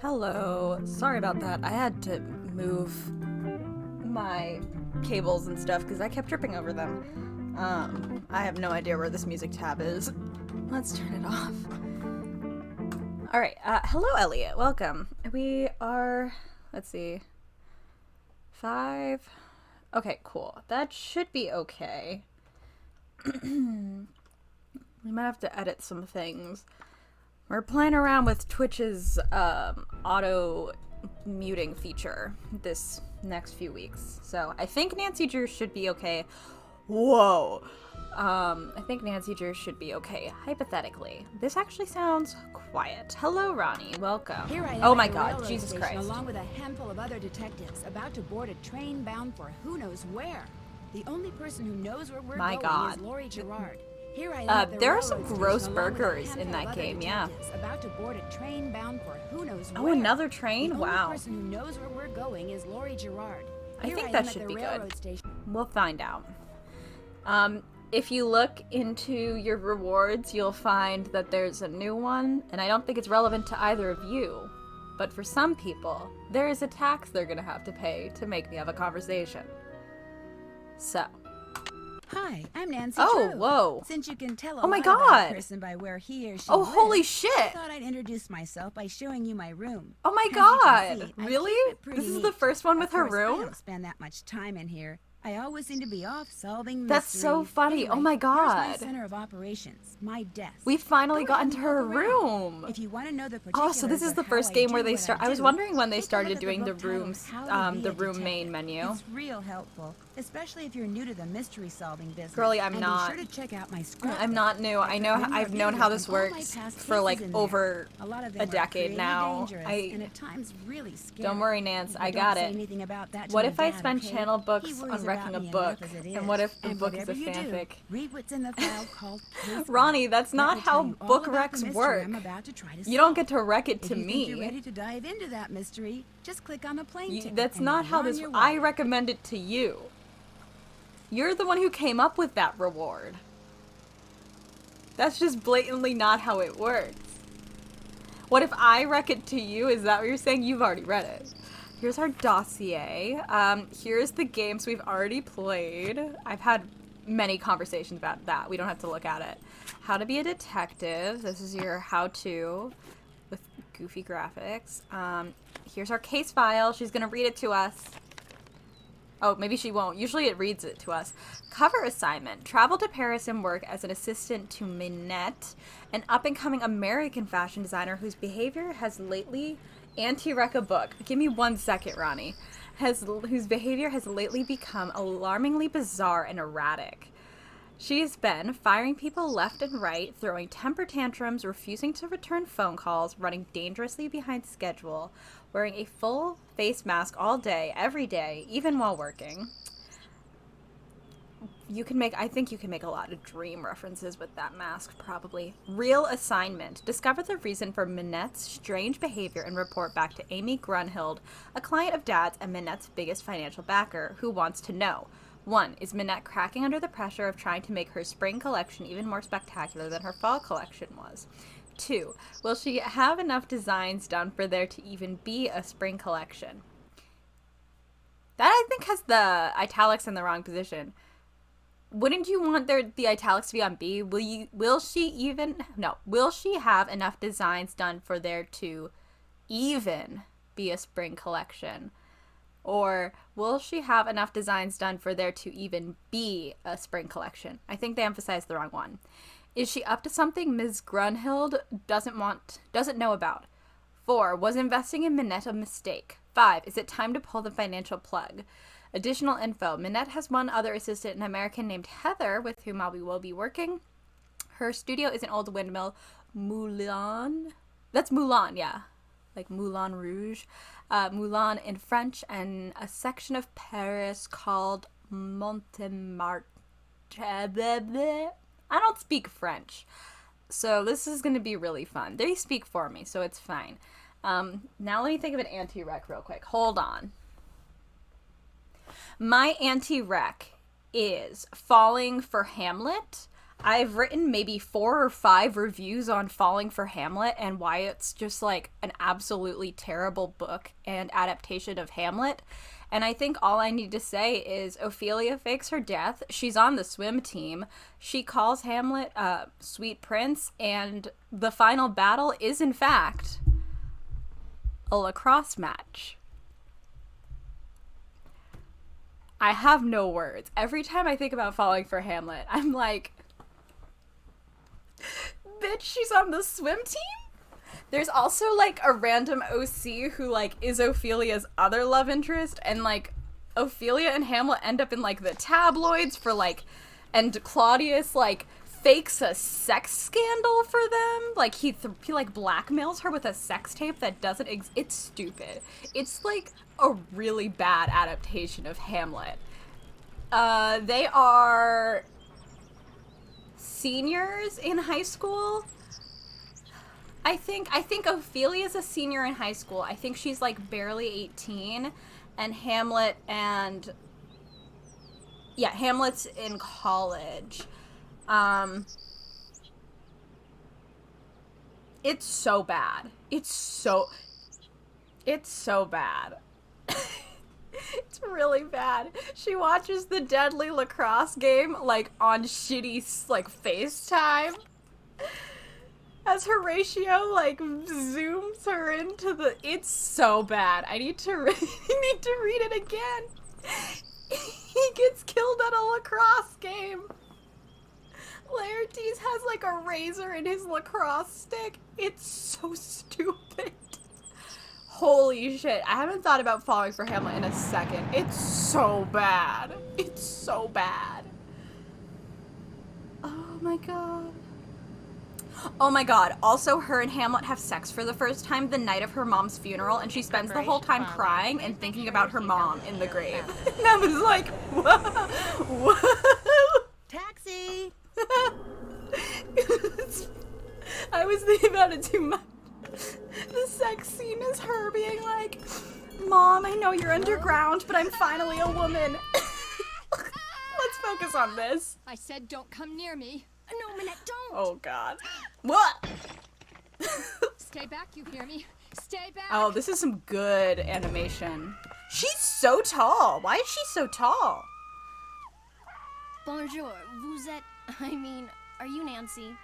Hello. Sorry about that. I had to move my cables and stuff because I kept tripping over them. I have no idea where this music tab is. Let's turn it off. Alright, hello Elliot. Welcome. We are, let's see, 5. Okay, cool. That should be okay. We might have to edit some things. We're playing around with Twitch's auto muting feature this next few weeks. So I think Nancy Drew should be okay. Whoa. I think Nancy Drew should be okay, hypothetically. This actually sounds quiet. Hello, Ronnie. Welcome. Here I am oh my at the god, railroad Jesus station, Christ. along with a handful of other detectives, about to board a train bound for who knows where. The only person who knows where we're My going God. is Lori Gerard. Here I am at the there are some railroad gross station, along with a burgers in handful that of other game, yeah. detectives, About to board a train bound for who knows Oh, where. another train? The Wow. only person who knows where we're going is Lori Gerard. I Here think am that at should the be good. railroad station. We'll find out. If you look into your rewards, you'll find that there's a new one, and I don't think it's relevant to either of you. But for some people, there is a tax they're gonna have to pay to make me have a conversation. So. Hi, I'm Nancy Oh, Drew. whoa. Since you can tell a Oh my lot about God. a person by where he or she Oh, lives, holy I shit! thought I'd introduce myself by showing you my room. Oh my As you can god! see, I Really? keep it pretty This is neat. the first one with Of her course, I room? don't spend that much time in here. I always seem to be off solving That's mysteries. so funny. Oh Anyway, my Here's god. my center of operations, my desk. We finally Go got ahead into and her look around. room. If you want to know the Oh, so this particulars is of the how first I game do where they what start. I was do, wondering when they take a started look at doing the book titled rooms, How to Be the a room Detective. main menu. It's real helpful, especially if you're new to the mystery solving business. Girlie, I'm and not. Be sure to check out my scrapbook. I'm not new. I know. Remember I've known how this videos from all my works past for like cases in there. over A lot of them a are decade creatively now. dangerous and at times really scary. Don't worry, Nance. But I don't got say it. anything about that to What my if I dad, spend okay? channel He books worries on wrecking a about me book? enough as it And is. what if the And book is a whatever you do, fanfic? read what's in the file called case Ronnie, file. that's That not will how tell you all book about the recs mystery work. I'm about to try to You don't solve. get to wreck it If to you think you're me. ready to dive into that mystery, just click on the plane ticket. That's and not you're how on this. your I way. recommend it to you. You're the one who came up with that reward. That's just blatantly not how it works. What if I wreck it to you? Is that what you're saying? You've already read it. Here's our dossier. Here's the games we've already played. I've had many conversations about that. We don't have to look at it. How to be a detective. This is your how-to with goofy graphics. Here's our case file. She's gonna read it to us. Oh, maybe she won't. Usually it reads it to us. Cover assignment. Travel to Paris and work as an assistant to Minette, an up-and-coming American fashion designer whose behavior has lately... Anti-wreck a book. Give me 1 second, Ronnie. Whose behavior has lately become alarmingly bizarre and erratic. She has been firing people left and right, throwing temper tantrums, refusing to return phone calls, running dangerously behind schedule, wearing a full face mask all day, every day, even while working. I think you can make a lot of dream references with that mask, probably. Real assignment. Discover the reason for Minette's strange behavior and report back to Amy Grunhild, a client of Dad's and Minette's biggest financial backer, who wants to know. 1. Is Minette cracking under the pressure of trying to make her spring collection even more spectacular than her fall collection was? 2. Will she have enough designs done for there to even be a spring collection? That, I think, has the italics in the wrong position. Wouldn't you want the italics to be on B? Will she have enough designs done for there to even be a spring collection? Or will she have enough designs done for there to even be a spring collection? I think they emphasized the wrong one. Is she up to something Ms. Grunhild doesn't know about? 4. Was investing in Minette a mistake? 5. Is it time to pull the financial plug? Additional info. Minette has one other assistant, an American named Heather, with whom we will be working. Her studio is an old windmill, Moulin. That's Moulin, yeah. Like Moulin Rouge. Moulin in French, and a section of Paris called Montmartre. I don't speak French, so this is going to be really fun. They speak for me, so it's fine. Now let me think of an anti-rec real quick. Hold on. My anti-rec is falling for Hamlet. I've written maybe 4 or 5 reviews on Falling for Hamlet and why it's just like an absolutely terrible book and adaptation of Hamlet. And I think all I need to say is Ophelia fakes her death. She's on the swim team. She calls Hamlet Sweet Prince, and the final battle is, in fact, a lacrosse match. I have no words. Every time I think about Falling for Hamlet, I'm like, bitch, she's on the swim team? There's also, like, a random OC who, like, is Ophelia's other love interest, and, like, Ophelia and Hamlet end up in, like, the tabloids for, like, and Claudius, like, fakes a sex scandal for them. Like, he like, blackmails her with a sex tape that doesn't it's stupid. It's, like, a really bad adaptation of Hamlet. They are seniors in high school. I think Ophelia's a senior in high school. I think she's like barely 18, and Hamlet's in college. It's so bad. It's so bad. It's really bad. She watches the deadly lacrosse game like on shitty like FaceTime. As Horatio, like, zooms her into the... It's so bad. I need to read it again. He gets killed at a lacrosse game. Laertes has, like, a razor in his lacrosse stick. It's so stupid. Holy shit. I haven't thought about Falling for Hamlet in a second. It's so bad. It's so bad. Oh my god. Oh my god. Also, her and Hamlet have sex for the first time the night of her mom's funeral, and she spends the whole time crying and thinking about her mom in the grave. And I was like, whoa. Taxi! I was thinking about it too much. The sex scene is her being like, Mom, I know you're underground, but I'm finally a woman. Let's focus on this. I said don't come near me. No, Minette, don't! Oh god. What? Stay back, you hear me? Stay back! Oh, this is some good animation. She's so tall. Why is she so tall? Bonjour, vous êtes... are you Nancy?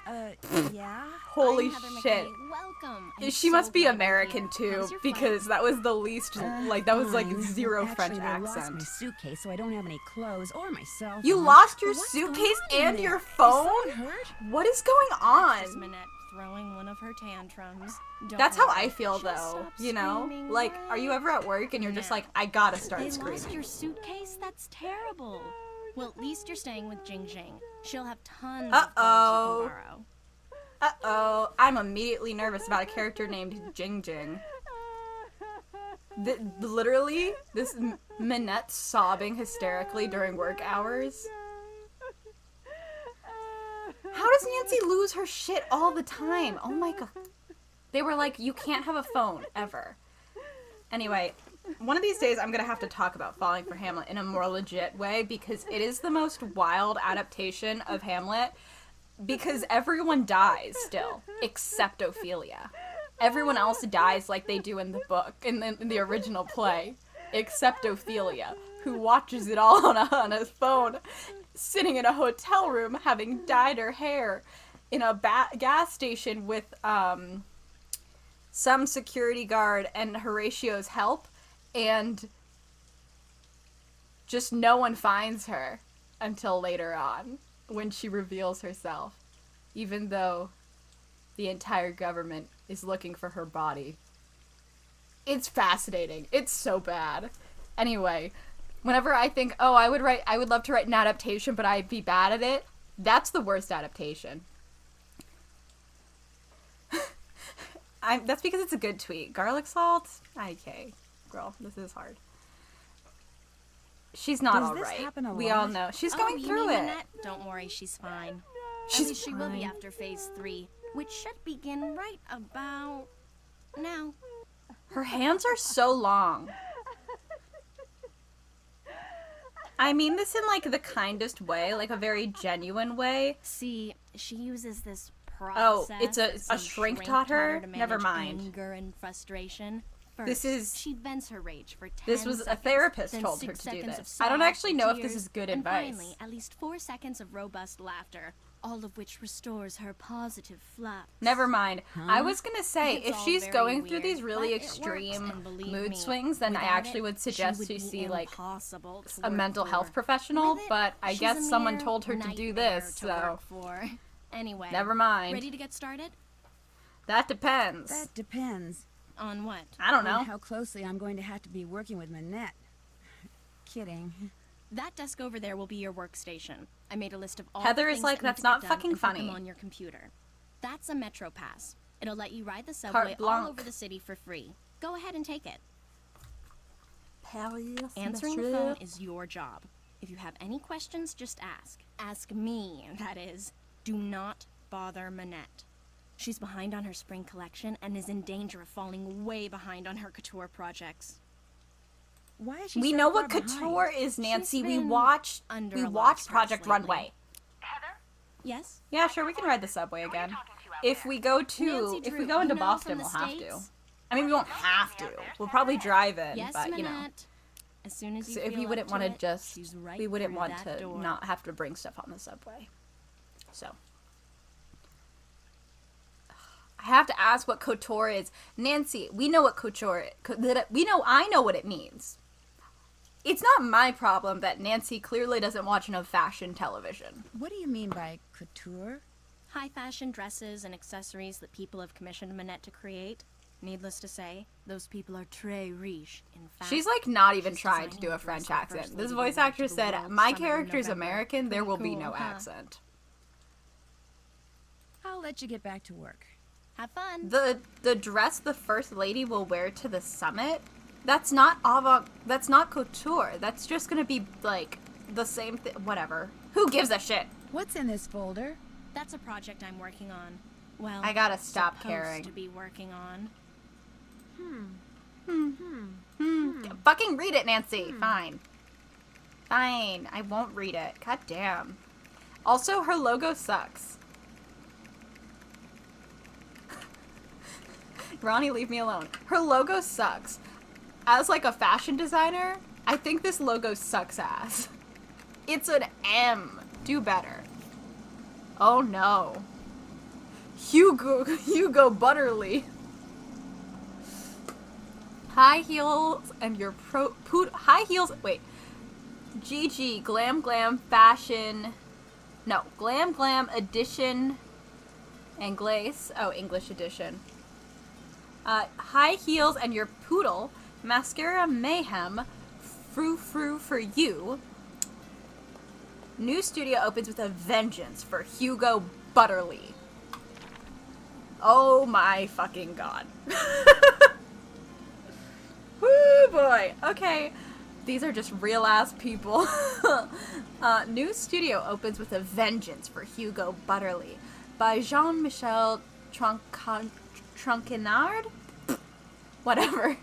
Yeah? Holy I'm Heather shit. McKay. Welcome. I'm She so must be glad you're American here. too, How's your because flight? that was the least, like, that was like Fine. zero Actually, French I lost my accent. suitcase, so I don't have any clothes or my cell phone. You lost your What's going suitcase on in and there? your Is phone? someone hurt? What is going That's just on? Minette throwing one of her tantrums. Don't That's how worry, I feel she'll though, stop you know? screaming Like, are you right ever at work and you're just now. like, I gotta start They screaming? lost your suitcase? That's terrible. Well, at least you're staying with Jing Jing. She'll have tons of clothes you can borrow. Uh-oh, I'm immediately nervous about a character named Jing Jing. Literally, this Minette sobbing hysterically during work hours. How does Nancy lose her shit all the time? Oh my god. They were like, you can't have a phone, ever. Anyway, one of these days I'm gonna have to talk about Falling for Hamlet in a more legit way, because it is the most wild adaptation of Hamlet, because everyone dies still, except Ophelia. Everyone else dies like they do in the book, in the original play, except Ophelia, who watches it all on a phone, sitting in a hotel room, having dyed her hair in a gas station with some security guard and Horatio's help, and just no one finds her until later on, when she reveals herself, even though the entire government is looking for her body. It's fascinating. It's so bad. Anyway, whenever I think, oh, I would love to write an adaptation, but I'd be bad at it, that's the worst adaptation. That's because it's a good tweet. Garlic salt? Okay. Girl, this is hard. She's not Does this alright. happen a We lot? all know. She's Oh, going you through mean it. Minette? Don't worry, she's fine. She's At least she will be fine. after phase 3, which should begin right about now. Her hands are so long. I mean this in, like, the kindest way, like a very genuine way. See, she uses this Oh, process. it's that a some shrink taught her? to Never manage mind. Anger and frustration. First, This is- she vents her rage for 10 This was seconds, a therapist then told her 6 to do seconds of this. I don't sobs actually and know if this tears, is good and advice. finally, at least 4 seconds of robust laughter, all of which restores her positive flux. Never mind. I was gonna say, It's if all she's very going through weird, these really but it works, extreme and believe mood me, swings, then I without actually it, would she suggest would you be see, like, impossible to a work mental for. health professional, With it, but I she's guess a someone mere told her to do nightmare this, to so work for. Anyway, never mind. ready to get started? That depends. That depends On what? I don't on know. how closely I'm going to have to be working with Manette. Kidding. That desk over there will be your workstation. I made a list of all Heather the is things like, that need "That's to get not done fucking and put them funny." on your computer. That's a Metro Pass. It'll let you ride the subway all blanc. over the city for free. Go ahead and take it. Paris, Answering the monsieur. phone is your job. If you have any questions, just ask. Ask me, that is. Do not bother Manette. She's behind on her spring collection and is in danger of falling way behind on her couture projects. Why is she We so know far what behind? couture is, Nancy. We been watched under we a lot of watched stress Project lately. Runway. Yes? Yeah, sure, we can ride the subway again. If we go to Nancy if we Drew, go into you know, Boston, from the we'll have to. States? I mean, we won't have to. We'll probably drive in, Yes, but you know. Manette. As soon as you So feel if you up wouldn't to want to it, just, she's right we wouldn't through want that to door. not have to bring stuff on the subway. So. I have to ask what couture is. Nancy, we know what couture I know what it means. It's not my problem that Nancy clearly doesn't watch enough fashion television. What do you mean by couture? High fashion dresses and accessories that people have commissioned Manette to create. Needless to say, those people are très riche. In fact, She's like not even she's trying to designing do a a dress French for accent. First This Lady voice to wear actor to the said, world "My summit in character's November." American, there will be Cool, no huh? accent." I'll let you get back to work. Have fun. The dress the first lady will wear to the summit, that's not that's not couture. That's just gonna be like the same thing. Whatever. Who gives a shit? What's in this folder? That's a project I'm working on. Well, I gotta stop supposed caring. to be working on. Fucking read it, Nancy. Fine. Fine. I won't read it. God damn. Also, her logo sucks. Ronnie, leave me alone. Her logo sucks. As like a fashion designer, I think this logo sucks ass. It's an M. Do better. Oh no. Hugo Butterly. High heels and your high heels. Wait. GG glam fashion. No, glam edition. And glace. Oh, English edition. High heels and your poodle. Mascara mayhem. Frou for you. New studio opens with a vengeance for Hugo Butterly. Oh my fucking god. Woo boy. Okay. These are just real ass people. New studio opens with a vengeance for Hugo Butterly by Jean-Michel Tronquenard? Whatever.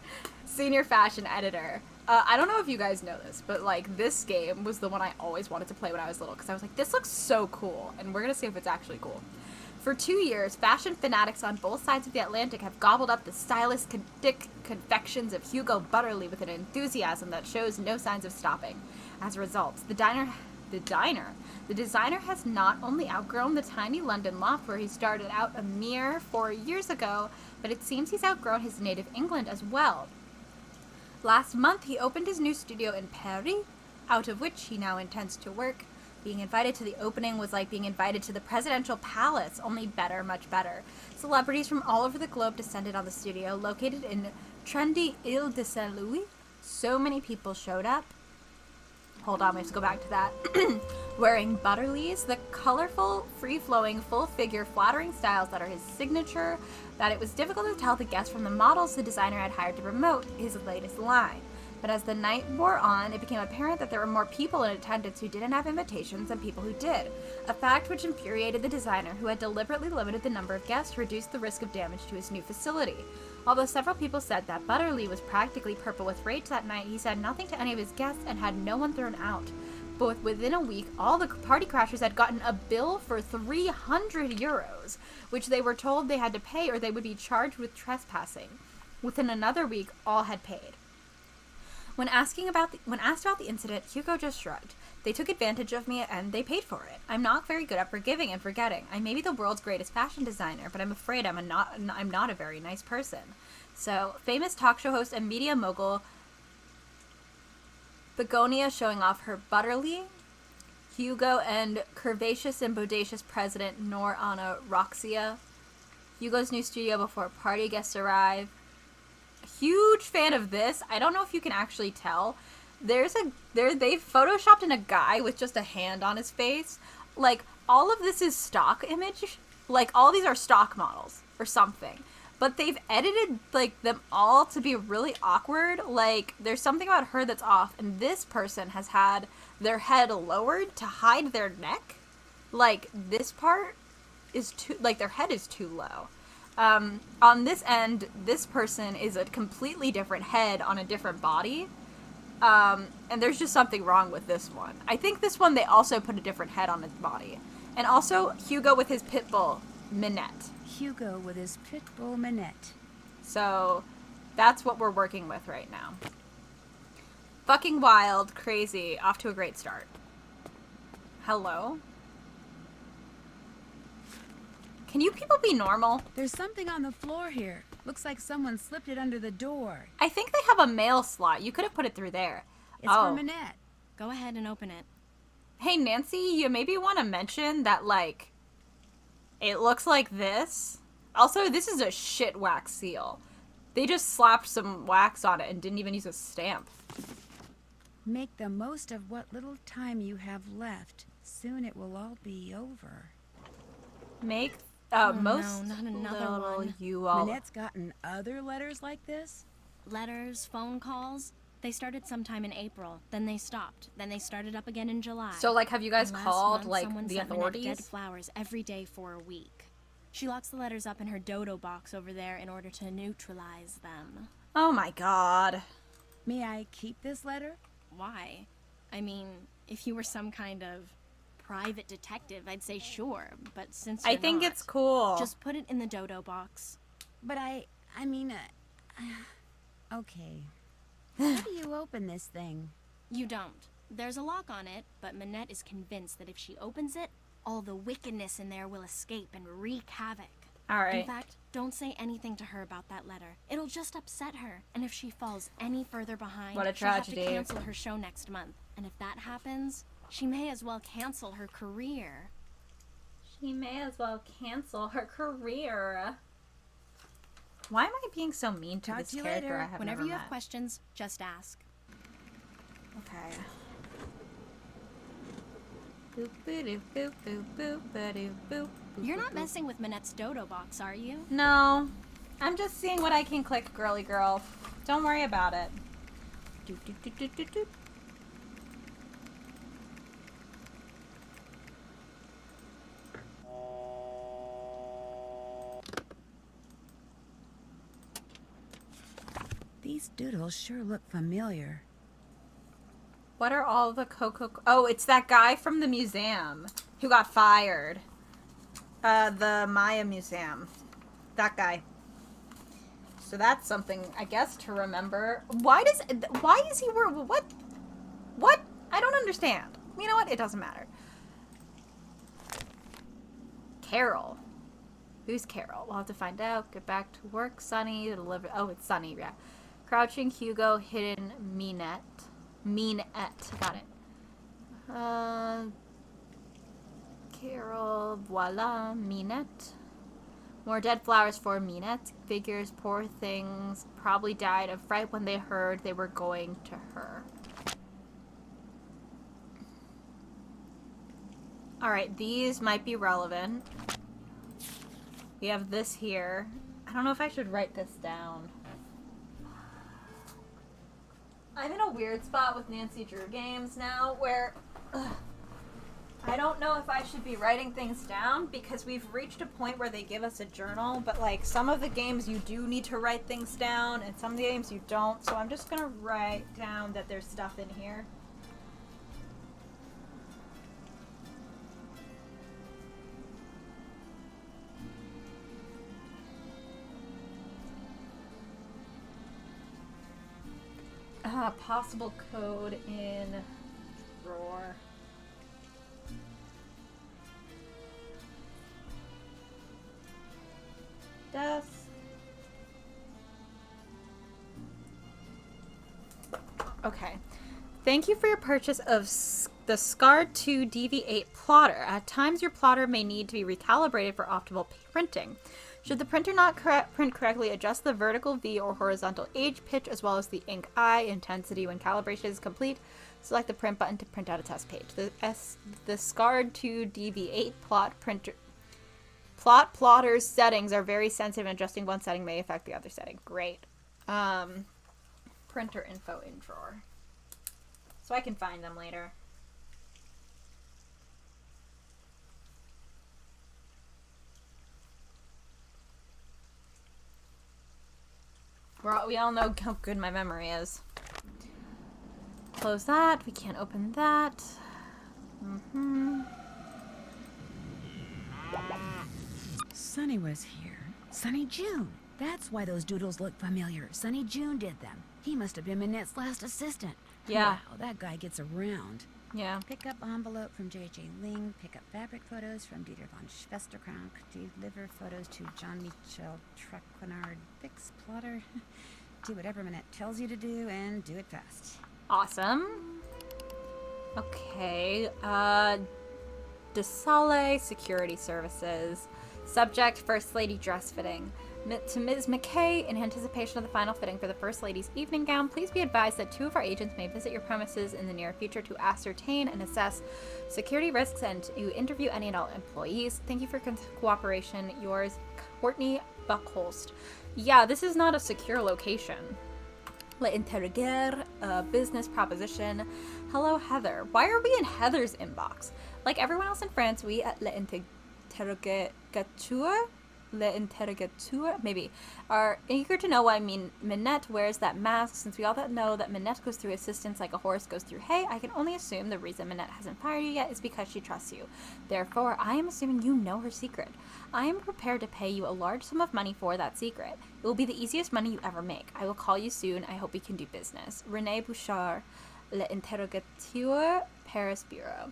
Senior fashion editor. I don't know if you guys know this, but like this game was the one I always wanted to play when I was little because I was like, this looks so cool, and we're gonna see if it's actually cool. For 2 years, fashion fanatics on both sides of the Atlantic have gobbled up the stylistic confections of Hugo Butterly with an enthusiasm that shows no signs of stopping. As a result, the designer has not only outgrown the tiny London loft where he started out a mere 4 years ago, but it seems he's outgrown his native England as well. Last month, he opened his new studio in Paris, out of which he now intends to work. Being invited to the opening was like being invited to the presidential palace, only better, much better. Celebrities from all over the globe descended on the studio, located in trendy Ile-de-Saint-Louis. So many people showed up. Hold on, we have to go back to that. Wearing Butterly's, the colorful, free-flowing, full-figure, flattering styles that are his signature, that it was difficult to tell the guests from the models the designer had hired to promote his latest line. But as the night wore on, it became apparent that there were more people in attendance who didn't have invitations than people who did, a fact which infuriated the designer, who had deliberately limited the number of guests to reduce the risk of damage to his new facility. Although several people said that Butterly was practically purple with rage that night, he said nothing to any of his guests and had no one thrown out. But within a week, all the party crashers had gotten a bill for 300 euros, which they were told they had to pay or they would be charged with trespassing. Within another week, all had paid. When asked about the incident, Hugo just shrugged. They took advantage of me and they paid for it. I'm not very good at forgiving and forgetting. I may be the world's greatest fashion designer, but I'm afraid I'm not a very nice person. So, famous talk show host and media mogul Begonia showing off her Butterly, Hugo and curvaceous and bodacious president Nor Anna Roxia, Hugo's new studio before party guests arrive. Huge fan of this. I don't know if you can actually tell. They've photoshopped in a guy with just a hand on his face. Like, all of this is stock image. Like, all these are stock models or something. But they've edited, like, them all to be really awkward. Like, there's something about her that's off. And this person has had their head lowered to hide their neck. Like, this part is too, like, their head is too low. On this end, this person is a completely different head on a different body. And there's just something wrong with this one. I think this one, they also put a different head on its body. And also, Hugo with his pit bull, Minette. Hugo with his pit bull Minette. So, that's what we're working with right now. Fucking wild, crazy, off to a great start. Hello? Can you people be normal? There's something on the floor here. Looks like someone slipped it under the door. I think they have a mail slot. You could have put it through there. It's for Minette. Go ahead and open it. Hey, Nancy, you maybe want to mention that, like, it looks like this. Also, this is a shit wax seal. They just slapped some wax on it and didn't even use a stamp. Make the most of what little time you have left. Soon it will all be over. Make most no, not another one. You all. Minette's gotten other letters like this? Letters, phone calls. They started sometime in April. Then they stopped. Then they started up again in July. So, like, have you guys Last called, month, like, someone the sent Minette authorities? dead flowers every day for a week. She locks the letters up in her dodo box over there in order to neutralize them. Oh my god. May I keep this letter? Why? I mean, if you were some kind of private detective, I'd say sure, but since I you're think not, it's cool. just put it in the dodo box. But I mean, okay. How do you open this thing? You don't. There's a lock on it, but Minette is convinced that if she opens it, all the wickedness in there will escape and wreak havoc. Alright. In fact, don't say anything to her about that letter. It'll just upset her, and if she falls any further behind, What a she'll have tragedy. to cancel her show next month. And if that happens, she may as well cancel her career. She may as well cancel her career. Why am I being so mean to Talk this to you character later. I have Whenever never you met? have questions, just ask. Okay. Boop, boop, boop, boop, boop, boop, boop, You're boop, not boop. messing with Minette's dodo box, are you? No. I'm just seeing what I can click, girly girl. Don't worry about it. Doop, doop, doop, doop, doop, doop. These doodles sure look familiar. What are all the Coco... Oh, it's that guy from the museum who got fired. The Maya Museum. That guy. So that's something, I guess, to remember. Why is he... What? What? I don't understand. You know what? It doesn't matter. Carol. Who's Carol? We'll have to find out. Get back to work. Sunny. Deliver... Oh, it's Sunny, yeah. Crouching Hugo. Hidden Minette. Meanette. Got it. Carol. Voila. Minette. More dead flowers for Minette. Figures, poor things, probably died of fright when they heard they were going to her. Alright, these might be relevant. We have this here. I don't know if I should write this down. I'm in a weird spot with Nancy Drew games now where I don't know know if I should be writing things down because we've reached a point where they give us a journal, but like some of the games you do need to write things down and some of the games you don't. So I'm just gonna write down that there's stuff in here. Possible code in drawer. Desk. Okay. Thank you for your purchase of the SCAR 2 DV8 plotter. At times, your plotter may need to be recalibrated for optimal printing. Should the printer not print correctly, adjust the vertical V or horizontal H pitch as well as the ink I intensity when calibration is complete. Select the print button to print out a test page. The SCAR 2 DV8 plotter's settings are very sensitive, and adjusting one setting may affect the other setting. Great. Printer info in drawer. So I can find them later. We all know how good my memory is. Close that. We can't open that. Sunny was here. Sunny June. That's why those doodles look familiar. Sunny June did them. He must have been Minette's last assistant. Yeah. Wow, that guy gets around. Yeah. Pick up envelope from J.J. Ling. Pick up fabric photos from Dieter von Schwesterkrank. Deliver photos to Jean-Michel Traquenard. Fix plotter. Do whatever Minette tells you to do and do it fast. Awesome. Okay. DeSale Security Services. Subject, First Lady dress fitting. To Ms. McKay, in anticipation of the final fitting for the First Lady's evening gown, please be advised that 2 of our agents may visit your premises in the near future to ascertain and assess security risks and to interview any and all employees. Thank you for cooperation. Yours, Courtney Buckholst. Yeah, this is not a secure location. Le Interrogaire, business proposition. Hello, Heather. Why are we in Heather's inbox? Like everyone else in France, we at Le Interrogateur, maybe, are eager to know why Minette wears that mask. Since we all know that Minette goes through assistance like a horse goes through hay, I can only assume the reason Minette hasn't fired you yet is because she trusts you. Therefore, I am assuming you know her secret. I am prepared to pay you a large sum of money for that secret. It will be the easiest money you ever make. I will call you soon. I hope we can do business. Renee Bouchard, Le Interrogateur, Paris Bureau.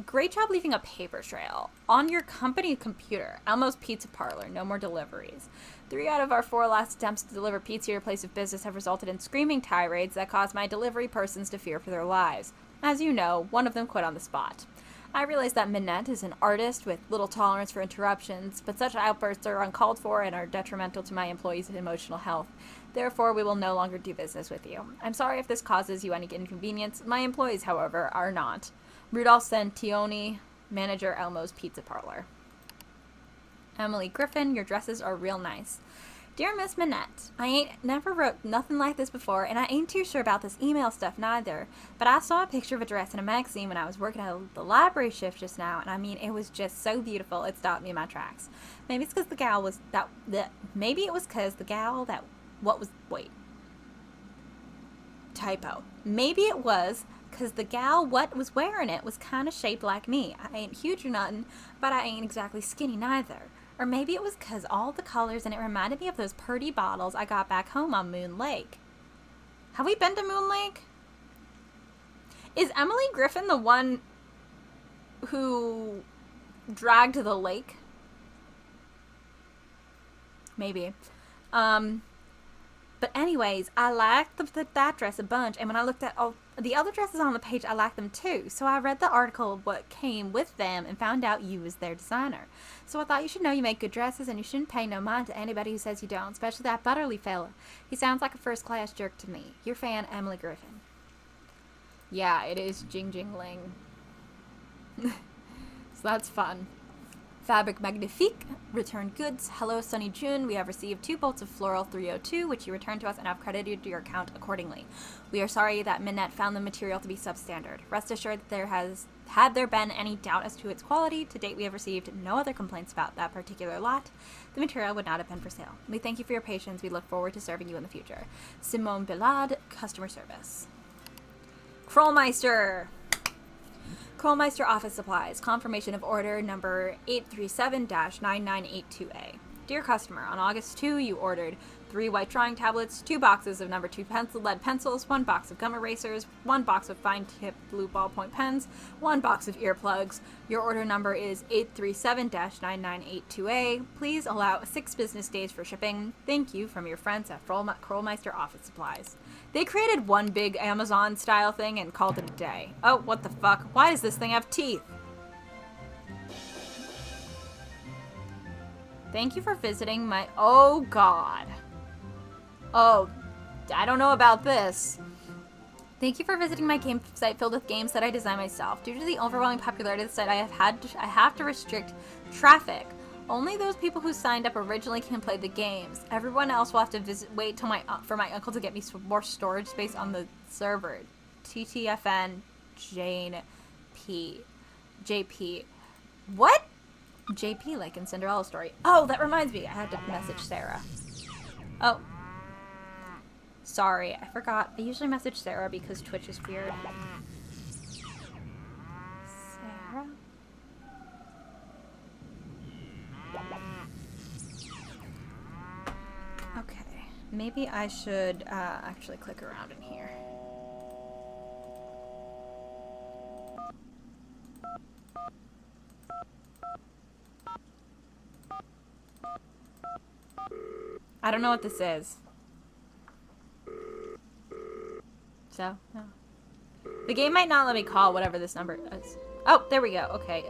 Great job leaving a paper trail on your company computer. Elmo's Pizza Parlor, no more deliveries. 3 out of our 4 last attempts to deliver pizza to your place of business have resulted in screaming tirades that cause my delivery persons to fear for their lives. As you know, one of them quit on the spot. I realize that Minette is an artist with little tolerance for interruptions, but such outbursts are uncalled for and are detrimental to my employees' emotional health. Therefore, we will no longer do business with you. I'm sorry if this causes you any inconvenience. My employees, however, are not. Rudolph Santioni, manager, Elmo's Pizza Parlor. Emily Griffin, your dresses are real nice. Dear Miss Minette, I ain't never wrote nothing like this before, and I ain't too sure about this email stuff neither, but I saw a picture of a dress in a magazine when I was working at the library shift just now, and I mean, it was just so beautiful, it stopped me in my tracks. Maybe it's because the gal was maybe it was because the gal that, typo. Maybe it was because the gal what was wearing it was kind of shaped like me. I ain't huge or nothing, but I ain't exactly skinny neither. Or maybe it was because all the colors and it reminded me of those purty bottles I got back home on Moon Lake. Have we been to Moon Lake? Is Emily Griffin the one who dragged the lake? Maybe. But anyways, I liked that dress a bunch, and when I looked at all the other dresses on the page, I liked them too. So I read the article of what came with them and found out you was their designer. So I thought you should know you make good dresses, and you shouldn't pay no mind to anybody who says you don't, especially that Butterly fella. He sounds like a first-class jerk to me. Your fan, Emily Griffin. Yeah, it is Jing Jing Ling. So that's fun. Fabric Magnifique, returned goods. Hello, Sunny June. We have received 2 bolts of Floral 302, which you returned to us and have credited your account accordingly. We are sorry that Minette found the material to be substandard. Rest assured that Had there been any doubt as to its quality, to date we have received no other complaints about that particular lot. The material would not have been for sale. We thank you for your patience. We look forward to serving you in the future. Simone Bilad, Customer Service. Krollmeister! Krollmeister Office Supplies. Confirmation of order number 837-9982A. Dear customer, on August 2, you ordered 3 white drawing tablets, 2 boxes of number 2 lead pencils, 1 box of gum erasers, 1 box of fine-tip blue ballpoint pens, 1 box of earplugs. Your order number is 837-9982A. Please allow 6 business days for shipping. Thank you from your friends at Krollmeister Office Supplies. They created one big Amazon-style thing and called it a day. Oh, what the fuck? Why does this thing have teeth? Thank you for visiting my... Oh, God. Oh, I don't know about this. Thank you for visiting my game site filled with games that I designed myself. Due to the overwhelming popularity of the site, I have to restrict traffic. Only those people who signed up originally can play the games. Everyone else will have to wait till for my uncle to get me some more storage space on the server. TTFN Jane P. JP. What? JP, like in Cinderella story. Oh, that reminds me. I had to message Sarah. Oh. Sorry, I forgot. I usually message Sarah because Twitch is weird. Sarah? Okay. Maybe I should actually click around in here. I don't know what this is. So, no. The game might not let me call whatever this number is. Oh, there we go. Okay,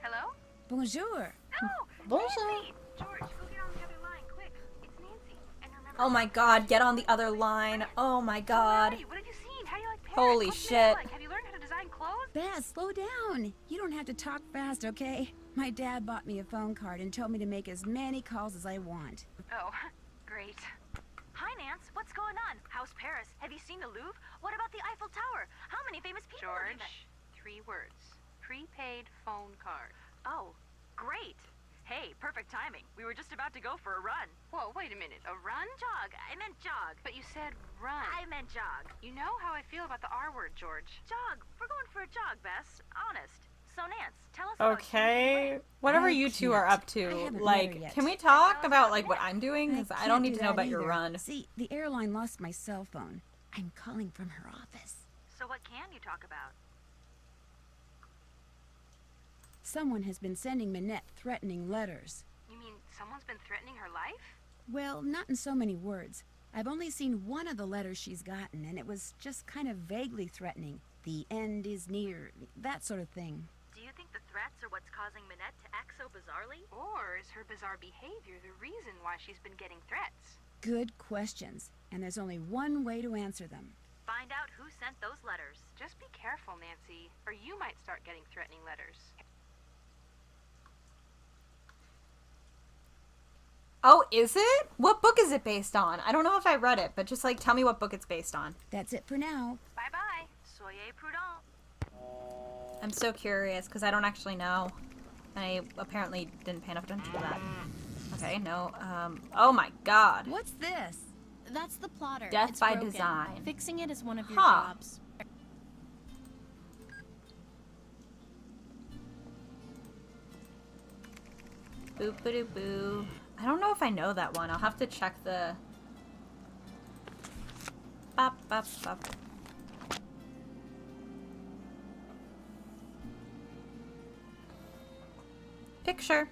Hello? Bonjour. Bonjour. George, go get on the other line, quick. It's Nancy. And remember... Oh my god, get on the other line. Oh my god. Hey, what have you seen? How do you like Paris? Holy What's shit. it like? Have you learned how to design clothes? Beth, slow down. You don't have to talk fast, okay? My dad bought me a phone card and told me to make as many calls as I want. Oh, great. Hi, Nance. What's going on? How's Paris? Have you seen the Louvre? What about the Eiffel Tower? How many famous people have you met? George, 3 words. Prepaid phone card. Oh, great. Hey, perfect timing. We were just about to go for a run. Whoa, wait a minute. A run? Jog. I meant jog. But you said run. I meant jog. You know how I feel about the R word, George. Jog. We're going for a jog, Bess. Honest. So, Nance, tell us about Okay. Whatever I you two are up can't. I to, haven't met her like, yet. can we talk about, like, what I'm doing? Because I don't can't need do to know that about your either. run. See, the airline lost my cell phone. I'm calling from her office. So what can you talk about? Someone has been sending Minette threatening letters. You mean someone's been threatening her life? Well, not in so many words. I've only seen one of the letters she's gotten, and it was just kind of vaguely threatening. The end is near, that sort of thing. Do you think the threats are what's causing Minette to act so bizarrely? Or is her bizarre behavior the reason why she's been getting threats? Good questions, and there's only one way to answer them. Find out who sent those letters. Just be careful, Nancy, or you might start getting threatening letters. Oh, is it? What book is it based on? I don't know if I read it, but just, like, tell me what book it's based on. That's it for now. Bye-bye. Soyez prudent. I'm so curious, because I don't actually know. I apparently didn't pay enough attention to that. Okay, no, oh my god. What's this? That's the plotter. Death It's by broken. design. Fixing it is one of your Huh. jobs. Boop-a-doo-boo. I don't know if I know that one. I'll have to check the... Bop, bop, bop. Picture.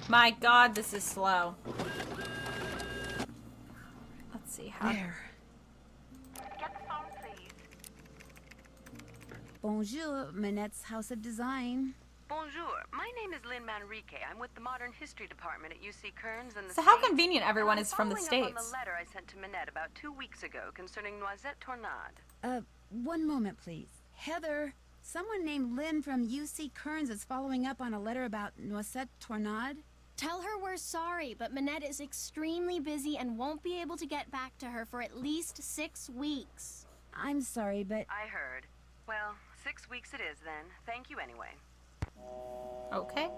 My god, this is slow. Let's see. There. Get the phone, please. Bonjour, Manette's House of Design. Bonjour. My name is Lynn Manrique. I'm with the Modern History Department at UC Kearns in the So how States. convenient everyone And is from the I'm following up on States. the letter I sent to Minette about 2 weeks ago concerning Noisette Tornade. One moment, please. Heather, someone named Lynn from UC Kearns is following up on a letter about Noisette Tornade. Tell her we're sorry, but Minette is extremely busy and won't be able to get back to her for at least 6 weeks. I'm sorry, but I heard. Well, 6 weeks it is then. Thank you anyway. Okay.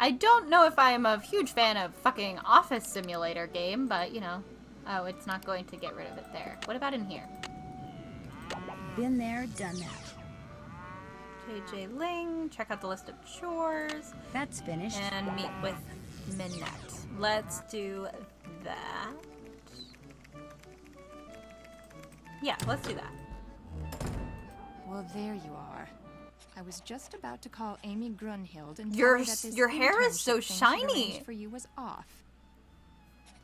I don't know if I am a huge fan of fucking Office Simulator game, but, you know. Oh, it's not going to get rid of it there. What about in here? been there, done that. JJ Ling, check out the list of chores, That's finished. and meet with Minette. Let's do that. Yeah, let's do that. Well, there you are. I was just about to call Amy Grunhild and Your tell her that this your hair is so internship thing she'd shiny. arranged for you was off.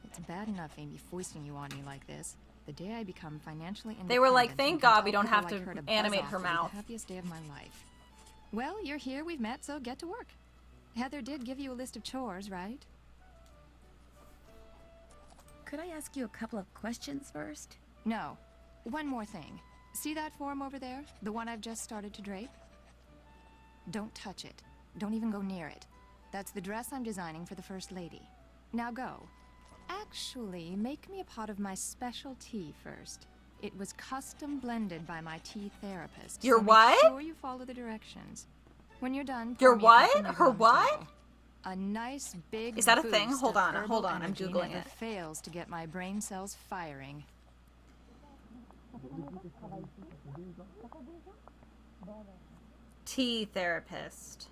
It's bad enough Amy foisting you on me like this. The day I become financially independent, They were like, and "Thank can God tell we don't people have like to her buzz animate off her will be mouth." The happiest day of my life. Well, you're here. We've met, so get to work. Heather did give you a list of chores, right? Could I ask you a couple of questions first? No. One more thing. See that form over there? The one I've just started to drape? Don't touch it. Don't even go near it. That's the dress I'm designing for the First Lady. Now go. Actually, make me a pot of my special tea first. It was custom blended by my tea therapist. Your so what? Make sure you follow the directions. When you're done, Your pour me a cup what? and leave it Her on the what? table. A nice big Is that a thing? boost Hold of on, herbal hold on, I'm energy Googling never it. fails to get my brain cells firing. Tea therapist.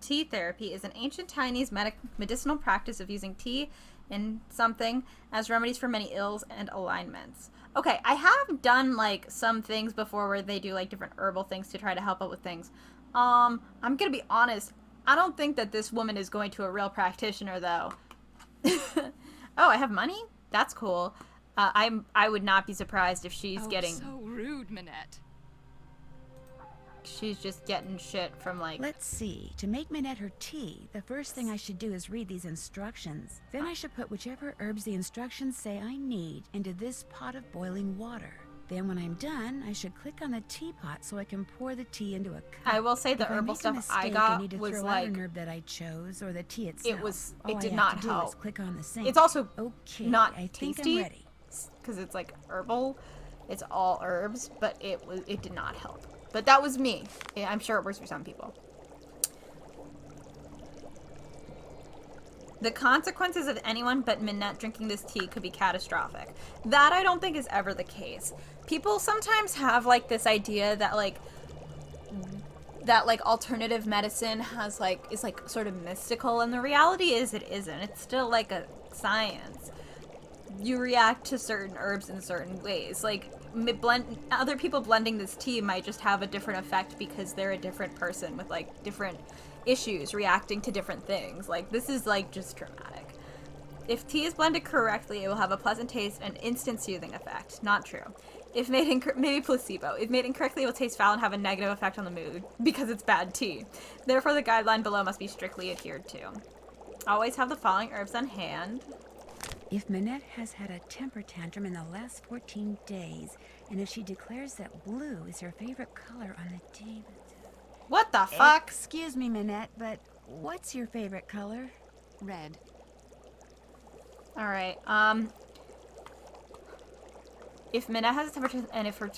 Tea therapy is an ancient Chinese medicinal practice of using tea and something as remedies for many ills and alignments. Okay, I have done like some things before where they do like different herbal things to try to help out with things. I'm gonna be honest. I don't think that this woman is going to a real practitioner though. Oh, I have money? That's cool. I would not be surprised if she's getting. So rude, Minette. She's just getting shit from like. Let's see. To make Minette her tea, the first thing I should do is read these instructions. Then I should put whichever herbs the instructions say I need into this pot of boiling water. Then when I'm done, I should click on the teapot so I can pour the tea into a cup. I will say the If I herbal make a stuff mistake I and got need to was throw like. out an herb that I chose or the tea itself. It all did I not have to do help. is click on the sink. It's also okay, not I think tasty. I'm ready. Because it's like herbal, it's all herbs, but it did not help. But that was me. I'm sure it works for some people. The consequences of anyone but Minette drinking this tea could be catastrophic. That I don't think is ever the case. People sometimes have like this idea that like alternative medicine has like is like sort of mystical, and the reality is it isn't. It's still like a science. You react to certain herbs in certain ways. Like other people blending this tea might just have a different effect because they're a different person with like different issues reacting to different things. Like this is like just dramatic. If tea is blended correctly, it will have a pleasant taste and instant soothing effect. Not true. If made maybe placebo. If made incorrectly, it will taste foul and have a negative effect on the mood because it's bad tea. Therefore, the guideline below must be strictly adhered to. Always have the following herbs on hand. If Minette has had a temper tantrum in the last 14 days, and if she declares that blue is her favorite color on the day... What the fuck? Excuse me, Minette, but what's your favorite color? Red. All right. If Minette has a temperature and if her...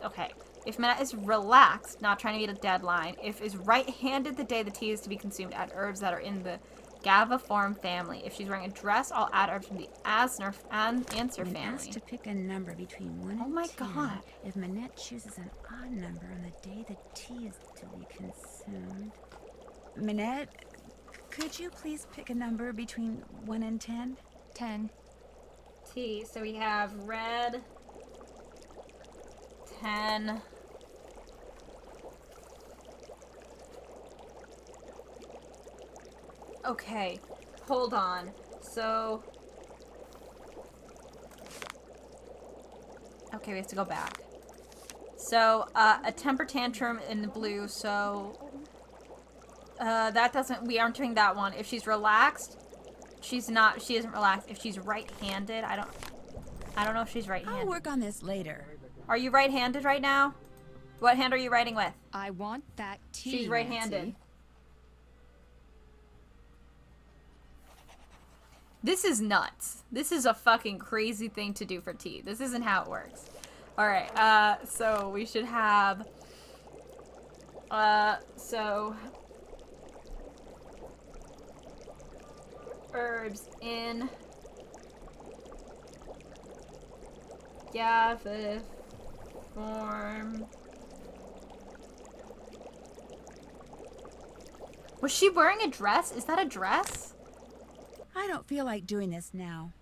Okay. If Minette is relaxed, not trying to meet a deadline, if is right-handed the day the tea is to be consumed, add herbs that are in the Gaviform family. If she's wearing a dress, I'll add herbs from the Answer When family. asked to pick a number between 1 Oh and my 10, God. if Minette chooses an odd number on the day the tea is to be consumed... Minette, could you please pick a number between 1 and 10? 10. Tea. So we have red, 10. Okay, hold on. So Okay, we have to go back. So, a temper tantrum in the blue, so... that doesn't... We aren't doing that one. If she's relaxed, she's not... She isn't relaxed. If she's right-handed, I don't know if she's right-handed. I'll work on this later. Are you right-handed right now? What hand are you writing with? I want that tea, She's right-handed. Nancy. This is nuts. This is a fucking crazy thing to do for tea. This isn't how it works. Alright, so we should have... so... Herbs in... Gaviform... Was she wearing a dress? Is that a dress? I don't feel like doing this now.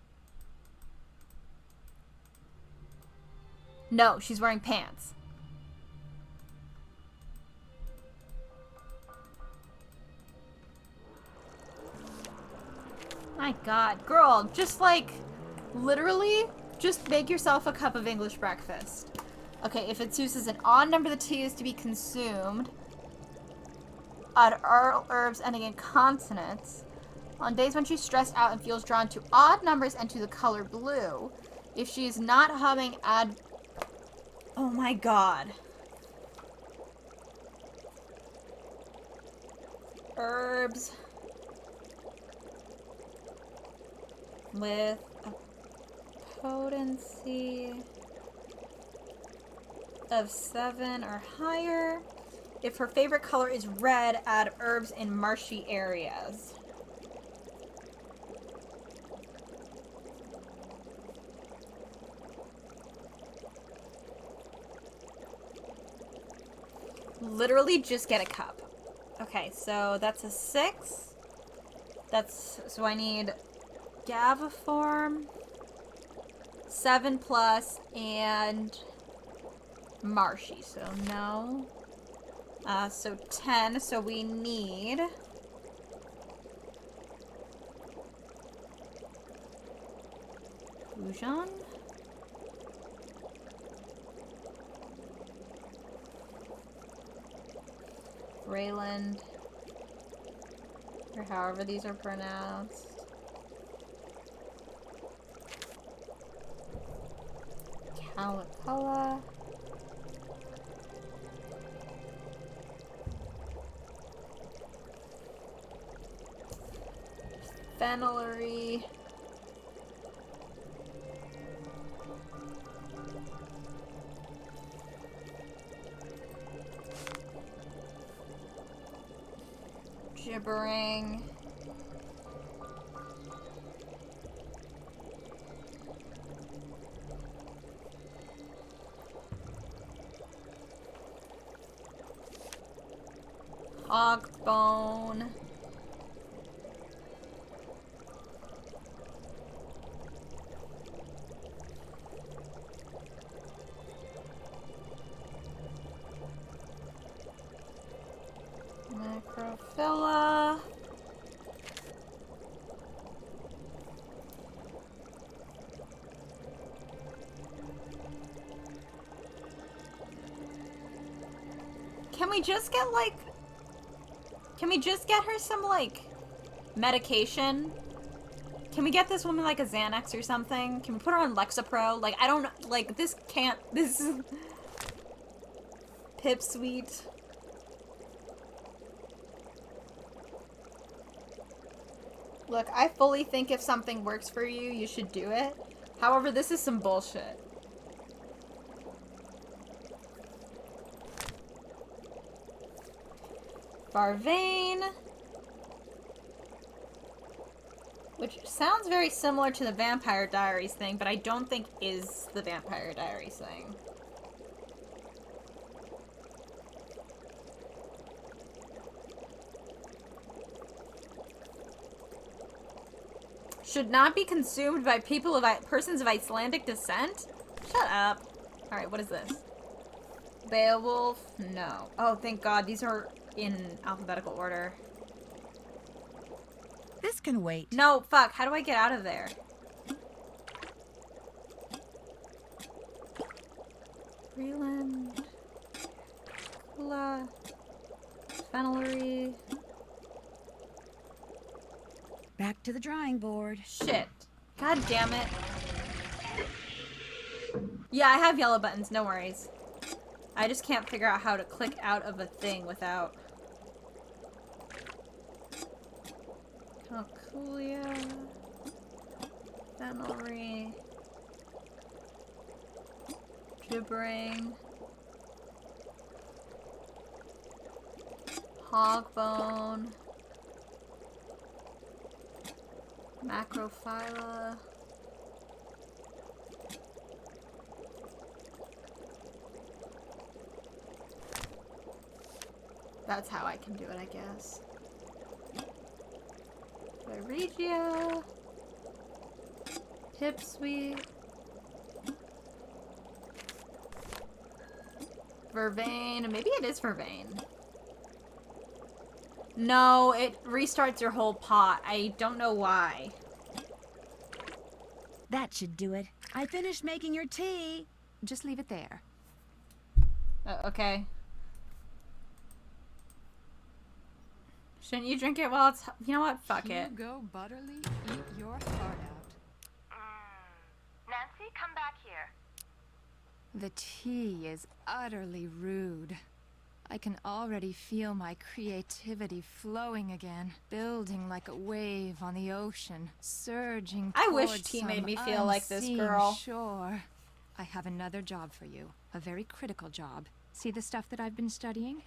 No, she's wearing pants. My God, girl, just like, literally, just make yourself a cup of English breakfast. Okay, if it uses an odd number, the tea is to be consumed. Add herbs ending in consonants. On days when she's stressed out and feels drawn to odd numbers and to the color blue. If she is not humming, add... Oh my God. Herbs. With a potency of 7 or higher. If her favorite color is red, add herbs in marshy areas. Literally just get a cup. Okay, so that's a 6. So I need Gaviform, 7 plus, and marshy, so no. So 10, so we need... Boujon? Rayland, or however these are pronounced. Calicola. Fenelry. Gibbering. Hogbone. Macrophila. Can we just get like... Can we just get her some like medication? Can we get this woman like a Xanax or something? Can we put her on Lexapro? Like, I don't... Like, this can't... This is... Pipsweet. Look, I fully think if something works for you, you should do it. However, this is some bullshit. Barvain. Which sounds very similar to the Vampire Diaries thing, but I don't think is the Vampire Diaries thing. Should not be consumed by persons of Icelandic descent? Shut up. Alright, what is this? Beowulf? No. Oh, thank God. These are in alphabetical order. This can wait. No, fuck. How do I get out of there? Fenelry. Back to the drawing board. Shit. God damn it. Yeah, I have yellow buttons, no worries. I just can't figure out how to click out of a thing without... Calculia. Fenelry. Gibbering. Hogbone. Macrophylla. That's how I can do it, I guess. Regia. Pipsweet. Vervain. Maybe it is Vervain. No, it restarts your whole pot. I don't know why. That should do it. I finished making your tea. Just leave it there. Okay. Shouldn't you drink it while it's... You know what? Fuck it. Go Butterly, eat your heart out. Nancy, come back here. The tea is utterly rude. I can already feel my creativity flowing again, building like a wave on the ocean, surging I wish towards tea made some me feel like this unseen girl. shore. I have another job for you, a very critical job. See the stuff that I've been studying?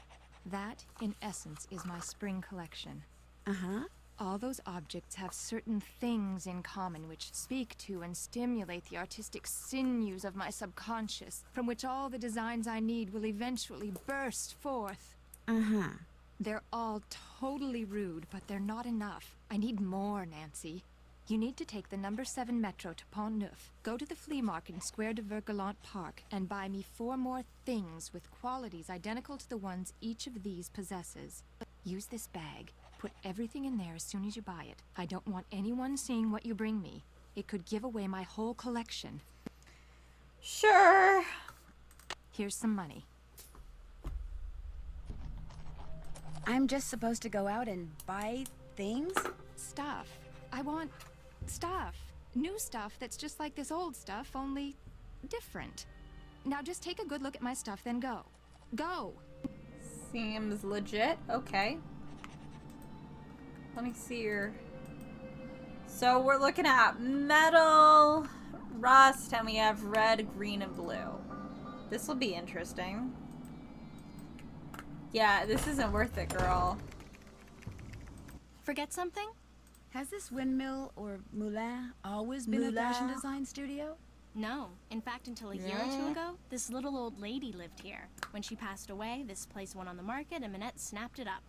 That, in essence, is my spring collection. Uh-huh. All those objects have certain things in common which speak to and stimulate the artistic sinews of my subconscious, from which all the designs I need will eventually burst forth. Uh-huh. They're all totally rude, but they're not enough. I need more, Nancy. You need to take the number 7 metro to Pont Neuf, go to the flea market in Square de Vergalant Park, and buy me 4 more things with qualities identical to the ones each of these possesses. Use this bag. Put everything in there as soon as you buy it. I don't want anyone seeing what you bring me. It could give away my whole collection. Sure. Here's some money. I'm just supposed to go out and buy things? Stuff. I want stuff. New stuff that's just like this old stuff, only different. Now just take a good look at my stuff, then go. Go! Seems legit. Okay. Let me see your... So we're looking at metal, rust, and we have red, green, and blue. This will be interesting. Yeah, this isn't worth it, girl. Forget something? Has this windmill or moulin always been a fashion design studio? No. In fact, until a year or two ago, this little old lady lived here. When she passed away, this place went on the market and Minette snapped it up.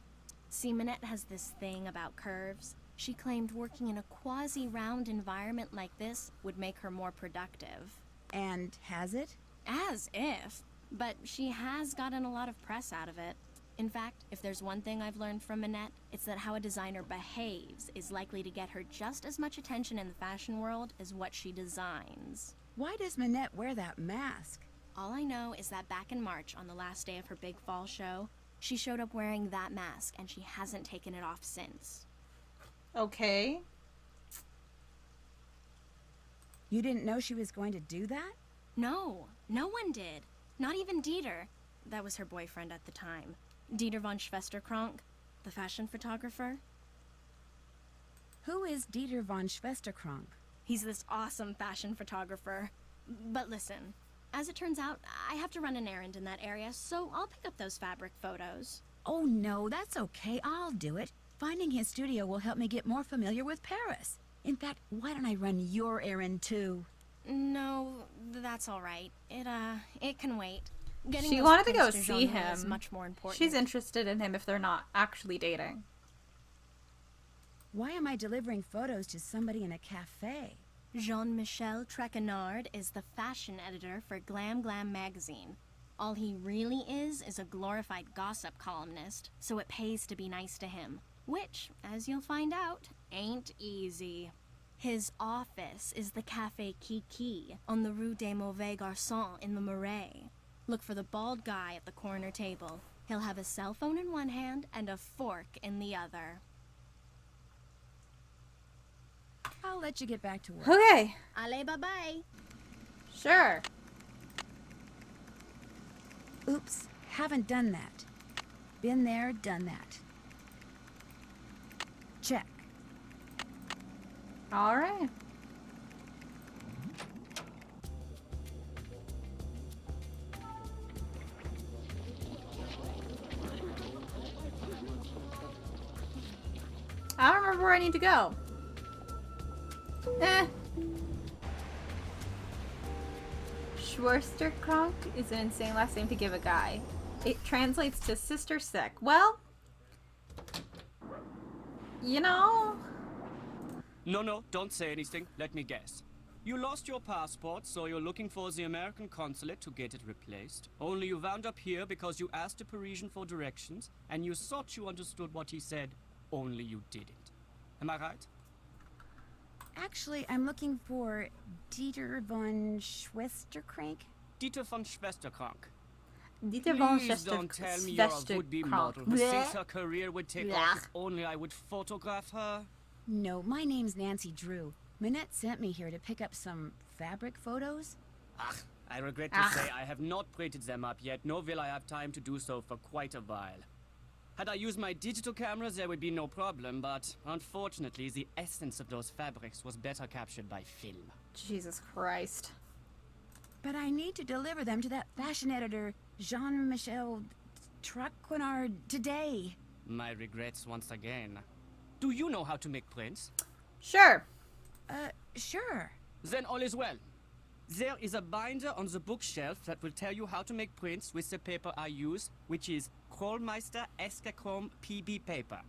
See, Minette has this thing about curves. She claimed working in a quasi-round environment like this would make her more productive. And has it? As if. But she has gotten a lot of press out of it. In fact, if there's one thing I've learned from Minette, it's that how a designer behaves is likely to get her just as much attention in the fashion world as what she designs. Why does Minette wear that mask? All I know is that back in March, on the last day of her big fall show, she showed up wearing that mask, and she hasn't taken it off since. Okay. You didn't know she was going to do that? No, no one did. Not even Dieter. That was her boyfriend at the time. Dieter von Schwesterkrank, the fashion photographer. Who is Dieter von Schwesterkrank? He's this awesome fashion photographer. But listen, as it turns out, I have to run an errand in that area, so I'll pick up those fabric photos. Oh no, that's okay. I'll do it. Finding his studio will help me get more familiar with Paris. In fact, why don't I run your errand too? No, that's all right. It can wait. Getting She those wanted to go prints see Jean is him. much more important. She's interested in him if they're not actually dating. Why am I delivering photos to somebody in a cafe? Jean-Michel Trequenard is the fashion editor for Glam Glam magazine. All he really is a glorified gossip columnist, so it pays to be nice to him. Which, as you'll find out, ain't easy. His office is the Café Kiki on the Rue des Mauvais Garçons in the Marais. Look for the bald guy at the corner table. He'll have a cell phone in one hand and a fork in the other. I'll let you get back to work. Okay. Allez, bye-bye. Sure. Oops, haven't done that. Been there, done that. Check. All right. I don't remember where I need to go. Schwersterkrank is an insane last name to give a guy. It translates to sister sick. Well, you know. No, don't say anything. Let me guess. You lost your passport, so you're looking for the American consulate to get it replaced. Only you wound up here because you asked a Parisian for directions, and you thought you understood what he said, only you didn't. Am I right? Actually, I'm looking for Dieter von Schwesterkrank. Dieter von Schwesterkrank. Dieter von Please don't tell me you're a would-be model who thinks her career would take off if only I would photograph her. No, my name's Nancy Drew. Minette sent me here to pick up some fabric photos. I regret to say I have not printed them up yet, nor will I have time to do so for quite a while. Had I used my digital cameras, there would be no problem, but unfortunately, the essence of those fabrics was better captured by film. Jesus Christ. But I need to deliver them to that fashion editor, Jean-Michel Traquenard, today. My regrets once again. Do you know how to make prints? Sure. Sure. Then all is well. There is a binder on the bookshelf that will tell you how to make prints with the paper I use, which is Krollmeister Escachrome PB paper.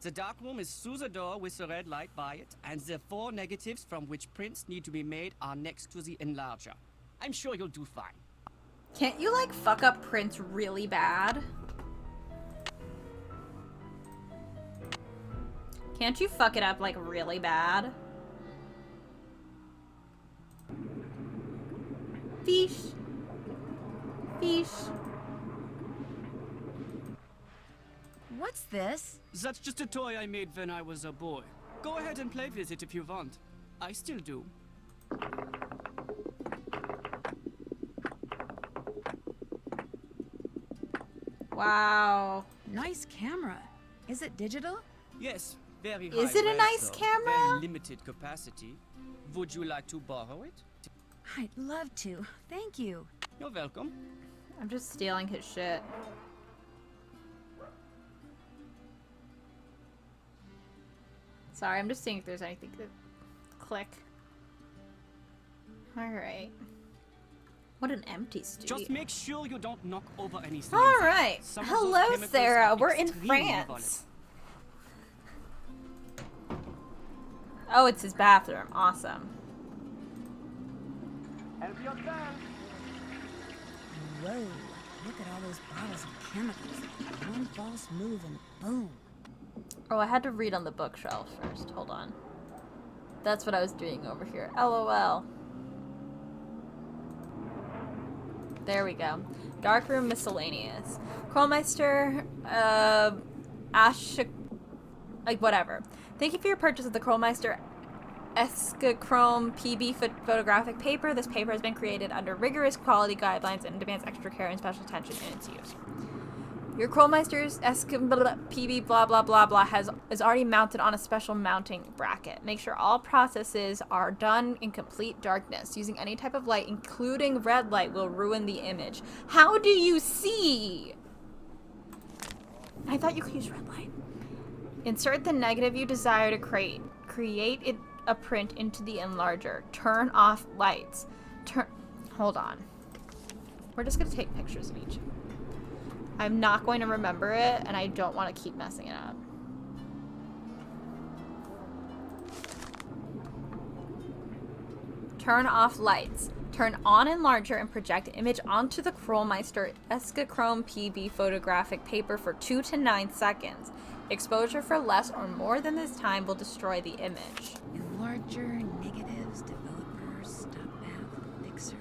The darkroom is through the door with the red light by it, and the 4 negatives from which prints need to be made are next to the enlarger. I'm sure you'll do fine. Can't you, like, fuck up prints really bad? Can't you fuck it up, like, really bad? Fish. Fish. What's this? That's just a toy I made when I was a boy. Go ahead and play with it if you want. I still do. Wow. Nice camera. Is it digital? Yes, very high. Is it a res, nice though. camera? Very limited capacity. Would you like to borrow it? I'd love to. Thank you. You're welcome. I'm just stealing his shit. Sorry, I'm just seeing if there's anything to click. Alright. What an empty studio. Just make sure you don't knock over anything. Alright. Some of those Hello, chemicals Sarah. are We're in extremely France. Oh, it's his bathroom. Awesome. Whoa. Look at all those bottles of chemicals. One false move and boom. Oh, I had to read on the bookshelf first. Hold on. That's what I was doing over here. LOL. There we go. Darkroom miscellaneous. Krollmeister, like whatever. Thank you for your purchase of the Krollmeister Escachrome PB photographic paper. This paper has been created under rigorous quality guidelines and demands extra care and special attention in its use. Your Krollmeister's PB blah blah blah blah is already mounted on a special mounting bracket. Make sure all processes are done in complete darkness. Using any type of light, including red light, will ruin the image. How do you see? I thought you could use red light. Insert the negative you desire to create. Create a print into the enlarger. Turn off lights. Hold on. We're just gonna take pictures of each. I'm not going to remember it, and I don't want to keep messing it up. Turn off lights. Turn on enlarger and project image onto the Krollmeister Escachrome PB photographic paper for 2 to 9 seconds. Exposure for less or more than this time will destroy the image. Enlarger, negatives, developer, stop bath, fixer.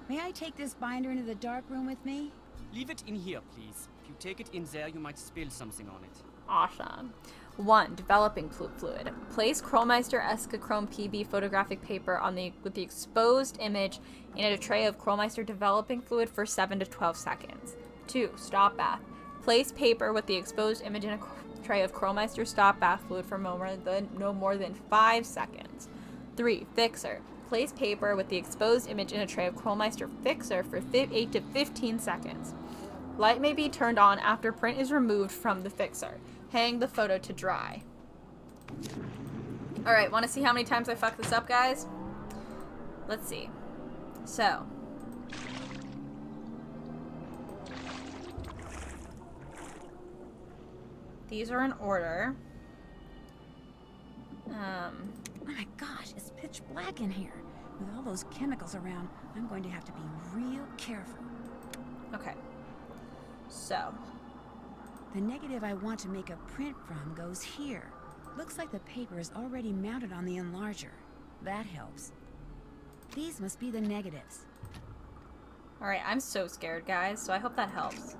May I take this binder into the dark room with me? Leave it in here, please. If you take it in there, you might spill something on it. Awesome. 1. Developing fluid. Place Chromeister Escachrome PB photographic paper with the exposed image in a tray of Chromeister developing fluid for 7 to 12 seconds. 2. Stop bath. Place paper with the exposed image in a tray of Chromeister stop bath fluid for no more than 5 seconds. 3. Fixer. Place paper with the exposed image in a tray of Chromeister fixer for 8 to 15 seconds. Light may be turned on after print is removed from the fixer. Hang the photo to dry. Alright, want to see how many times I fuck this up, guys? Let's see. So. These are in order. Oh my gosh, it's pitch black in here. With all those chemicals around, I'm going to have to be real careful. Okay. So. The negative I want to make a print from goes here. Looks like the paper is already mounted on the enlarger. That helps. These must be the negatives. Alright, I'm so scared, guys, so I hope that helps.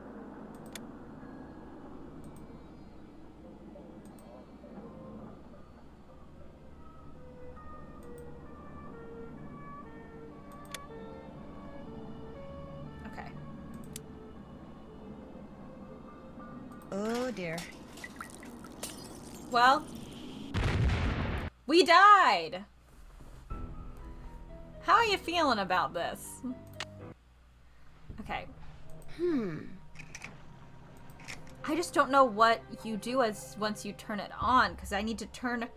Okay. Oh dear. Well, we died! How are you feeling about this? Okay. I just don't know what you do once you turn it on, because I need to turn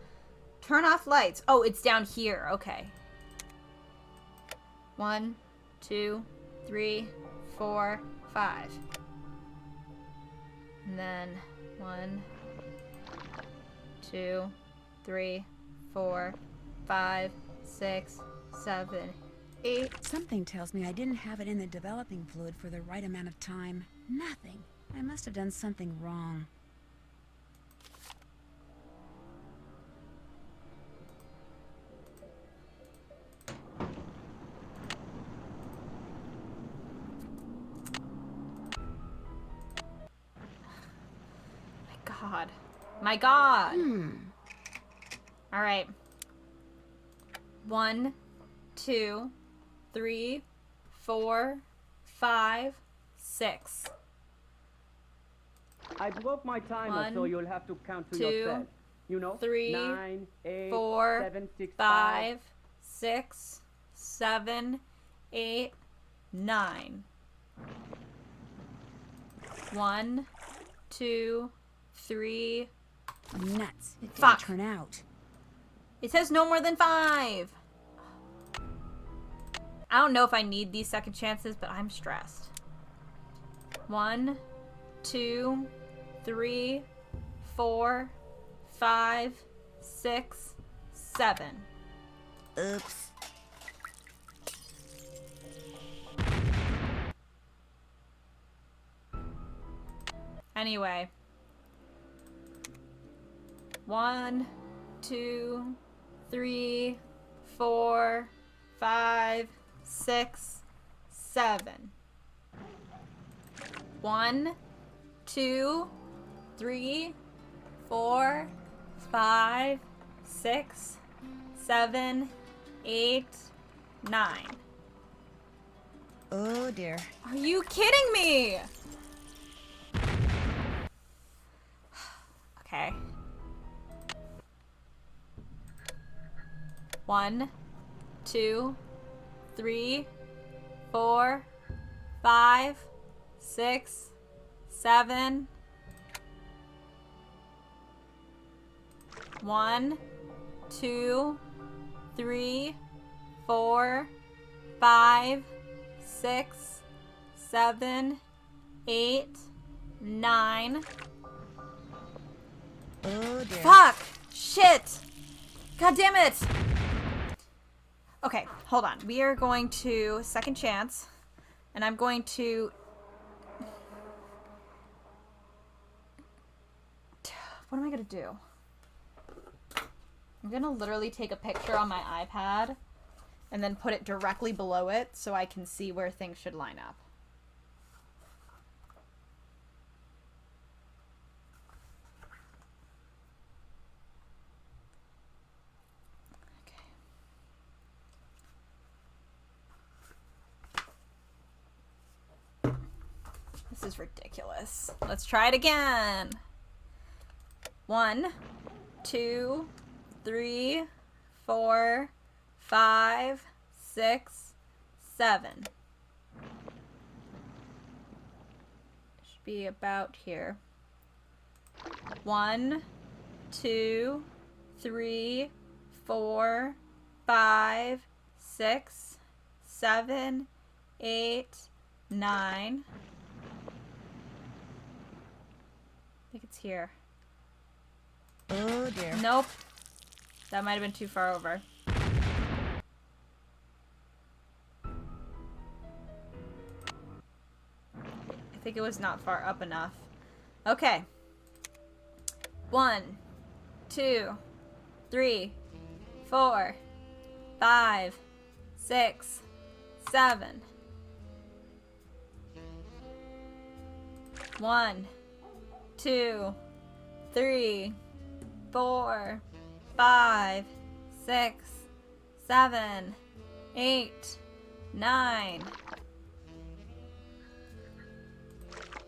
off lights. Oh, it's down here. Okay. 1, 2, 3, 4, 5. And then 1, 2, 3, 4, 5, 6, 7, 8. Something tells me I didn't have it in the developing fluid for the right amount of time. Nothing. I must have done something wrong. God. My God. All right. 1, 2, 3, 4, 5, 6. I broke my timer, 1, so you'll have to count to 2, yourself. You know, 3, 9, 8, 4, 7, 6, 5, 6, 7, 8, 9. 1, 2, 3. Nuts. It Fuck. didn't turn out. It says no more than 5. I don't know if I need these second chances, but I'm stressed. 1, 2, 3, 4, 5, 6, 7. Oops. Anyway. 1, 2, 3, 4, 5, 6, 7. 1, 2, 3, 4, 5, 6, 7, 8, 9. Oh dear. Are you kidding me? Okay. 1, 2, 3, 4, 5, 6, 7. 1, 2, 3, 4, 5, 6, 7, 8, 9. Oh dear. Fuck! Shit! God damn it! Okay, hold on. We are going to second chance, and I'm going to... What am I gonna do? I'm gonna literally take a picture on my iPad and then put it directly below it so I can see where things should line up. was ridiculous. Let's try it again. 1, 2, 3, 4, 5, 6, 7. Should be about here. 1, 2, 3, 4, 5, 6, 7, 8, 9. I think it's here. Oh dear. Nope. That might have been too far over. I think it was not far up enough. Okay. 1, 2, 3, 4, 5, 6, 7. 1, 2, 3, 4, 5, 6, 7, 8, 9.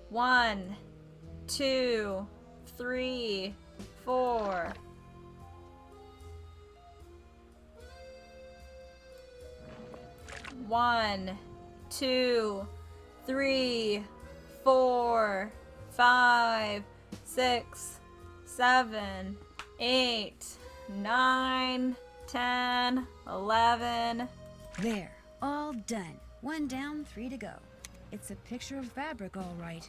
1, 2, 3, 4. 1, 2, 3, 4, 5, 6, 7, 8, 9, 10, 11. There, all done. 1 down, 3 to go. It's a picture of fabric, all right.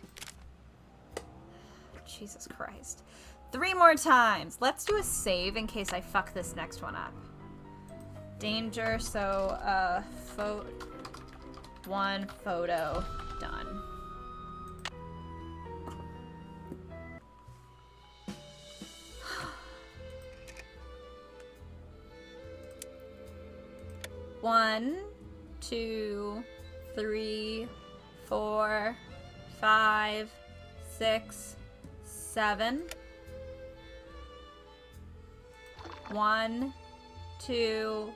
Jesus Christ. 3 more times. Let's do a save in case I fuck this next one up. Danger, so, 1 photo done. One, 2, 3, 4, 5, 6, 7. 1, 2,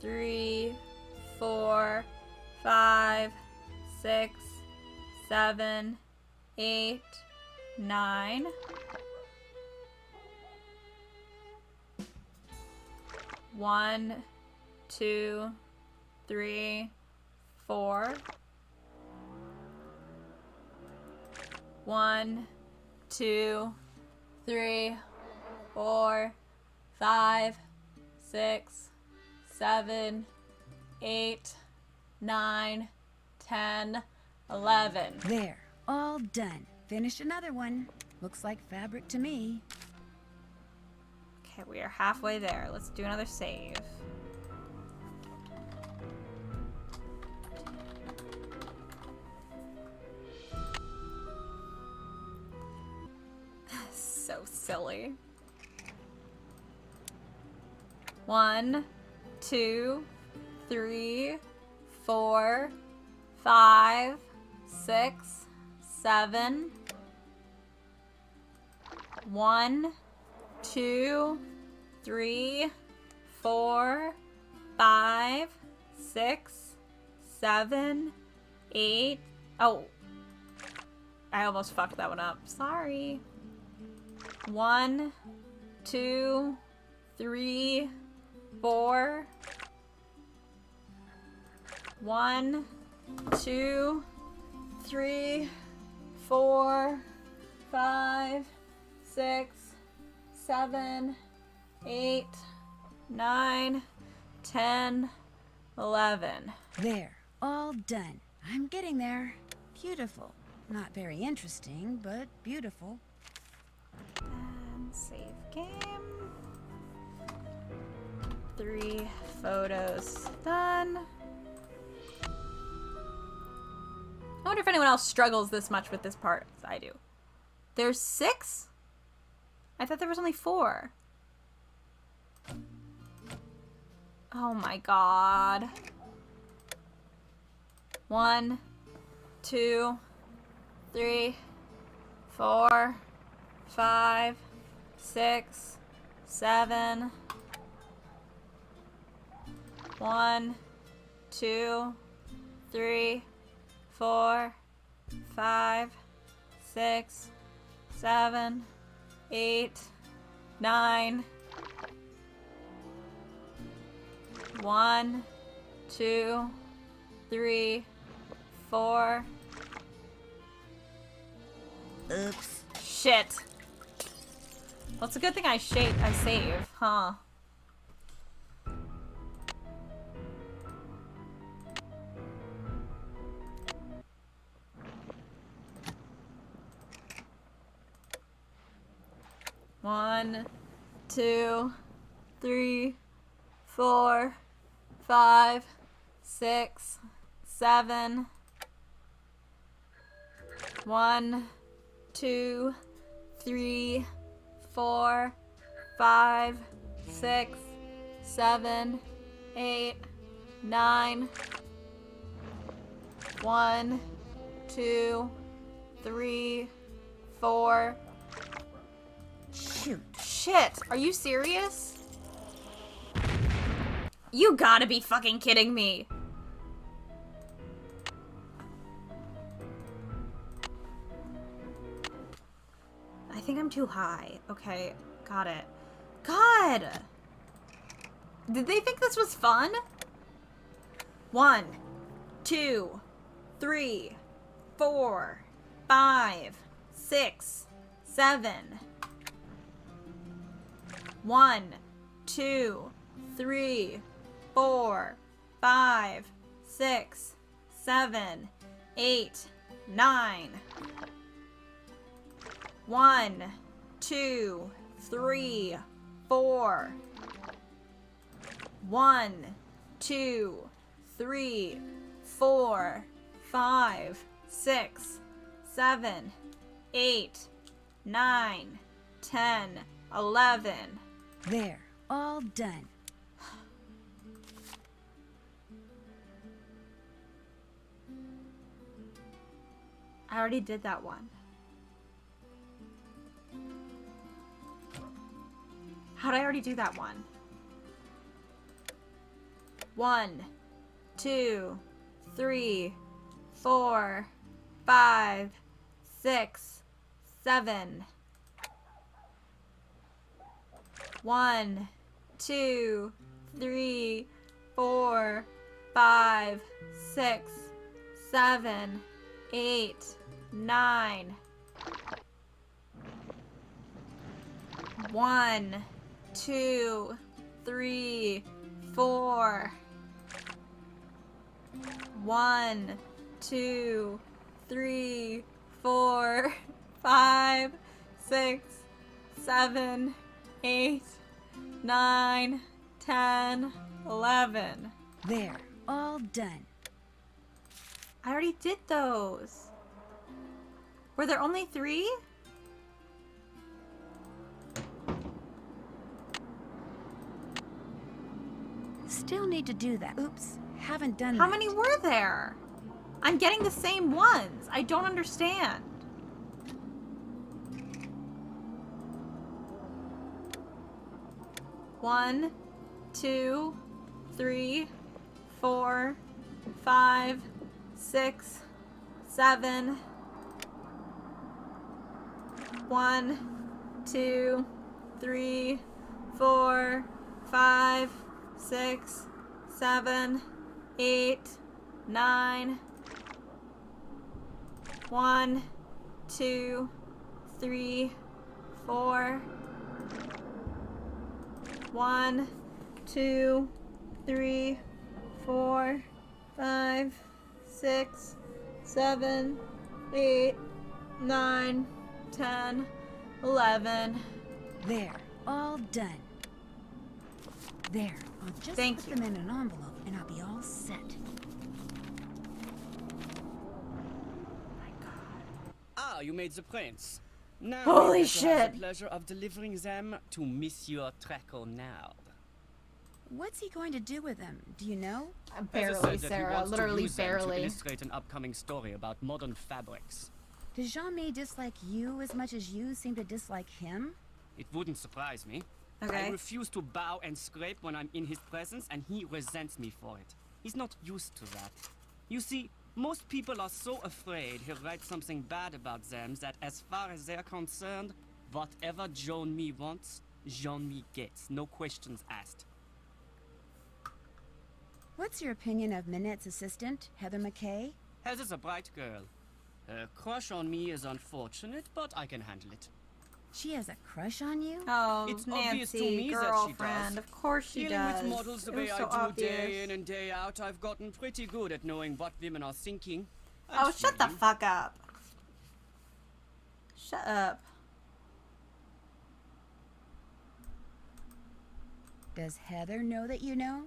3, 4, 5, 6, 7, 8, 9. 1, 2, 3, 4. 1, 2, 3, 4, 5, 6, 7, 8, 9, 10, 11. There, all done. Finished another one. Looks like fabric to me. Okay, we are halfway there. Let's do another save. So silly. 1, 2, 3, 4, 5, 6, 7. 1, 2, 3, 4, 5, 6, 7, 8. Oh, I almost fucked that one up. Sorry. 1, 2, 3, 4. 1, 2, 3, 4, 5, 6, 7, 8, 9, 10, 11. There, all done. I'm getting there. Beautiful. Not very interesting, but beautiful. And save game. 3 photos done. I wonder if anyone else struggles this much with this part as I do. There's 6? I thought there was only 4. Oh my god. 1, 2, 3, 4, 5, 6, 7. 1, 2, 3, 4, 5, 6, 7, 8, 9. 1, 2, 3, 4. Oops. Shit. Well, it's a good thing I save, huh? One, 2, 3, 4, 5, 6, 7. 1, 2, 3, 4, 5, 6, 7, 8, 9. 1, 2, 3, 4. Shoot. Shit, are you serious? You gotta be fucking kidding me. I think I'm too high. Okay, got it. God! Did they think this was fun? 1, 2, 3, 4, 5, 6, 7. 1, 2, 3, 4, 5, 6, 7, 8, 9. 1, 2, 3, 4. 1, 2, 3, 4, 5, 6, 7, 8, 9, 10, 11. There. All done. I already did that one. How'd I already do that one? 1, 2, 3, 4, 5, 6, 7. 1, 2, 3, 4, 5, 6, 7, 8, 9. 1, 2, 3, 4. 1, 2, 3, 4, 5, 6, 7, 8, 9, 10, 11. There. All done. I already did those. Were there only 3? Still need to do that. Oops. Haven't done How that. many were there? I'm getting the same ones. I don't understand. One, 2, 3, 4, 5, 6, 7. 1, 2, 3, 4, 5, 6, 7, 8, 9. 1, 2, 3, 4. 1, 2, 3, 4, 5, 6, 7, 8, 9, 10, 11. There. All done. There. I'll just Thank put you. them in an envelope and I'll be all set. Ah, you made the prints. Now Holy we get to have shit. the pleasure of delivering them to Monsieur Traquenard. What's he going to do with them? Do you know? As I Barely, said, that he Sarah. wants to Literally use them to barely. illustrate an upcoming story about modern fabrics. Does Jean-Mi dislike you as much as you seem to dislike him? It wouldn't surprise me. I Okay. refuse to bow and scrape when I'm in his presence, and he resents me for it. He's not used to that. You see, Most people are so afraid he'll write something bad about them that as far as they're concerned, whatever Jean-Mi wants, Jean-Mi gets. No questions asked. What's your opinion of Minette's assistant, Heather McKay? Heather's a bright girl. Her crush on me is unfortunate, but I can handle it. She has a crush on you? Oh, It's obvious to Nancy, me that she girlfriend. does. Of course she Dealing does. with models the It way was I so do obvious. day in and day out, I've gotten pretty good at knowing what women are thinking. and Oh, shut the feeling. fuck up. Shut up. Does Heather know that you know?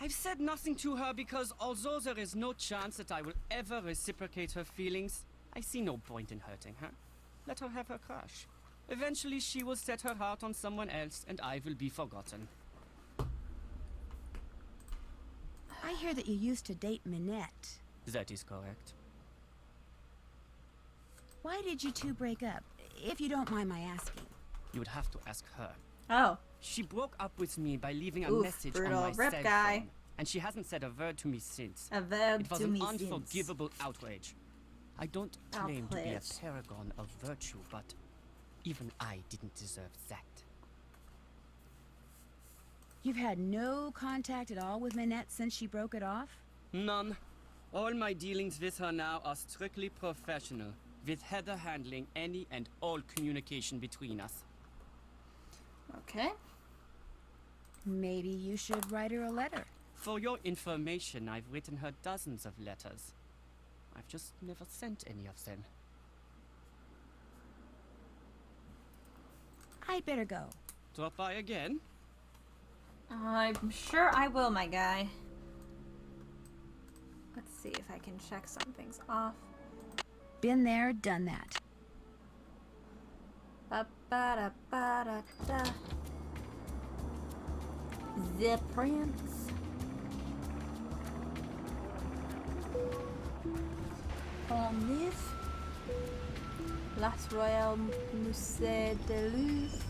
I've said nothing to her because although there is no chance that I will ever reciprocate her feelings, I see no point in hurting her. Let her have her crush. Eventually she will set her heart on someone else and I will be forgotten. I hear that you used to date Minette. That is correct. Why did you two break up, if you don't mind my asking? You would have to ask her. Oh. She broke up with me by leaving a Oof, message brutal. on my Rip cell guy. phone, and she hasn't said a word to me since. A verb It was to an me unforgivable outrage. I don't Oh, claim to be a please. paragon of virtue, but even I didn't deserve that. You've had no contact at all with Minette since she broke it off? None. All my dealings with her now are strictly professional, with Heather handling any and all communication between us. Okay. Maybe you should write her a letter. For your information, I've written her dozens of letters. I've just never sent any of them. I'd better go. Drop by again? I'm sure I will, my guy. Let's see if I can check some things off. Been there, done that. Ba-ba-da-ba-da-da. The Prince. On this, Las Royal Musée de Louvre.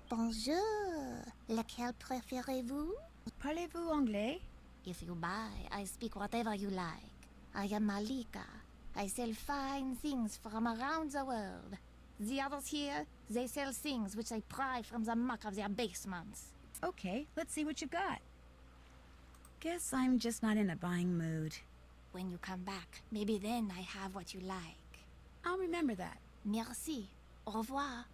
Bonjour. Lequel préférez-vous? Parlez-vous anglais? If you buy, I speak whatever you like. I am Malika. I sell fine things from around the world. The others here, they sell things which they pry from the muck of their basements. Okay, let's see what you've got. Guess I'm just not in a buying mood. When you come back, maybe then I have what you like. I'll remember that. Merci. Au revoir.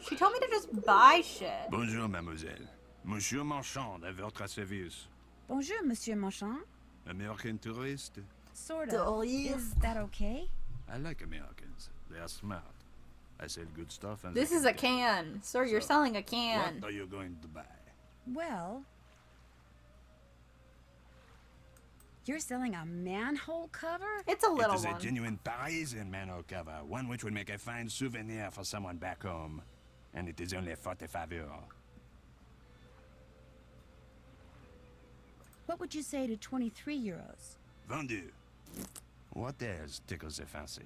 She told me to just buy shit. Bonjour, mademoiselle. Monsieur Marchand, à votre service. Bonjour, Monsieur Marchand. American tourist? Sort of. Is that okay? I like Americans. They are smart. I sell good stuff and This they is a pay. can. Sir, you're So, selling a can. What are you going to buy? Well... You're selling a manhole cover? It's a little It is one. a genuine Parisian manhole cover, one which will make a fine souvenir for someone back home. And it is only 45 euros. What would you say to 23 euros? Vendu. What else tickles the fancy?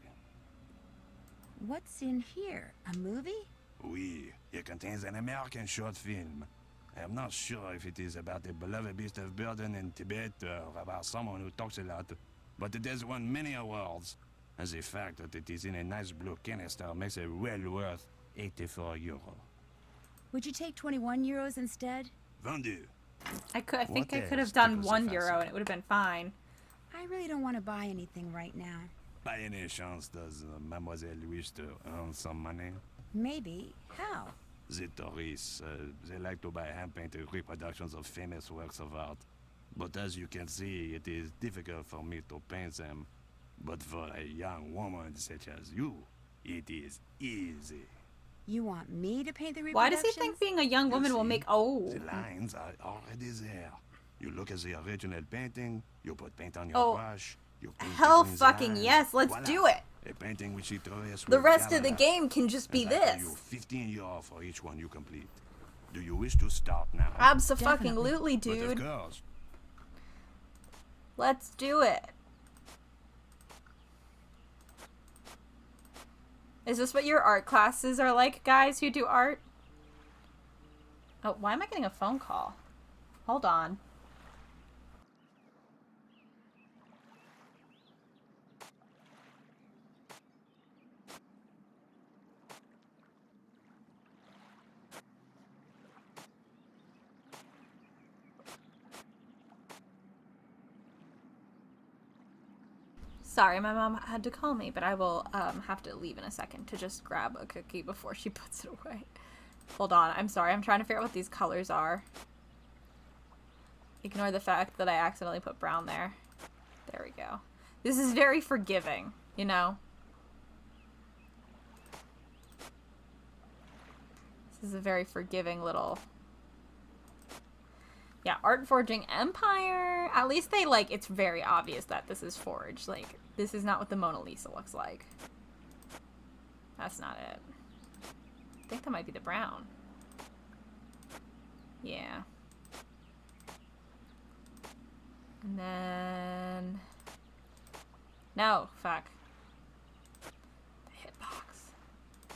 What's in here? A movie? Oui, it contains an American short film. I am not sure if it is about a beloved beast of burden in Tibet or about someone who talks a lot, but it has won many awards. And the fact that it is in a nice blue canister makes it well worth 84 euros. Would you take 21 euros instead? Vendu. I think What I could else have done tickles the 1 fancy? euro and it would have been fine. I really don't want to buy anything right now. By any chance, does Mademoiselle wish to earn some money? Maybe. How? The tourists, they like to buy hand-painted reproductions of famous works of art. But as you can see, it is difficult for me to paint them. But for a young woman such as you, it is easy. You want me to paint the Why reproductions? does he think being a young woman You will see, make... Oh. The lines are already there. You look at the original painting, you put paint on your Oh, brush, you paint hell between the fucking lines. yes, let's Voila. do it. A painting which the tourists The will rest of the gather. game can just be And I pay this. you 15 euros for each one you complete. Do you wish to start now? Abso-fucking-lutely, But of dude. course. Let's do it. Is this what your art classes are like, guys who do art? Oh, why am I getting a phone call? Hold on. Sorry, my mom had to call me, but I will have to leave in a second to just grab a cookie before she puts it away. Hold on, I'm sorry. I'm trying to figure out what these colors are. Ignore the fact that I accidentally put brown there. There we go. This is very forgiving, you know? This is a very forgiving little... Yeah, Art Forging Empire. At least they, like, it's very obvious that this is forged. Like, this is not what the Mona Lisa looks like. That's not it. I think that might be the brown. Yeah. And then... No, fuck. The hitbox.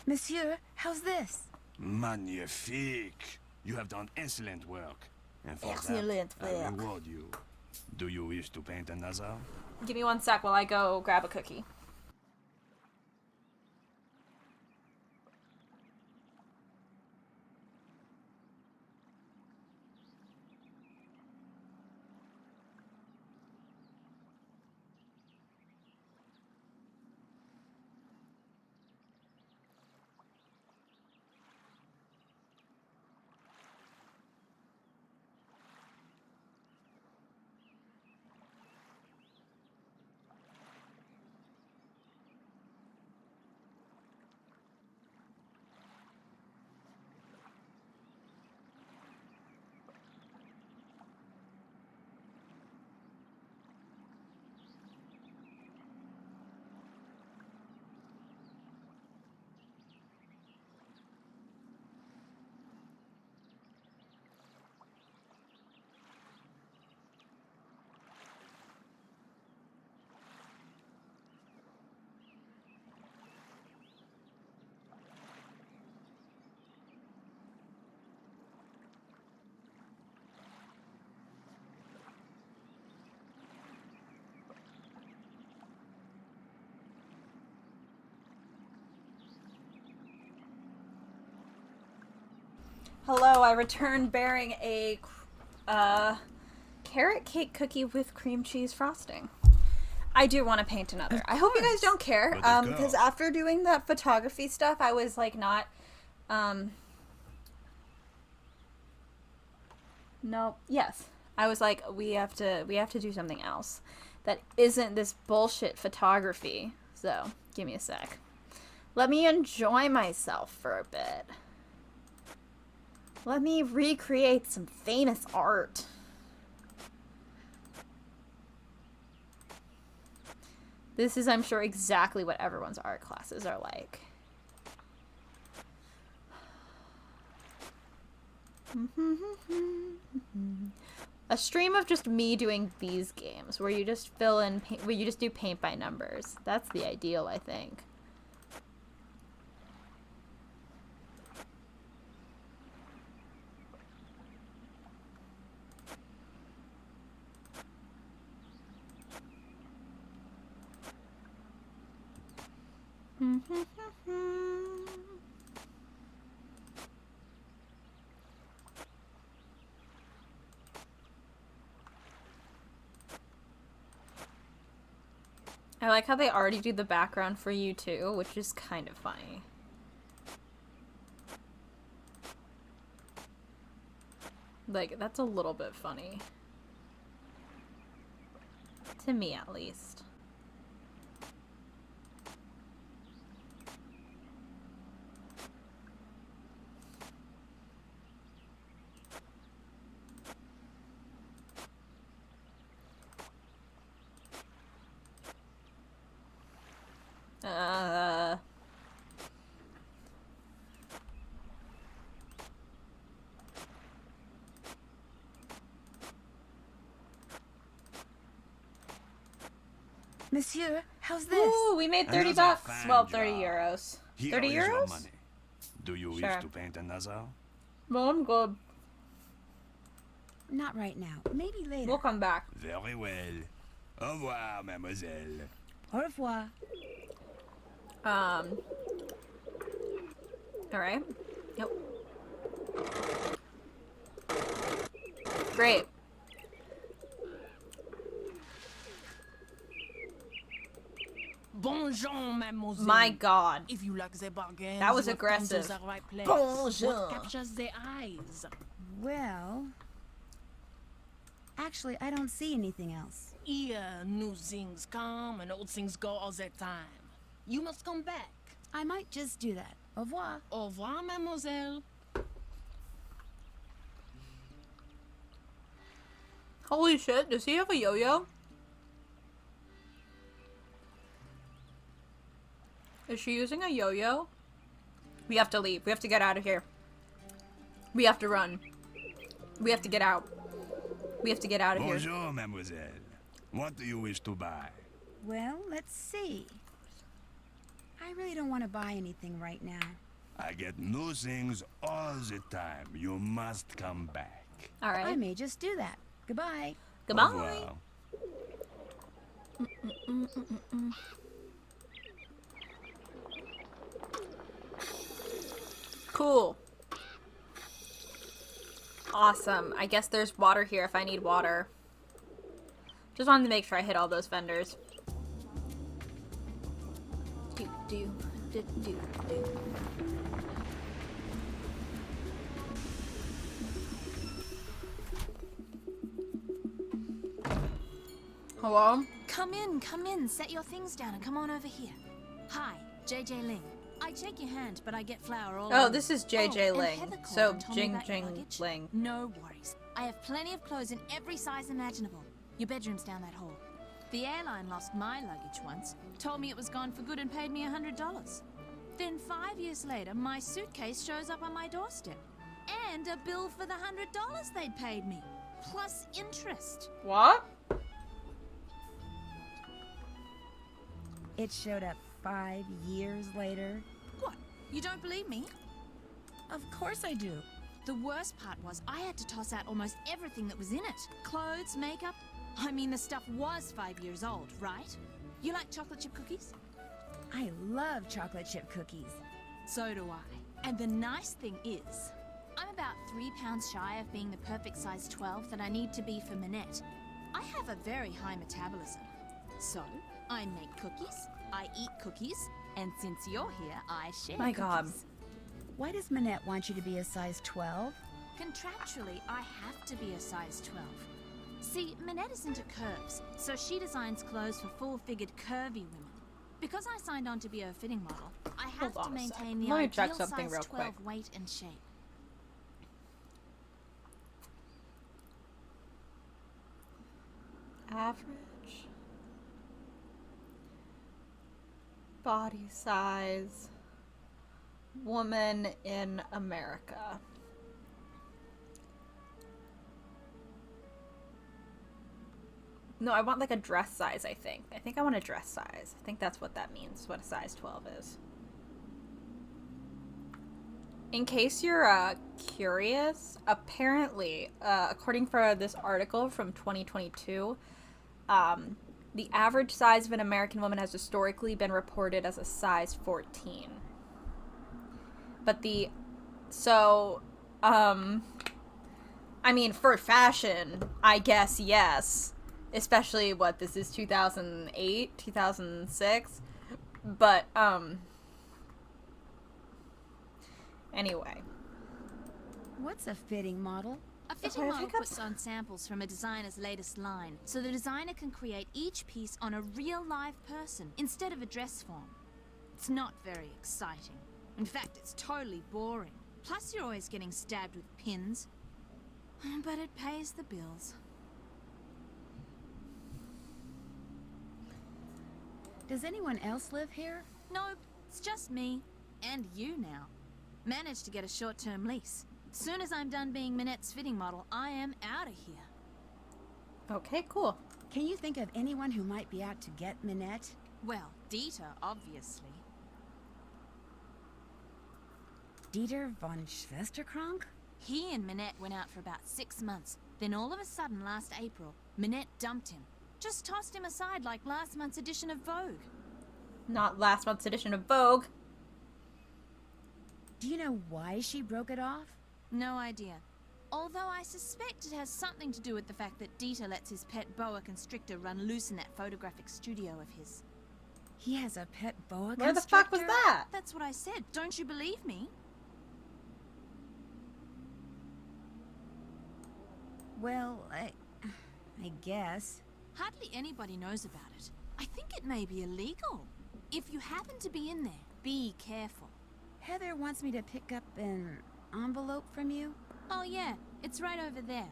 Monsieur, how's this? Magnifique! You have done excellent work. And for Excellent that, I work. reward you. Do you wish to paint another? Give me 1 sec while I go grab a cookie. Hello, I returned bearing a carrot cake cookie with cream cheese frosting. I do want to paint another. I hope you guys don't care, because after doing that photography stuff, I was like not, no, yes. I was like, we have to do something else that isn't this bullshit photography. So, give me a sec. Let me enjoy myself for a bit. Let me recreate some famous art. This is, I'm sure, exactly what everyone's art classes are like. A stream of just me doing these games where you just fill in, where you just do paint by numbers. That's the ideal, I think. I like how they already do the background for you too, which is kind of funny. Like, that's a little bit funny. To me, at least. Monsieur, How's this? Ooh, we made 30 Another bucks. fine Well, 30 job. euros. Here 30 is your euros? money. Do you wish Sure. to paint another? Well, I'm good. Not right now. Maybe later. We'll come back. Very well. Au revoir, mademoiselle. Au revoir. Alright. Yep. Great. Bonjour, mademoiselle. My god. If you like the bargains, That was you have come to aggressive. the right place. Bonjour. What captures the eyes? Well... Actually, I don't see anything else. Here, new things come and old things go all the time. You must come back. I might just do that. Au revoir. Au revoir, mademoiselle. Holy shit, does he have a yo-yo? Is she using a yo-yo? We have to leave. We have to get out of here. We have to run. We have to get out. We have to get out of here. Bonjour, mademoiselle. What do you wish to buy? Well, let's see. I really don't want to buy anything right now. I get new things all the time. You must come back. I Alright. may just do that. Goodbye. Au Goodbye. revoir. Cool. Awesome. I guess there's water here if I need water. Just wanted to make sure I hit all those vendors. Do, do, do, do, do. Hello? Come in. Set your things down and come on over here. Hi, JJ Ling. I shake your hand, but I get flour all Oh, over. this is JJ and Ling. Heather called So, and told me Jing about your Jing luggage. Ling. No worries. I have plenty of clothes in every size imaginable. Your bedroom's down that hall. The airline lost my luggage once, told me it was gone for good and paid me $100. Then 5 years later, my suitcase shows up on my doorstep. And a bill for the $100 they'd paid me. Plus interest. What? It showed up 5 years later. What? You don't believe me? Of course I do. The worst part was I had to toss out almost everything that was in it. Clothes, makeup. I mean, the stuff was 5 years old, right? You like chocolate chip cookies? I love chocolate chip cookies. So do I. And the nice thing is, I'm about 3 pounds shy of being the perfect size 12 that I need to be for Minette. I have a very high metabolism. So, I make cookies, I eat cookies, and since you're here, I share My cookies. god. Why does Minette want you to be a size 12? Contractually, I have to be a size 12. See, Minette is into curves, so she designs clothes for full-figured curvy women. Because I signed on to be a fitting model, I have Hold to on a sec. maintain the Let me check ideal something size real 12 quick. weight and shape. Average body size woman in America. No, I want like a dress size, I think. I think I want a dress size. I think that's what that means, what a size 12 is. In case you're curious, apparently, according for this article from 2022, the average size of an American woman has historically been reported as a size 14. But I mean, for fashion, I guess yes. Especially, this is 2008, 2006. But, anyway. What's a fitting model? A fitting model puts on samples from a designer's latest line, so the designer can create each piece on a real live person instead of a dress form. It's not very exciting. In fact, it's totally boring. Plus, you're always getting stabbed with pins. But it pays the bills. Does anyone else live here? Nope, it's just me. And you now. Managed to get a short-term lease. Soon as I'm done being Minette's fitting model, I am out of here. Okay, cool. Can you think of anyone who might be out to get Minette? Well, Dieter, obviously. Dieter von Schwesterkrank? He and Minette went out for about 6 months. Then all of a sudden, last April, Minette dumped him. Just tossed him aside like last month's edition of Vogue. Not last month's edition of Vogue. Do you know why she broke it off? No idea. Although I suspect it has something to do with the fact that Dieter lets his pet boa constrictor run loose in that photographic studio of his. He has a pet boa constrictor? Where the fuck was that? That's what I said. Don't you believe me? Well, I guess. Hardly anybody knows about it. I think it may be illegal. If you happen to be in there, be careful. Heather wants me to pick up an envelope from you. Oh yeah, it's right over there.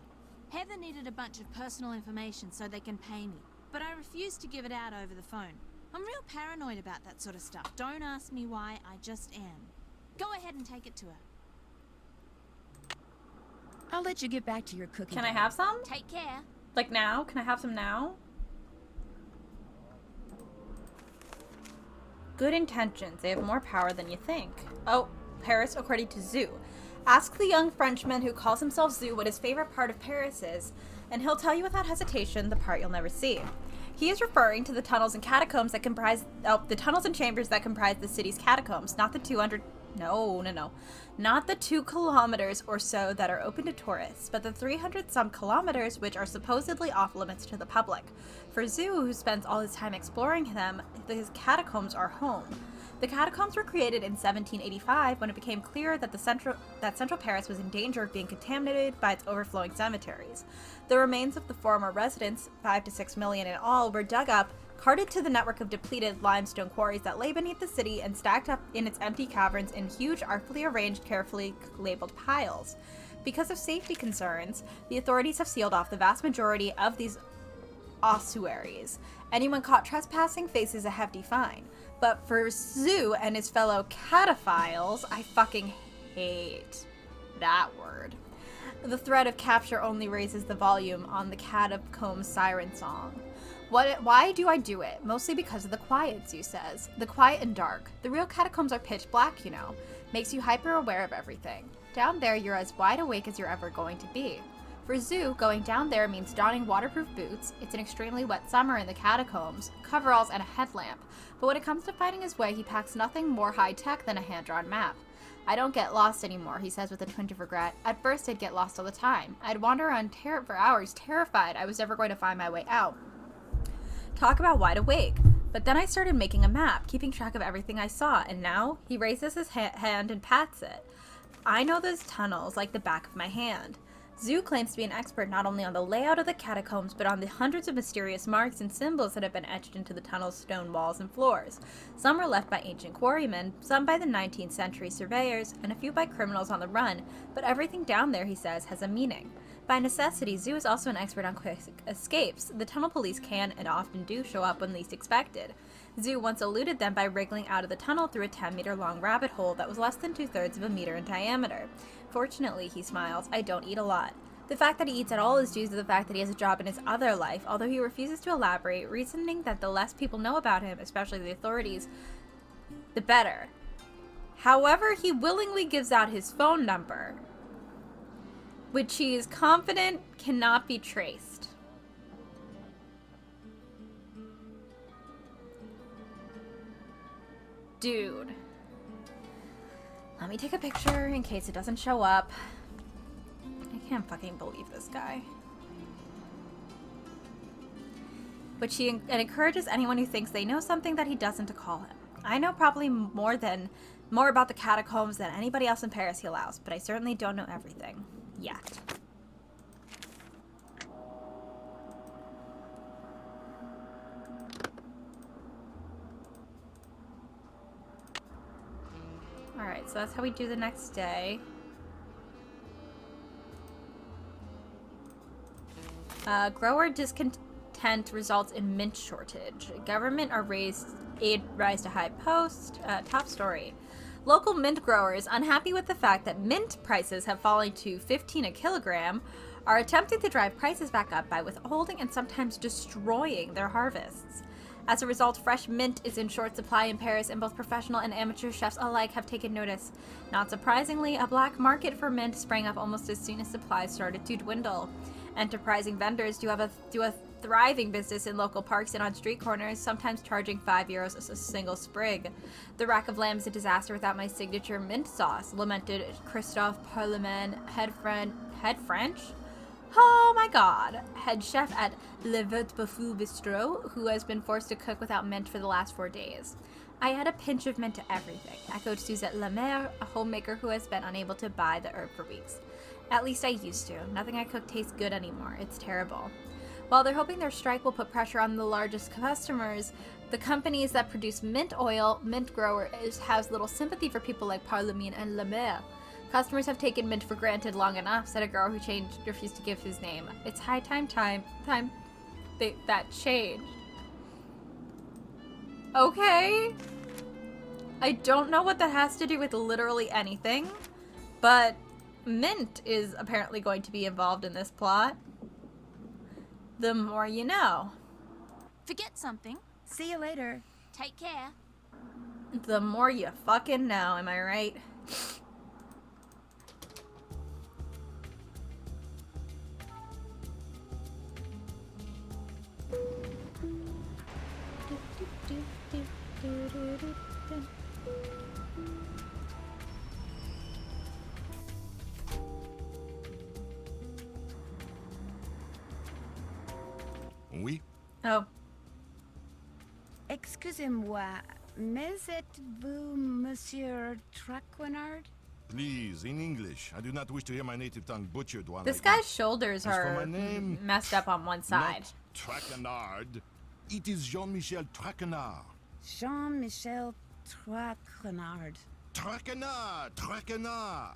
Heather needed a bunch of personal information so they can pay me, but I refused to give it out over the phone. I'm real paranoid about that sort of stuff. Don't ask me why, I just am. Go ahead and take it to her. I'll let you get back to your cooking. Can I have some? Take care. Like now? Can I have some now? Good intentions. They have more power than you think. Oh, Paris according to Zoo. Ask the young Frenchman who calls himself Zoo what his favorite part of Paris is, and he'll tell you without hesitation the part you'll never see. He is referring to the tunnels and catacombs that comprise, the tunnels and chambers that comprise the city's catacombs, not the 200, not the 2 kilometers or so that are open to tourists, but the 300 some kilometers which are supposedly off limits to the public. For Zoo, who spends all his time exploring them, his catacombs are home. The catacombs were created in 1785 when it became clear that central Paris was in danger of being contaminated by its overflowing cemeteries. The remains of the former residents, 5 to 6 million in all, were dug up, carted to the network of depleted limestone quarries that lay beneath the city and stacked up in its empty caverns in huge, artfully arranged, carefully labeled piles. Because of safety concerns, the authorities have sealed off the vast majority of these ossuaries. Anyone caught trespassing faces a hefty fine. But for Zoo and his fellow cataphiles, I fucking hate that word. The threat of capture only raises the volume on the catacomb siren song. Why do I do it? Mostly because of the quiet, Zoo says. The quiet and dark. The real catacombs are pitch black, you know. Makes you hyper aware of everything. Down there, you're as wide awake as you're ever going to be. For Zoo, going down there means donning waterproof boots, it's an extremely wet summer in the catacombs, coveralls, and a headlamp. But when it comes to fighting his way, he packs nothing more high-tech than a hand-drawn map. I don't get lost anymore, he says with a twinge of regret. At first, I'd get lost all the time. I'd wander around for hours, terrified I was never going to find my way out. Talk about wide awake. But then I started making a map, keeping track of everything I saw, and now he raises his hand and pats it. I know those tunnels like the back of my hand. Zoo claims to be an expert not only on the layout of the catacombs, but on the hundreds of mysterious marks and symbols that have been etched into the tunnel's stone walls and floors. Some are left by ancient quarrymen, some by the 19th century surveyors, and a few by criminals on the run, but everything down there, he says, has a meaning. By necessity, Zoo is also an expert on quick escapes. The tunnel police can, and often do, show up when least expected. Zoo once eluded them by wriggling out of the tunnel through a 10-meter-long rabbit hole that was less than 2/3 of a meter in diameter. Fortunately, he smiles, I don't eat a lot. The fact that he eats at all is due to the fact that he has a job in his other life, although he refuses to elaborate, reasoning that the less people know about him, especially the authorities, the better. However, he willingly gives out his phone number, which he is confident cannot be traced. Dude. Let me take a picture in case it doesn't show up. I can't fucking believe this guy. But she encourages anyone who thinks they know something that he doesn't to call him. I know probably more about the catacombs than anybody else in Paris he allows, but I certainly don't know everything. Yet. Alright, so that's how we do the next day. Grower discontent results in mint shortage. Government aid rise to high post. Top story. Local mint growers, unhappy with the fact that mint prices have fallen to $15 a kilogram, are attempting to drive prices back up by withholding and sometimes destroying their harvests. As a result, fresh mint is in short supply in Paris, and both professional and amateur chefs alike have taken notice. Not surprisingly, a black market for mint sprang up almost as soon as supplies started to dwindle. Enterprising vendors do a thriving business in local parks and on street corners, sometimes charging €5 a single sprig. The rack of lamb is a disaster without my signature mint sauce, lamented Christophe Parleman, head French? Oh my god. Head chef at Le Vert Bafou Bistro, who has been forced to cook without mint for the last 4 days. I add a pinch of mint to everything, echoed Suzette Lemaire, a homemaker who has been unable to buy the herb for weeks. At least I used to. Nothing I cook tastes good anymore. It's terrible. While they're hoping their strike will put pressure on the largest customers, the companies that produce mint oil, mint growers, has little sympathy for people like Parlemin and Lemaire. Customers have taken mint for granted long enough, said a grower who refused to give his name. It's high time that changed. Okay. I don't know what that has to do with literally anything, but mint is apparently going to be involved in this plot. The more you know. Forget something. See you later. Take care. The more you fucking know, am I right? Oui? Oh. Excusez-moi, mais êtes-vous Monsieur Traquenard? Please, in English. I do not wish to hear my native tongue butchered while This I guy's eat. shoulders As for are my name, messed up on one side. Not Traquenard. It is Jean-Michel Traquenard. Jean-Michel Traquenard. Traquenard! Traquenard!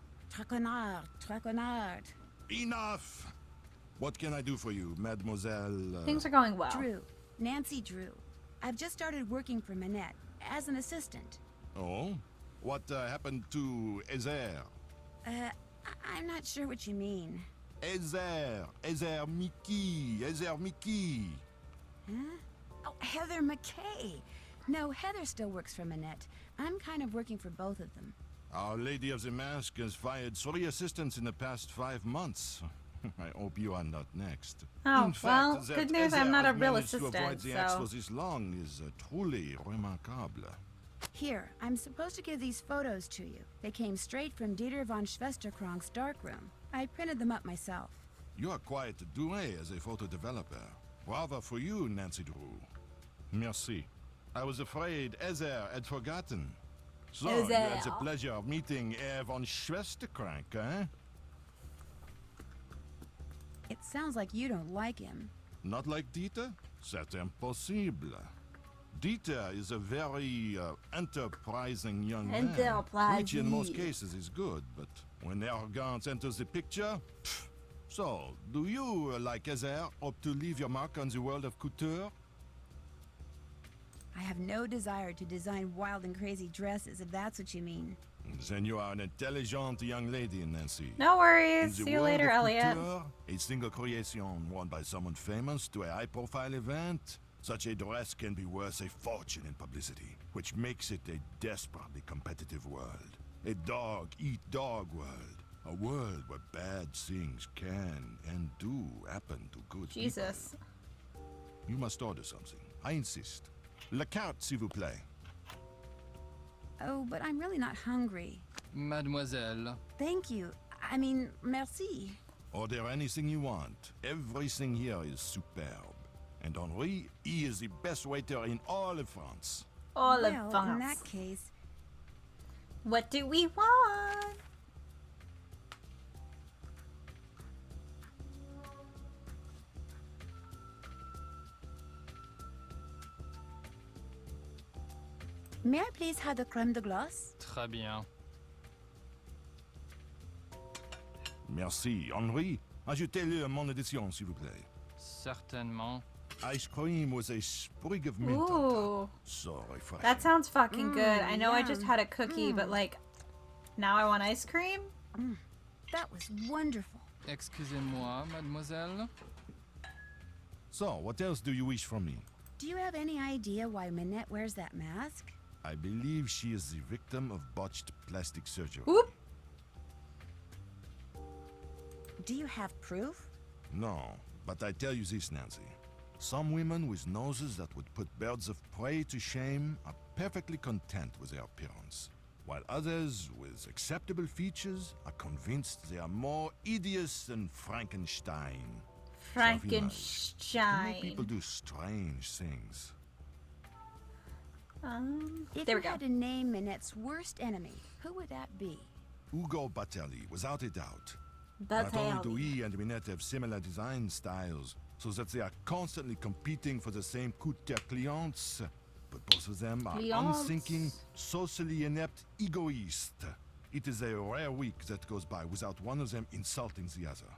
Traquenard. Enough! What can I do for you, mademoiselle? Things are going well. Drew. Nancy Drew. I've just started working for Manette as an assistant. Oh? What happened to Ezer? I'm not sure what you mean. Ezer Mickey. Huh? Oh, Heather McKay. No, Heather still works for Manette. I'm kind of working for both of them. Our Lady of the Mask has fired 3 assistants in the past 5 months. I hope you are not next. Oh, in fact, well, that good news, I'm Ezer not a has real managed to avoid assistant, the axe so... for this long is truly remarkable. Here, I'm supposed to give these photos to you. They came straight from Dieter von Schwesterkrank's darkroom. I printed them up myself. You are quite doué as a photo developer. Bravo for you, Nancy Drew. Merci. I was afraid Ezer had forgotten. So, you had the pleasure of meeting Herr von Schwesterkrank, eh? It sounds like you don't like him. Not like Dieter? C'est impossible. Dieter is a very enterprising young man, which in most cases is good, but when arrogance enters the picture... Pff. So, do you, like Ezer, hope to leave your mark on the world of couture? I have no desire to design wild and crazy dresses, if that's what you mean. Then you are an intelligent young lady, Nancy. No worries. In the See you world later, of Elliot. couture, a single creation worn by someone famous to a high-profile event, such a dress can be worth a fortune in publicity, which makes it a desperately competitive world. A dog-eat-dog world. A world where bad things can and do happen to good Jesus. people. You must order something. I insist. La carte, s'il vous plaît. Oh, but I'm really not hungry. Mademoiselle. Thank you. I mean, merci. Order anything you want. Everything here is superb. And Henri, he is the best waiter in all of France. All of Well, France. in that case... What do we want? May I please have the crème de glace? Très bien. Merci. Henri, ajoutez-le à mon édition, s'il vous plaît. Certainement. Ice cream with a sprig of mint on Ooh. top. So refreshing. That sounds fucking good. I know I just yum. had a cookie, but like, now I want ice cream? That was wonderful. Excusez-moi, mademoiselle. So, what else do you wish from me? Do you have any idea why Minette wears that mask? I believe she is the victim of botched plastic surgery. Whoop. Do you have proof? No, but I tell you this, Nancy. Some women with noses that would put birds of prey to shame are perfectly content with their appearance, while others with acceptable features are convinced they are more hideous than Frankenstein. Frankenstein. Make people do strange things. If There you we go. had to name Minette's worst enemy, who would that be? Ugo Batelli, without a doubt. Not only do he and Minette have similar design styles, so that they are constantly competing for the same coup de clients, but both of them are Clients. unthinking, socially inept egoists. It is a rare week that goes by without one of them insulting the other.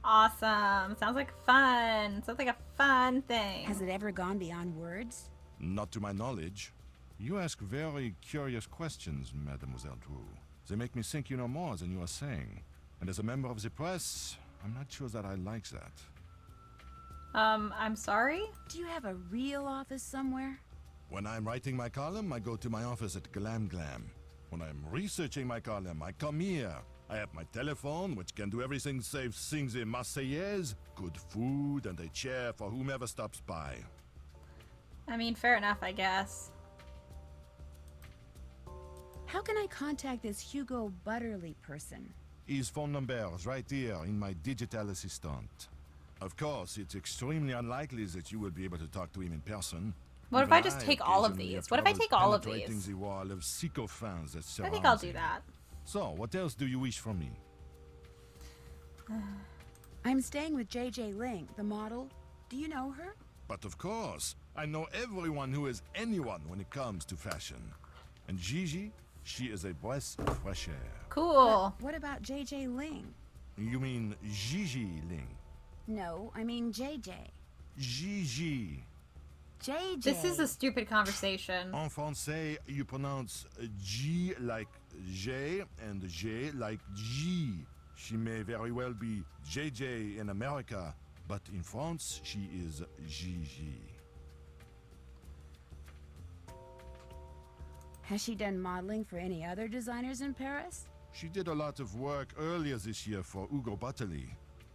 Awesome. Sounds like fun. Sounds like a fun thing. Has it ever gone beyond words? Not to my knowledge. You ask very curious questions, Mademoiselle Drew. They make me think you know more than you are saying. And as a member of the press, I'm not sure that I like that. I'm sorry? Do you have a real office somewhere? When I'm writing my column, I go to my office at Glam Glam. When I'm researching my column, I come here. I have my telephone, which can do everything save sing the Marseillaise, good food, and a chair for whomever stops by. I mean, fair enough, I guess. How can I contact this Hugo Butterly person? His phone number is right here in my digital assistant. Of course, it's extremely unlikely that you will be able to talk to him in person. What if Even I just take all of occasionally these? have What if I trouble take all of penetrating these? the wall of sycophants that I surrounds think I'll do him. that. So, what else do you wish from me? I'm staying with JJ Ling, the model. Do you know her? But of course, I know everyone who is anyone when it comes to fashion. And Gigi, she is a breath of fresh air. Cool. What about JJ Ling? You mean Gigi Ling? No, I mean JJ. Gigi. JJ. This is a stupid conversation. En français, you pronounce G like J and J like G. She may very well be JJ in America, but in France, she is Gigi. Has she done modeling for any other designers in Paris? She did a lot of work earlier this year for Ugo Butterly,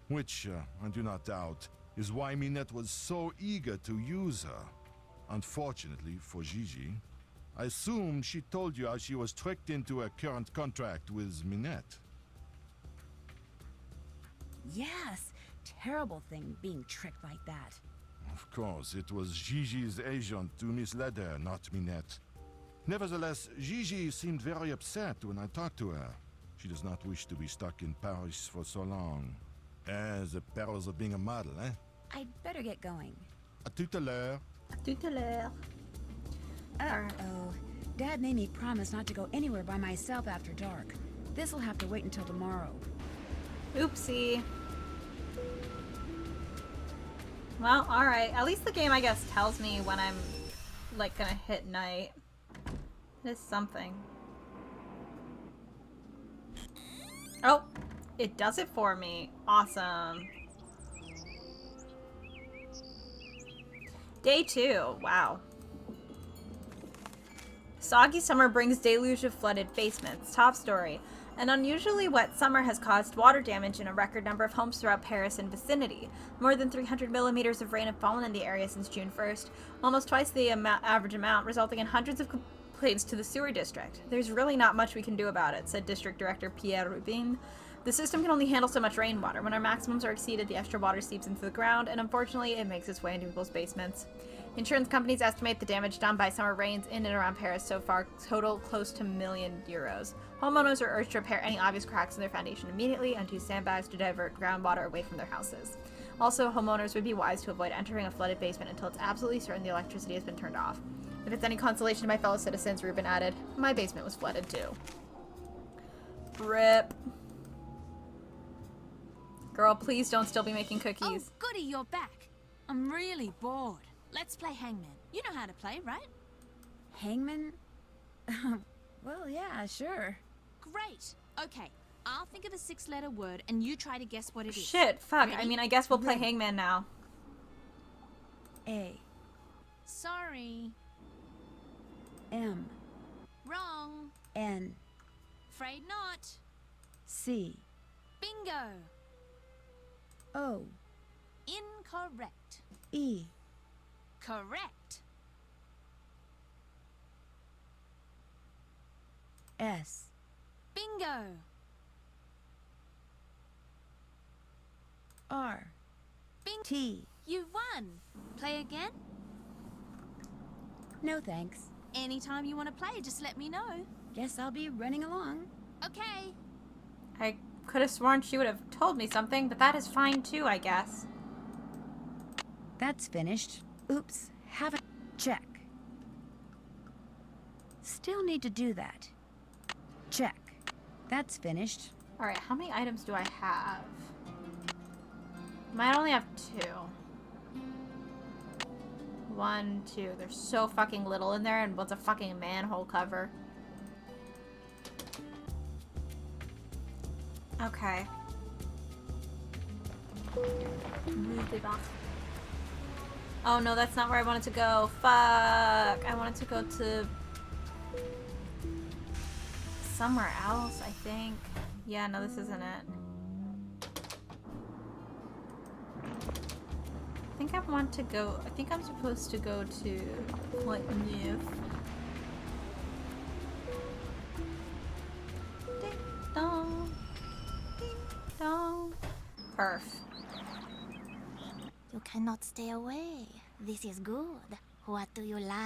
which, I do not doubt, is why Minette was so eager to use her. Unfortunately for Gigi, I assume she told you how she was tricked into a current contract with Minette. Yes. Terrible thing being tricked like that. Of course, it was Gigi's agent who misled her, not Minette. Nevertheless, Gigi seemed very upset when I talked to her. She does not wish to be stuck in Paris for so long. The perils of being a model, eh? I'd better get going. À tout à l'heure. Tout à l'heure. Uh-oh. Dad made me promise not to go anywhere by myself after dark. This'll have to wait until tomorrow. Oopsie. Well, alright. At least the game, I guess, tells me when I'm, like, gonna hit night. It is something. Oh! It does it for me. Awesome. Day 2. Wow. Soggy summer brings deluge of flooded basements. Top story. An unusually wet summer has caused water damage in a record number of homes throughout Paris and vicinity. More than 300 millimeters of rain have fallen in the area since June 1st, almost twice the average amount, resulting in hundreds of complaints to the sewer district. There's really not much we can do about it, said District Director Pierre Rubin. The system can only handle so much rainwater. When our maximums are exceeded, the extra water seeps into the ground, and unfortunately, it makes its way into people's basements. Insurance companies estimate the damage done by summer rains in and around Paris so far total close to €1 million. Homeowners are urged to repair any obvious cracks in their foundation immediately and use sandbags to divert groundwater away from their houses. Also, homeowners would be wise to avoid entering a flooded basement until it's absolutely certain the electricity has been turned off. If it's any consolation to my fellow citizens, Rubin added, my basement was flooded too. RIP. Girl, please don't still be making cookies. Oh, goody, you're back. I'm really bored. Let's play Hangman. You know how to play, right? Hangman? Well, yeah, sure. Great. Okay, I'll think of a 6-letter word and you try to guess what it is. Shit, fuck. Ready? I mean, I guess we'll play Ready. Hangman now. A. Sorry. M. Wrong. N. Afraid not. C. Bingo. O. Incorrect. E. Correct. S. Bingo. R. Bing. T. You won. Play again? No thanks. Anytime you want to play, just let me know. Guess I'll be running along. Okay. I could have sworn she would have told me something, but that is fine too, I guess. That's finished. Oops, haven't. Check. Still need to do that. Check. That's finished. Alright, how many items do I have? Might only have 2. 1, 2. There's so fucking little in there, and what's a fucking manhole cover? Okay. Oh no, that's not where I wanted to go. Fuck. I wanted to go to somewhere else, I think. Yeah, no, this isn't it. I think I want to go. I think I'm supposed to go to Point Neuf. Ding dong. Ding dong. Perf. You cannot stay away. This is good. What do you like?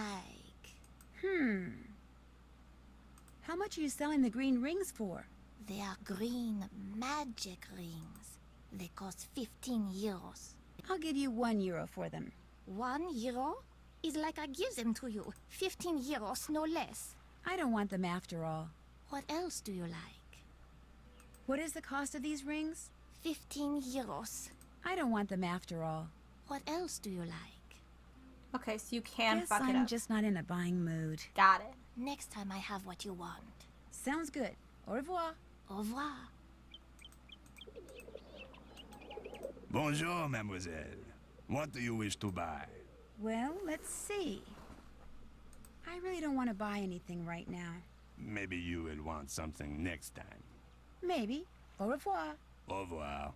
How much are you selling the green rings for? They are green magic rings. They cost 15 euros. I'll give you €1 for them. €1 is like I give them to you. 15 euros, no less. I don't want them after all. What else do you like? What is the cost of these rings? 15 euros. I don't want them after all. What else do you like? Okay, so you can Guess fuck it I'm up. just not in a buying mood. Got it. Next time I have what you want. Sounds good. Au revoir. Au revoir. Bonjour, mademoiselle. What do you wish to buy? Well, let's see. I really don't want to buy anything right now. Maybe you will want something next time. Maybe. Au revoir. Au revoir.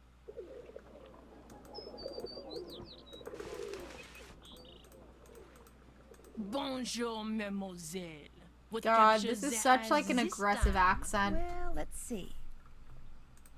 Bonjour, mademoiselle. What God, captures this is the such like an eyes this aggressive time? accent. Well, let's see.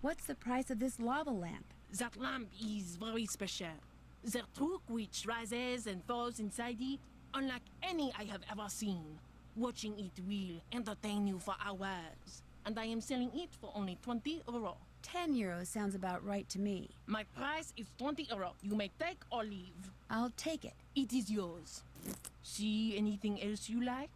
What's the price of this lava lamp? That lamp is very special. The torque which rises and falls inside it, unlike any I have ever seen. Watching it will entertain you for hours. And I am selling it for only 20 euro. 10 euros sounds about right to me. My price is 20 euro. You may take or leave. I'll take it. It is yours. See anything else you like?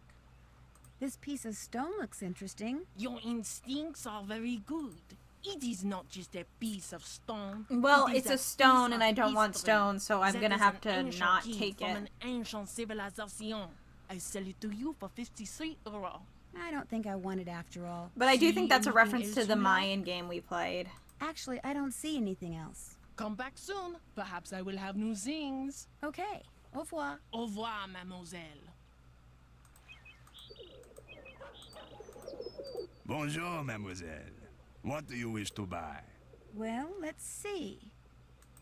This piece of stone looks interesting. Your instincts are very good. It is not just a piece of stone. Well, It is it's a piece stone and of I don't want history. stone, so I'm That gonna is have an to ancient not key take from it. an ancient civilization. I sell it to you for 53 euro. I don't think I want it after all. But I do See think that's a anything reference else to the you like? Mayan game we played. Actually, I don't see anything else. Come back soon. Perhaps I will have new things. Okay. Au revoir. Au revoir, mademoiselle. Bonjour, mademoiselle. What do you wish to buy? Well, let's see.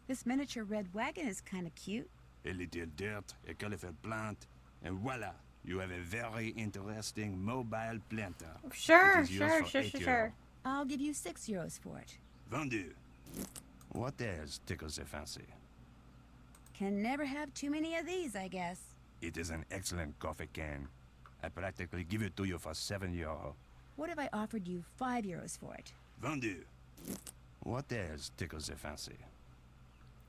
This miniature red wagon is kind of cute. A little dirt, a colorful plant, and voila, you have a very interesting mobile planter. Sure, It is yours sure, for sure, 8 sure, euro. sure. I'll give you 6 euros for it. Vendu. What else tickles the fancy? Can never have too many of these, I guess. It is an excellent coffee can. I practically give it to you for 7 euro. What if I offered you 5 euros for it? Vendu. What else tickles the fancy?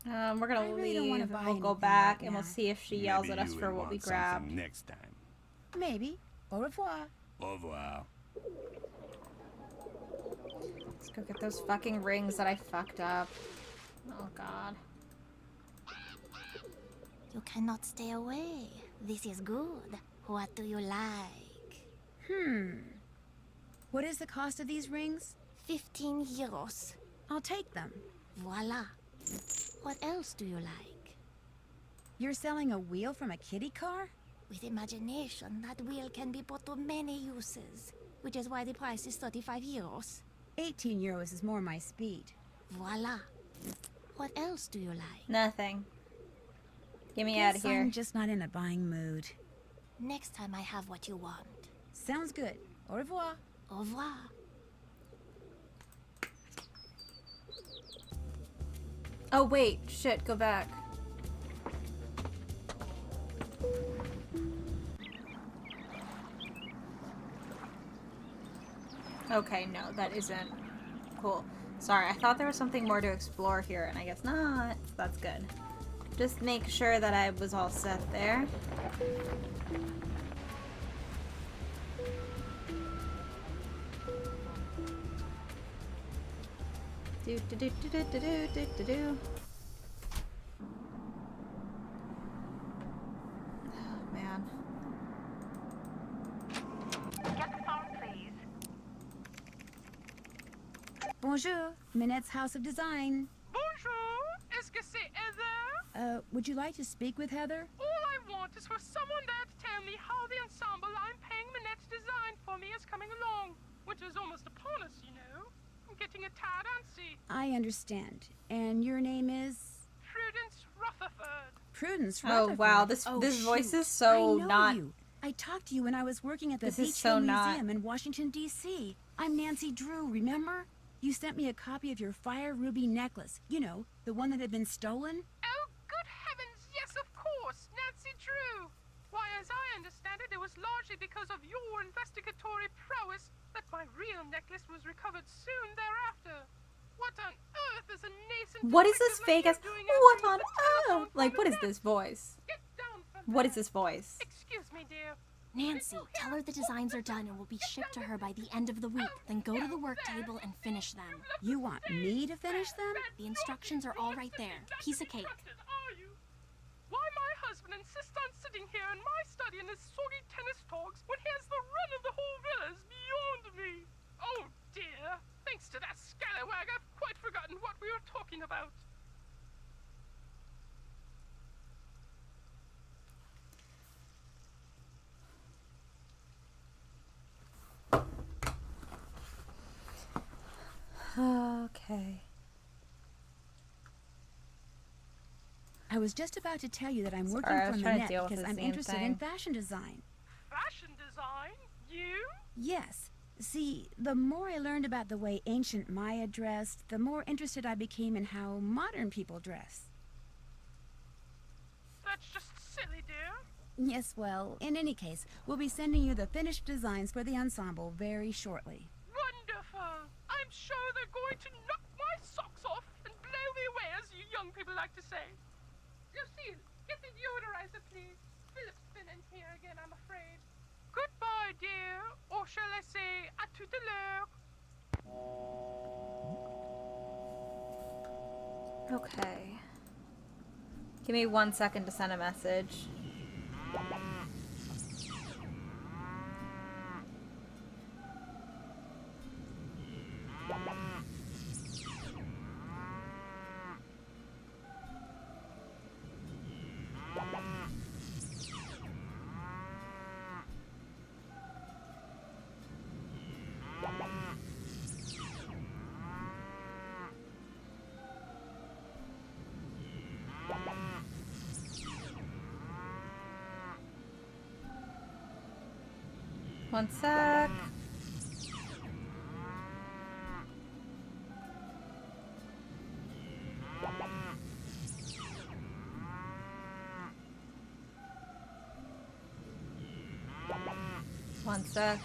We're gonna I really don't wanna leave. buy We'll go anything back right and we'll now. see if she yells Maybe at us you for will what we want something grabbed. next time. Maybe. Au revoir. Au revoir. Let's go get those fucking rings that I fucked up. Oh god. You cannot stay away. This is good. What do you like? What is the cost of these rings? 15 euros. I'll take them. Voila. What else do you like? You're selling a wheel from a kiddie car? With imagination, that wheel can be put to many uses, which is why the price is 35 euros. 18 euros is more my speed. Voila. What else do you like? Nothing. Get me out of Guess here. I'm just not in a buying mood. Next time I have what you want. Sounds good. Au revoir. Au revoir. Oh wait, shit, go back. Okay, no, that isn't cool. Sorry, I thought there was something more to explore here, and I guess not. That's good. Just make sure that I was all set there. Do do do do do do do do do do. Oh man. Get the phone, please. Bonjour, Minette's House of Design. Bonjour, est-ce que c'est Heather? Would you like to speak with Heather? All I want is for someone there to tell me how the ensemble I'm paying Minette's design for me is coming along. Winter's almost upon us, you know. I'm getting a tad antsy. I understand. And your name is? Prudence Rutherford. Prudence Oh Rutherford. wow, this voice is so I know not. you. I talked to you when I was working at the This is Beach so Hill not- Museum in Washington, D.C. I'm Nancy Drew, remember? You sent me a copy of your fire ruby necklace. You know, the one that had been stolen. Oh, good heavens, yes, of course, Nancy Drew. Why, as I understand it, it was largely because of your investigatory prowess that my real necklace was recovered soon thereafter. What on earth is a nascent What is this detective fake like ass? you doing What answering on the telephone earth? Like, for what is Minette? this voice? Get down from What there. is this voice? Excuse me, dear. Nancy, tell her the designs are done and will be shipped to her by the end of the week. Then go to the work table and finish them. You want me to finish them? The instructions are all right there. Piece of cake. Are you? Why my husband insists on sitting here in my study in his soggy tennis togs when he has the run of the whole villa is beyond me. Oh dear. Thanks to that scallywag, I've quite forgotten what we were talking about. Okay. I was just about to tell you that I'm working Sorry, I for was trying to Minette deal with because the I'm same interested in thing. fashion design. Fashion design? You? Yes. See, the more I learned about the way ancient Maya dressed, the more interested I became in how modern people dress. That's just silly, dear. Yes, well, in any case, we'll be sending you the finished designs for the ensemble very shortly. Wonderful. I'm sure they're going to knock my socks off and blow me away, as you young people like to say. Lucille, get the deodorizer, please. Philip's been in here again, I'm afraid. Goodbye, dear. Or shall I say, à tout à l'heure. Okay. Give me 1 second to send a message. One sec. One sec.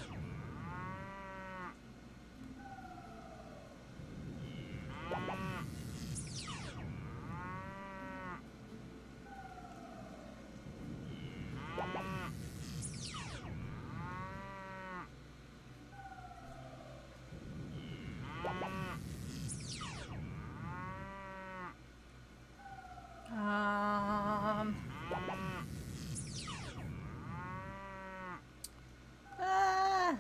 Ah.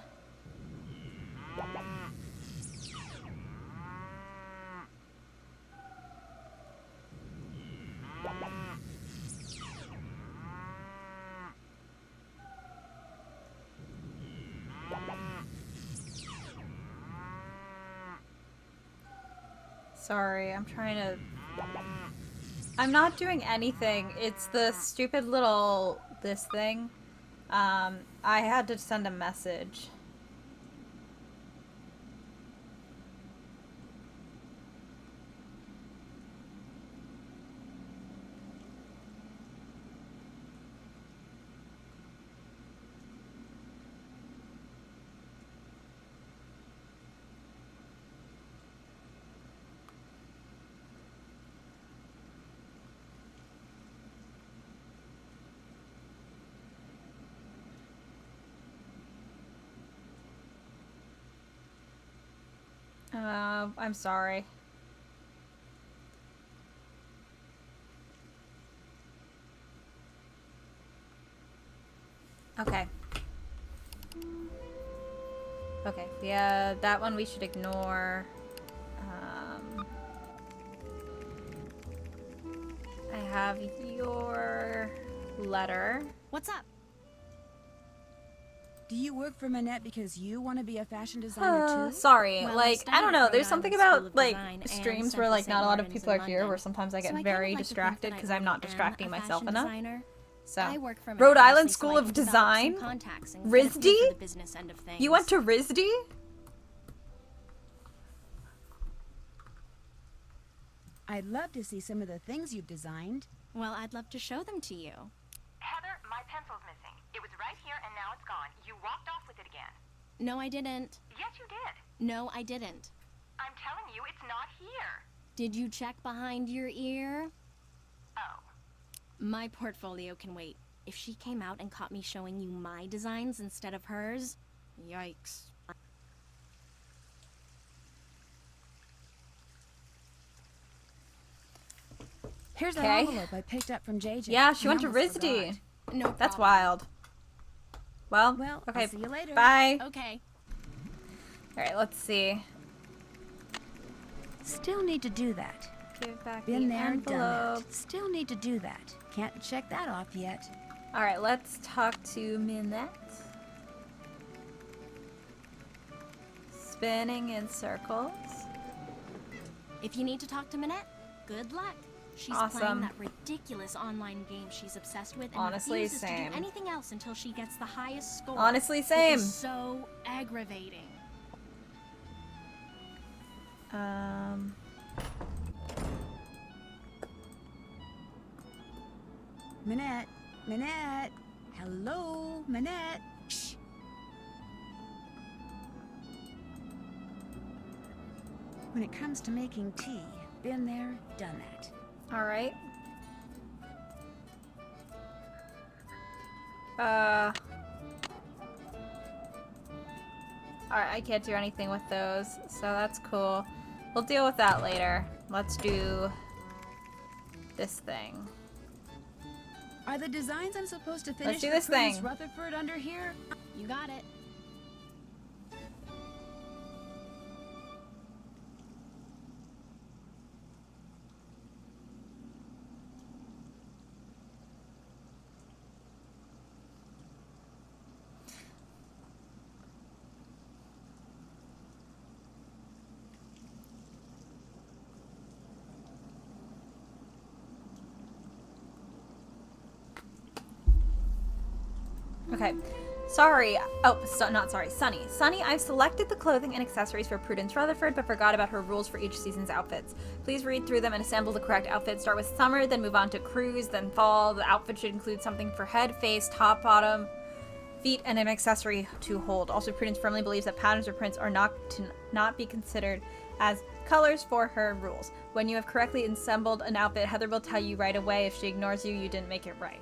Sorry, I'm trying to... I'm not doing anything. It's the stupid little... this thing. I had to send a message. I'm sorry. Okay. Okay, yeah, that one we should ignore. I have your letter. What's up? Do you work for Manette because you want to be a fashion designer too? Sorry, Well, like, I don't studied know, at there's Rhode something Island School about, of like, Design and streams sent where, to like, St. not a lot of Martin's people in are here, London. where sometimes I get So I very kind of like to think distracted that I because I'm really not am distracting a myself fashion enough. designer. So, I work for Rhode Manette Island mostly so School I of can develop Design? some contacts and get a feel RISD? for the business end of things. You went to RISD? I'd love to see some of the things you've designed. Well, I'd love to show them to you. Heather, my pencil's missing. It was right here and now it's gone. You walked off with it again. No, I didn't. Yes, you did. No, I didn't. I'm telling you, it's not here. Did you check behind your ear? Oh. My portfolio can wait. If she came out and caught me showing you my designs instead of hers, yikes. Here's an Okay. envelope I picked up from JJ. Yeah, she I went to almost RISD. forgot. No That's problem. wild. Well, Well, okay, I'll see you later. bye. Okay. Alright, let's see. Still need to do that. Give back Been the there, done envelope. that. Still need to do that. Can't check that off yet. Alright, let's talk to Minette. Spinning in circles. If you need to talk to Manette, good luck. She's Awesome. playing that ridiculous online game she's obsessed with and Honestly, refuses to same. do anything else until she gets the highest score. Honestly, It same. is so aggravating. Manette. Manette. Hello, Manette. Shh. When it comes to making tea, been there, done that. Alright. Alright, I can't do anything with those, so that's cool. We'll deal with that later. Let's do this thing. Are the designs I'm supposed to finish Let's do for this Prudence thing. Rutherford under here? You got it. Okay. Sorry. Oh, not sorry. Sunny. Sunny, I've selected the clothing and accessories for Prudence Rutherford, but forgot about her rules for each season's outfits. Please read through them and assemble the correct outfit. Start with summer, then move on to cruise, then fall. The outfit should include something for head, face, top, bottom, feet, and an accessory to hold. Also, Prudence firmly believes that patterns or prints are not be considered as colors for her rules. When you have correctly assembled an outfit, Heather will tell you right away. If she ignores you, you didn't make it right.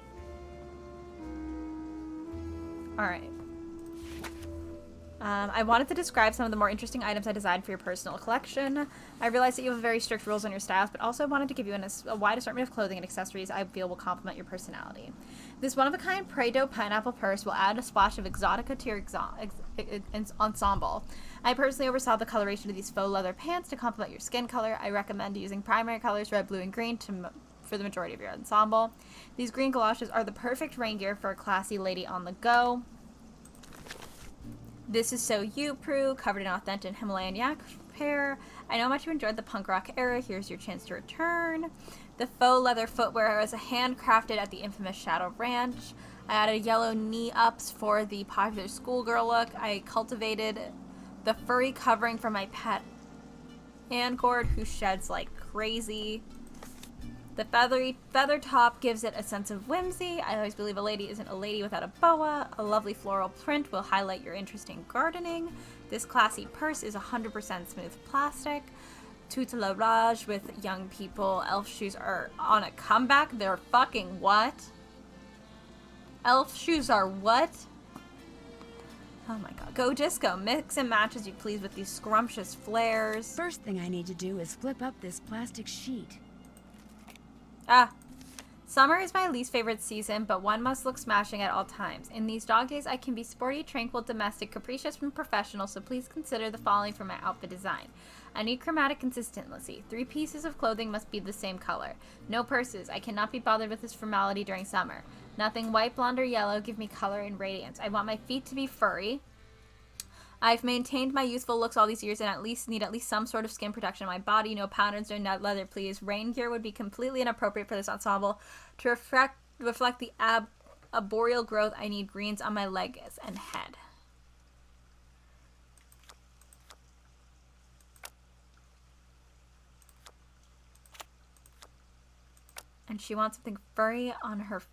Alright. I wanted to describe some of the more interesting items I designed for your personal collection. I realize that you have very strict rules on your staff, but also wanted to give you a wide assortment of clothing and accessories I feel will complement your personality. This one-of-a-kind Prado pineapple purse will add a splash of exotica to your ensemble. I personally oversaw the coloration of these faux leather pants to complement your skin color. I recommend using primary colors red, blue, and green for the majority of your ensemble. These green galoshes are the perfect rain gear for a classy lady on the go. This is so you, Prue, covered in authentic Himalayan yak hair. I know how much you enjoyed the punk rock era. Here's your chance to return. The faux leather footwear was handcrafted at the infamous Shadow Ranch. I added yellow knee-ups for the popular schoolgirl look. I cultivated the furry covering for my pet Ancord, who sheds like crazy. The feather top gives it a sense of whimsy. I always believe a lady isn't a lady without a boa. A lovely floral print will highlight your interest in gardening. This classy purse is 100% smooth plastic. Tout la rage with young people. Elf shoes are on a comeback. They're fucking what? Elf shoes are what? Oh my god. Go disco. Mix and match as you please with these scrumptious flares. First thing I need to do is flip up this plastic sheet. Ah. Summer is my least favorite season, but one must look smashing at all times. In these dog days, I can be sporty, tranquil, domestic, capricious, and professional, so please consider the following for my outfit design. I need chromatic consistency. 3 pieces of clothing must be the same color. No purses. I cannot be bothered with this formality during summer. Nothing white, blonde, or yellow. Give me color and radiance. I want my feet to be furry. I've maintained my youthful looks all these years and need at least some sort of skin protection on my body. No patterns, no nut leather, please. Rain gear would be completely inappropriate for this ensemble. To reflect the arboreal growth, I need greens on my legs and head. And she wants something furry on her feet.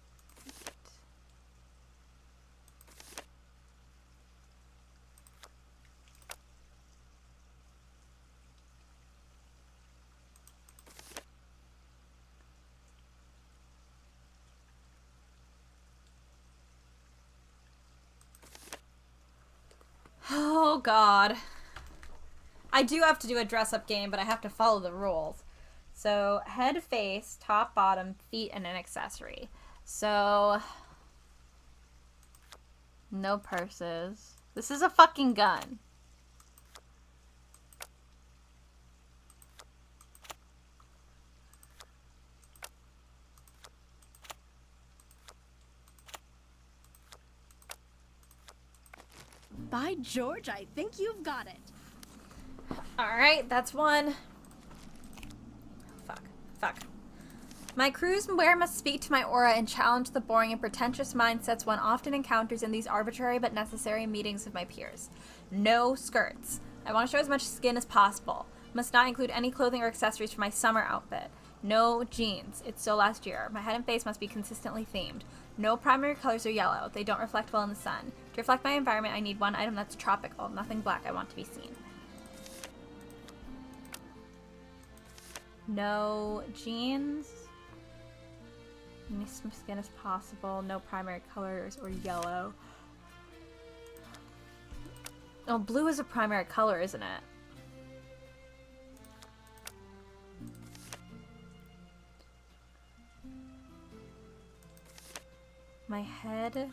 Oh god. I do have to do a dress-up game, but I have to follow the rules. So, head, face, top, bottom, feet, and an accessory. So, no purses. This is a fucking gun. By George, I think you've got it. Alright, that's one. Fuck. My crew's wear must speak to my aura and challenge the boring and pretentious mindsets one often encounters in these arbitrary but necessary meetings with my peers. No skirts. I want to show as much skin as possible. Must not include any clothing or accessories for my summer outfit. No jeans. It's still last year. My head and face must be consistently themed. No primary colors are yellow. They don't reflect well in the sun. To reflect my environment, I need one item that's tropical. Nothing black. I want to be seen. No jeans. Any skin as possible. No primary colors or yellow. Oh, blue is a primary color, isn't it? My head.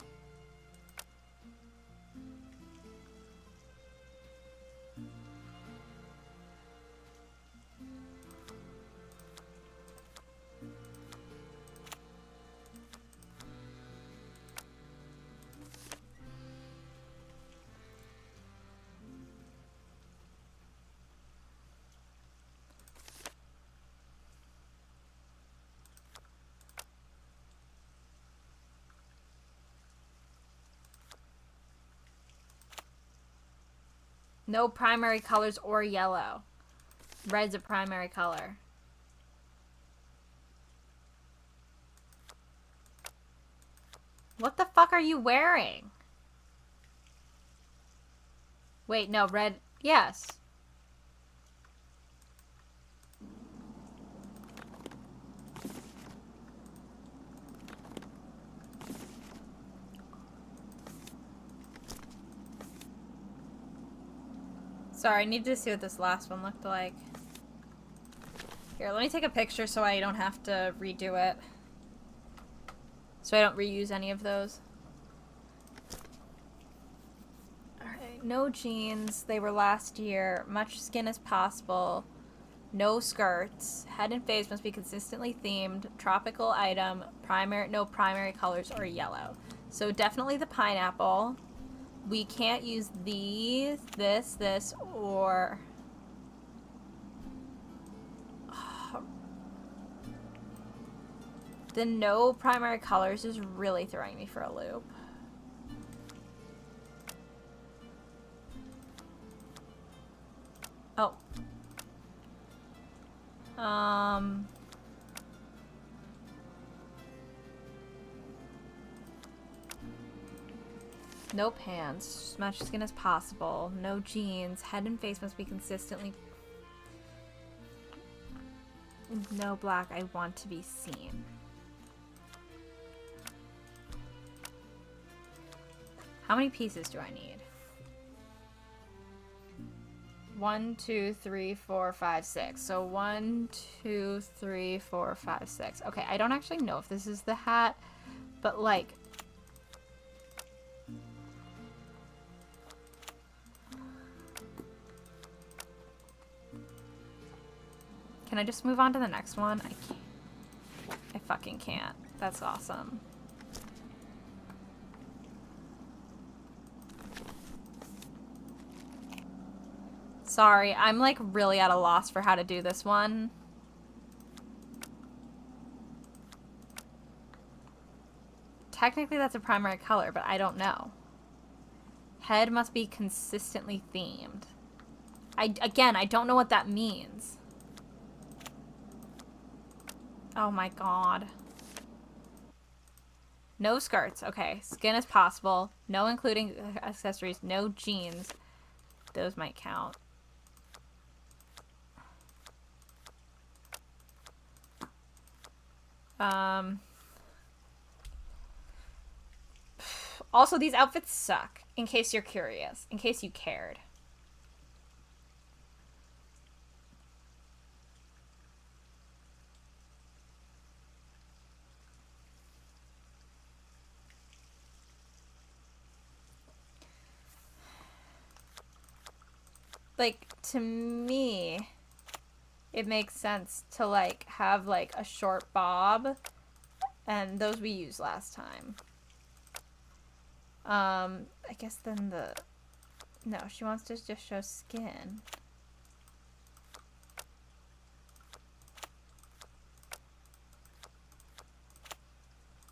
No primary colors or yellow. Red's a primary color. What the fuck are you wearing? Wait, no, red. Yes. Sorry, I need to see what this last one looked like. Here, let me take a picture so I don't have to redo it. So I don't reuse any of those. Alright, no jeans. They were last year. Much skin as possible. No skirts. Head and face must be consistently themed. Tropical item. No primary colors or yellow. So definitely the pineapple. we can't use these, this, or... The no primary colors is really throwing me for a loop. Oh. No pants. As much skin as possible. No jeans. Head and face must be consistently... No black. I want to be seen. How many pieces do I need? 1, 2, 3, 4, 5, 6. So 1, 2, 3, 4, 5, 6. Okay, I don't actually know if this is the hat, but like... Can I just move on to the next one? I can't. I fucking can't. That's awesome. Sorry, I'm like really at a loss for how to do this one. Technically that's a primary color, but I don't know. Head must be consistently themed. Again, I don't know what that means. Oh my god. No skirts. Okay, skin as possible. No including accessories. No jeans. Those might count. Also, these outfits suck, in case you're curious, in case you cared. Like, to me, it makes sense to, like, have, like, a short bob, and those we used last time. I guess then the... No, she wants to just show skin.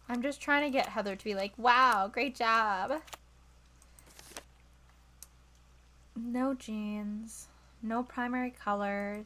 I'm just trying to get Heather to be like, wow, great job. No jeans. No primary colors.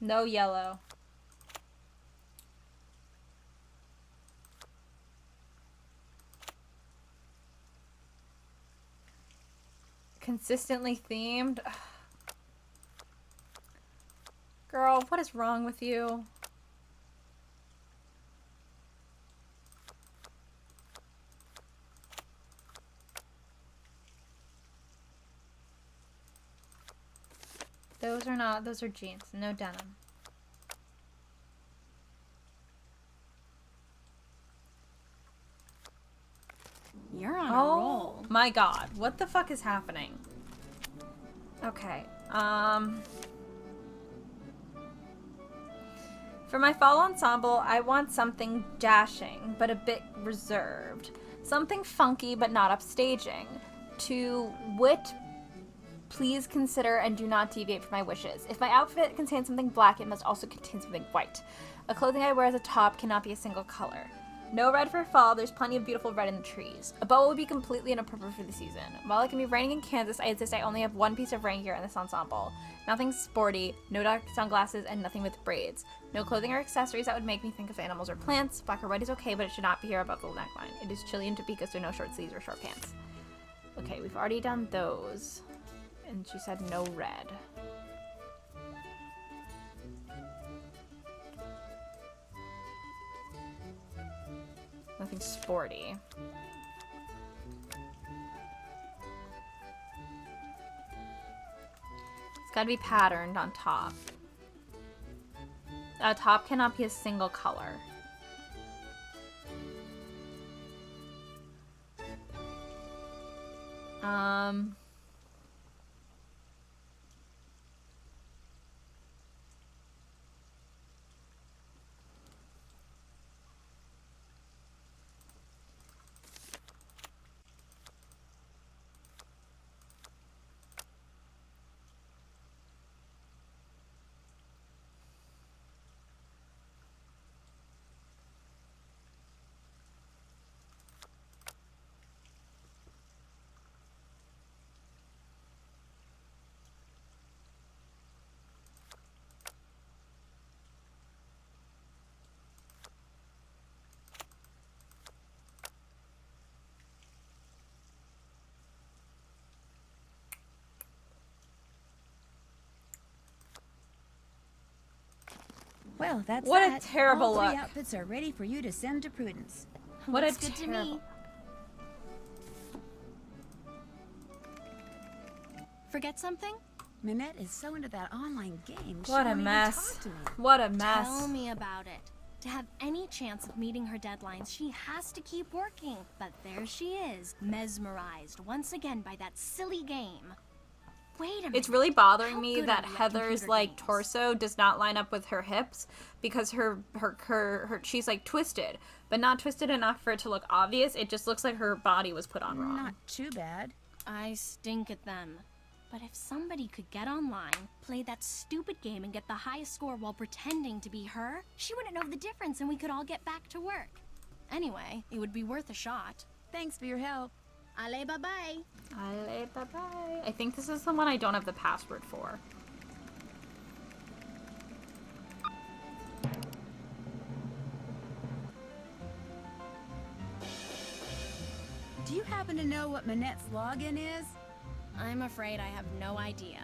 No yellow. Consistently themed. Ugh. Girl, what is wrong with you? Those are not, those are jeans. No denim. You're on a roll. Oh my god, what the fuck is happening? Okay, For my fall ensemble, I want something dashing, but a bit reserved. Something funky, but not upstaging. To wit, please consider and do not deviate from my wishes. If my outfit contains something black, it must also contain something white. A clothing I wear as a top cannot be a single color. No red for fall, there's plenty of beautiful red in the trees. A boa would be completely inappropriate for the season. While it can be raining in Kansas, I insist I only have one piece of rain gear in this ensemble. Nothing sporty, no dark sunglasses, and nothing with braids. No clothing or accessories that would make me think of animals or plants. Black or white is okay, but it should not be here above the neckline. It is chilly in Topeka, so no short sleeves or short pants. Okay, we've already done those. And she said no red. Nothing sporty. It's gotta be patterned on top. A top cannot be a single color. Well, that's What that. a terrible All three look. outfits are ready for you to send to Prudence. What a Looks good to terrible. me. Forget something? Minette is so into that online game. She What a won't even mess. talk to me. What a mess. Tell me about it. To have any chance of meeting her deadlines, she has to keep working. But there she is, mesmerized once again by that silly game. Wait a minute. It's really bothering How me good that are you at Heather's computer like games? torso does not line up with her hips because her she's like twisted, but not twisted enough for it to look obvious. It just looks like her body was put on wrong. Not too bad. I stink at them. But if somebody could get online, play that stupid game, and get the highest score while pretending to be her, she wouldn't know the difference and we could all get back to work. Anyway, it would be worth a shot. Thanks for your help. Allez, bye-bye. Allez, bye-bye. I think this is the one I don't have the password for. Do you happen to know what Minette's login is? I'm afraid I have no idea.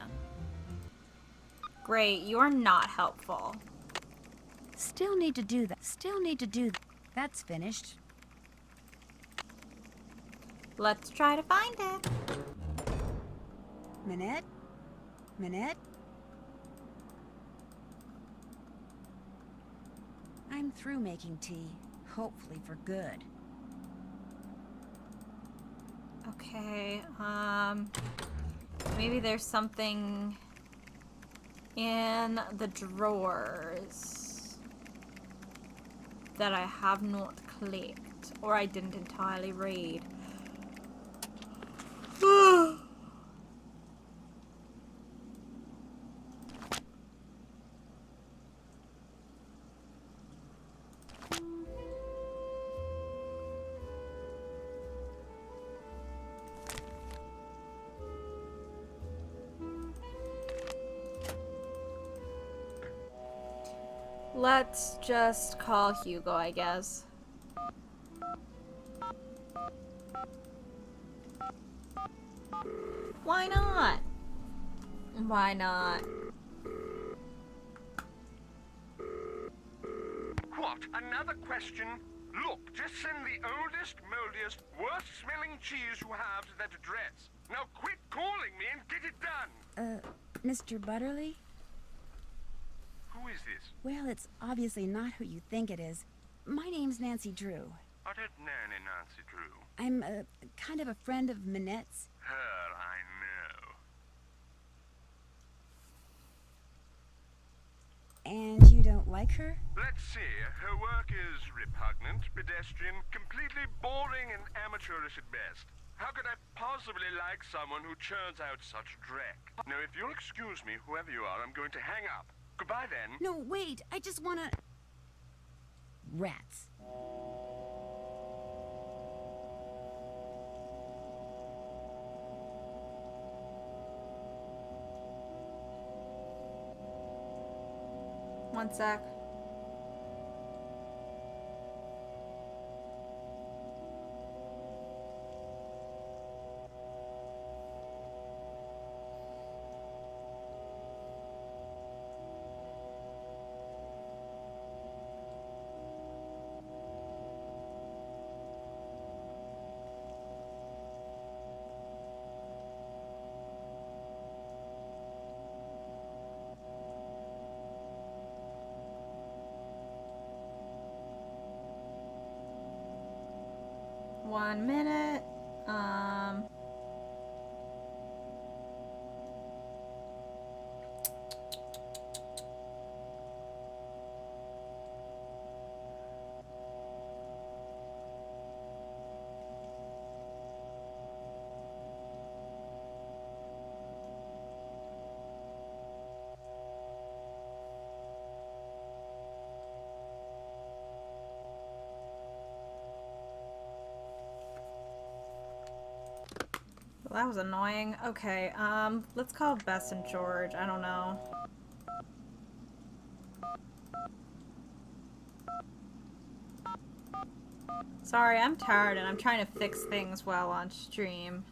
Great, you are not helpful. Still need to do that. Still need to do that. That's finished. Let's try to find it. Minette? Minette? I'm through making tea. Hopefully for good. Okay, maybe there's something in the drawers that I have not clicked, or I didn't entirely read. Let's just call Hugo, I guess. Why not? Why not? What? Another question? Look, just send the oldest, moldiest, worst-smelling cheese you have to that address. Now quit calling me and get it done! Mr. Butterly? Who is this? Well, it's obviously not who you think it is. My name's Nancy Drew. I don't know any Nancy Drew. I'm kind of a friend of Minette's. Her I know. And you don't like her? Let's see. Her work is repugnant, pedestrian, completely boring and amateurish at best. How could I possibly like someone who churns out such dreck? Now, if you'll excuse me, whoever you are, I'm going to hang up. Goodbye, then. No, wait. I just wanna... Rats. One sec. One minute. Well, that was annoying. Okay, let's call Bess and George. I don't know. Sorry, I'm tired and I'm trying to fix things while on stream.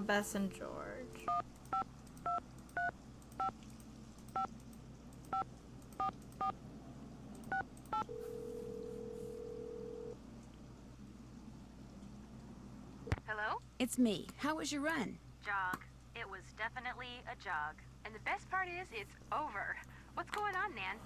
Bess and George. Hello? It's me. How was your run? Jog. It was definitely a jog. And the best part is, it's over. What's going on, Nan?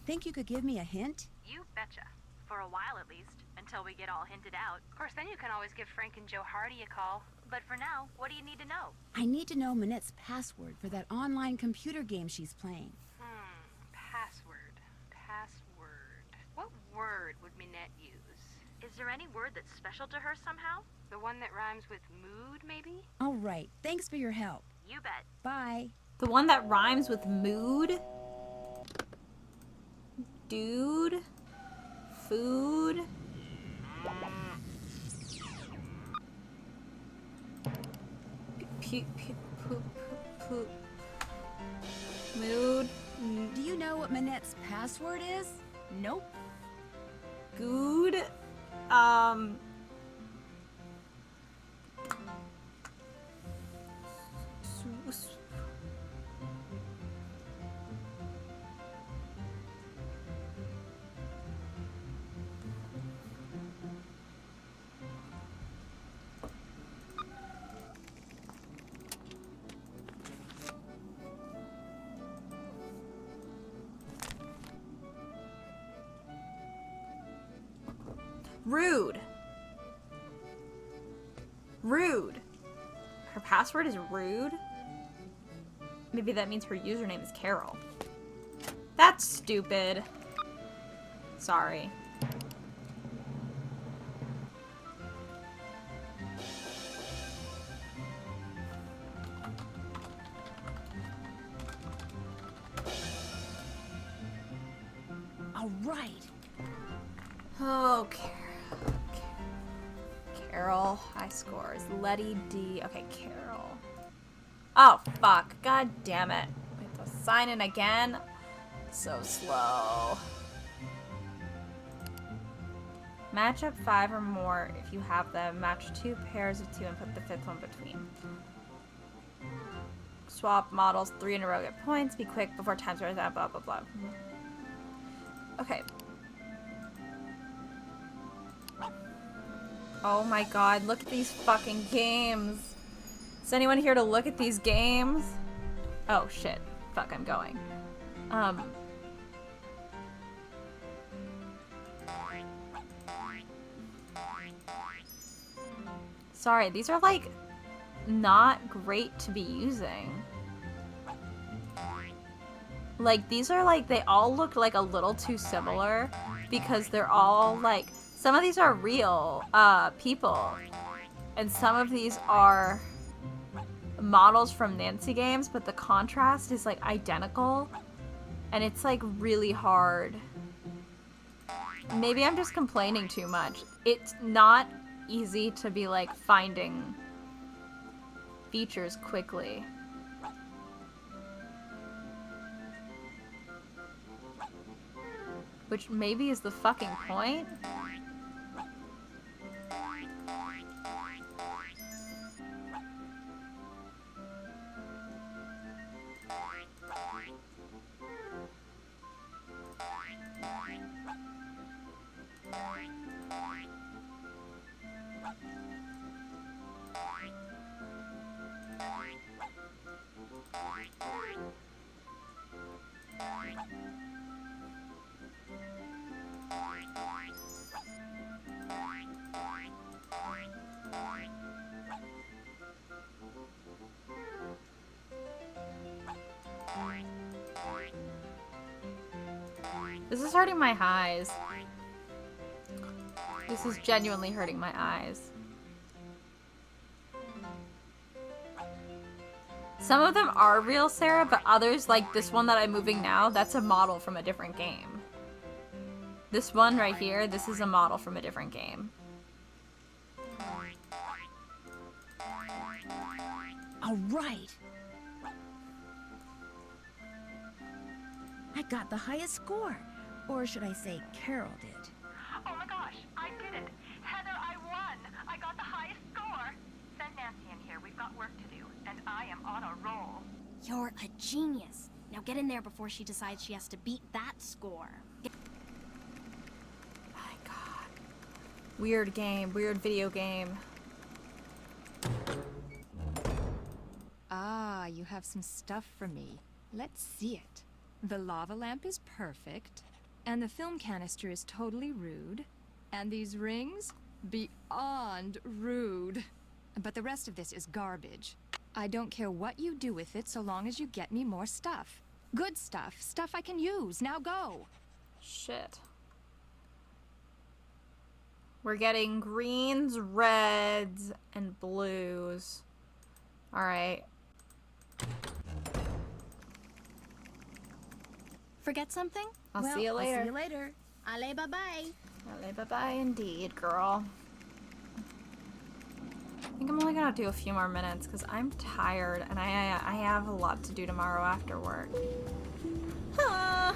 Think you could give me a hint? You betcha. For a while at least, until we get all hinted out. Of course, then you can always give Frank and Joe Hardy a call. But for now, what do you need to know? I need to know Manette's password for that online computer game she's playing. Password. What word would Minette use? Is there any word that's special to her somehow? The one that rhymes with mood, maybe? All right. Thanks for your help. You bet. Bye. The one that rhymes with mood? Dude? Food? Poop. Mood? Do you know what Manette's password is? Nope. Good? Rude. Rude. Her password is rude? Maybe that means her username is Carol. That's stupid. Sorry. All right. Okay. Carol, high scores. Letty D. Okay, Carol. Oh, fuck. God damn it. We have to sign in again. So slow. Match up 5 or more if you have them. Match 2 pairs of 2 and put the 5th one between. Swap models 3 in a row, get points. Be quick before time's running out, blah, blah, blah. Okay. Oh my god, look at these fucking games. Is anyone here to look at these games? Oh shit. Fuck, I'm going. Sorry, these are like not great to be using. Like, these are like, they all look like a little too similar because they're all like, some of these are real people and some of these are models from Nancy games, but the contrast is like identical and it's like really hard. Maybe I'm just complaining too much. It's not easy to be like finding features quickly. Which maybe is the fucking point. This is hurting my eyes. This is genuinely hurting my eyes. Some of them are real, Sarah, but others, like this one that I'm moving now, that's a model from a different game. This one right here, this is a model from a different game. All right. I got the highest score. Or should I say Carol did. Oh my gosh, I did it. Heather, I won. I got the highest score. Send Nancy in here. We've got work to do, and I am on a roll. You're a genius. Now get in there before she decides she has to beat that score. My God. Weird game. Weird video game. Ah, you have some stuff for me. Let's see it. The lava lamp is perfect, and the film canister is totally rude, and these rings? Beyond rude. But the rest of this is garbage. I don't care what you do with it so long as you get me more stuff. Good stuff. Stuff I can use. Now go. Shit. We're getting greens, reds, and blues. Alright. Forget something? I'll see you later. I'll see you later. Allez, bye-bye. Allez, bye-bye indeed, girl. I think I'm only gonna do a few more minutes because I'm tired and I have a lot to do tomorrow after work. Ah.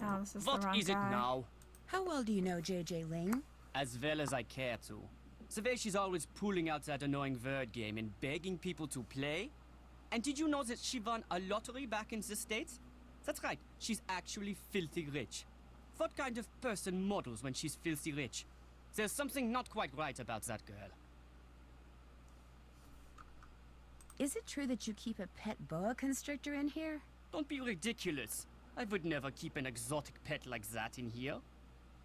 Oh, this is the What wrong is it guy. now? How well do you know J.J. Ling? As well as I care to. The way she's always pulling out that annoying word game and begging people to play. And did you know that she won a lottery back in the States? That's right, she's actually filthy rich. What kind of person models when she's filthy rich? There's something not quite right about that girl. Is it true that you keep a pet boa constrictor in here? Don't be ridiculous. I would never keep an exotic pet like that in here.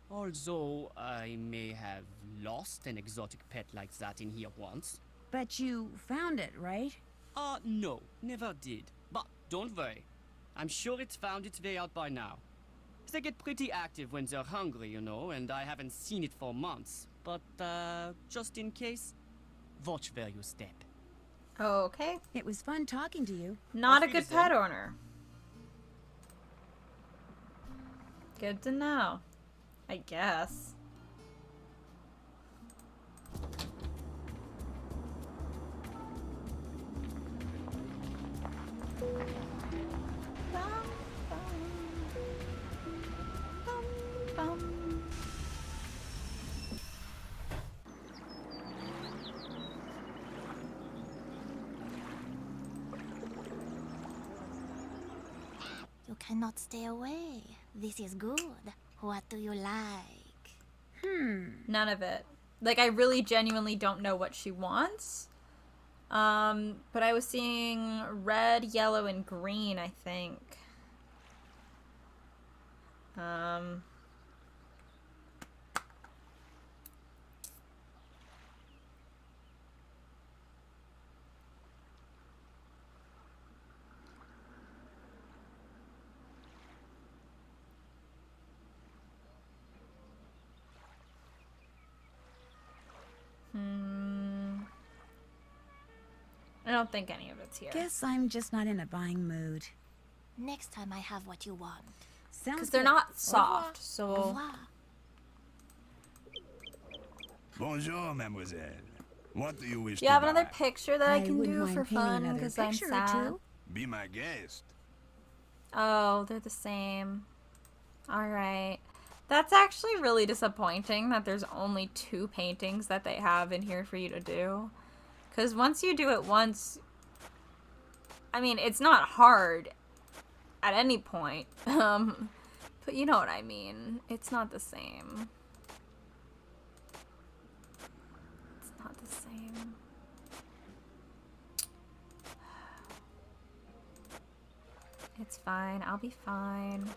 Although I may have lost an exotic pet like that in here once. But you found it, right? No, never did. But don't worry. I'm sure it's found its way out by now. They get pretty active when they're hungry, you know, and I haven't seen it for months. But, just in case, watch where you step. Okay. It was fun talking to you. Not a good pet owner. Good to know. I guess. You cannot stay away. This is good. What do you like? None of it. Like, I really genuinely don't know what she wants. But I was seeing red, yellow, and green, I think. I don't think any of it's here. Guess I'm just not in a buying mood. Next time I have what you want. Sounds Because they're good. not Au soft, revoir. so... Au revoir. Bonjour, mademoiselle. What do you wish Do you to have another buy? picture that I can wouldn't do mind for painting fun? another Because I'm picture or sad. two. Be my guest. Oh, they're the same. Alright. That's actually really disappointing that there's only 2 paintings that they have in here for you to do. Because once you do it once... I mean, it's not hard at any point. But you know what I mean. It's not the same. It's not the same. It's fine. I'll be fine.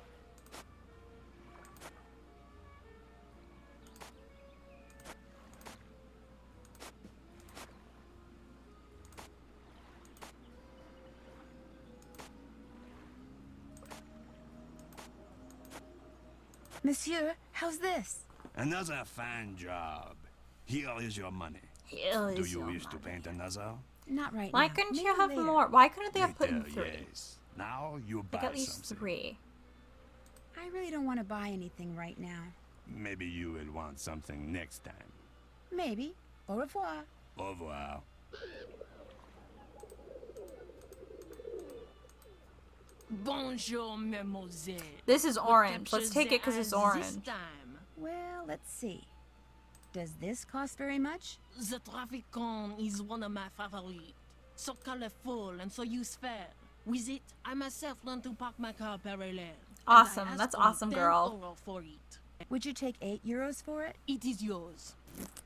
Monsieur, how's this? Another fine job. Here is your money. Here Do is you your wish to money. paint another? Not right Why now. couldn't Maybe you have later. more? Why couldn't they have put in Later, 3? yes. Now you buy Like at least something. 3. I really don't want to buy anything right now. Maybe you will want something next time. Maybe. Au revoir. Au revoir. Bonjour, mademoiselle. This is What orange. Let's captures take the it because it's eyes orange. This time? Well, let's see. Does this cost very much? The traffic cone is one of my favorites. So colorful and so useful. With it, I myself learn to park my car parallel. Awesome. And I ask That's only awesome, 10 girl. euro for it. Would you take €8 for it? It is yours.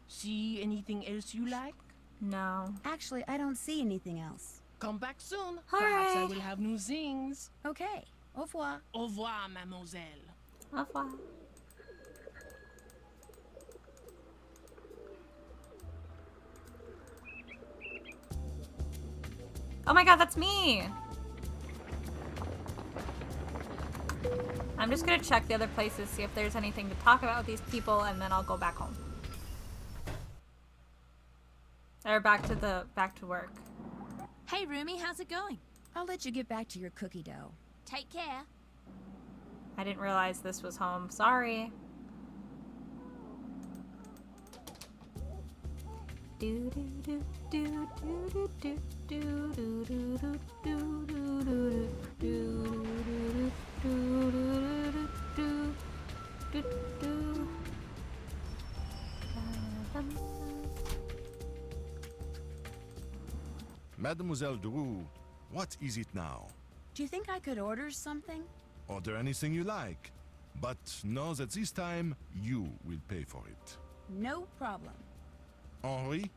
See anything else you like? No. Actually, I don't see anything else. Come back soon. All Perhaps I right. will have new things. Okay. Au revoir. Au revoir, mademoiselle. Au revoir. Oh my god, that's me! I'm just gonna check the other places, see if there's anything to talk about with these people, and then I'll go back home. Or back to work. Hey, Rumi, how's it going? I'll let you get back to your cookie dough. Take care. I didn't realize this was home. Sorry. Do do do do do do do do do do do do do do. Mademoiselle Drew, what is it now? Do you think I could order something? Order anything you like, but know that this time you will pay for it. No problem. Henri?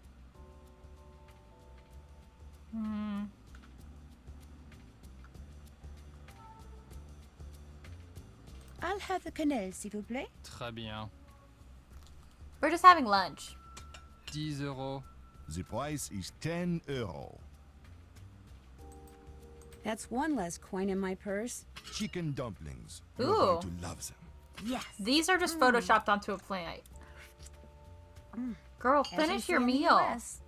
I'll have the quenelle, s'il vous plaît. Très bien. We're just having lunch. 10 euros. The price is €10. That's one less coin in my purse. Chicken dumplings. Ooh. You're going to love them. Yes. These are just photoshopped onto a plate. Girl, As we finish say your in the meal. US.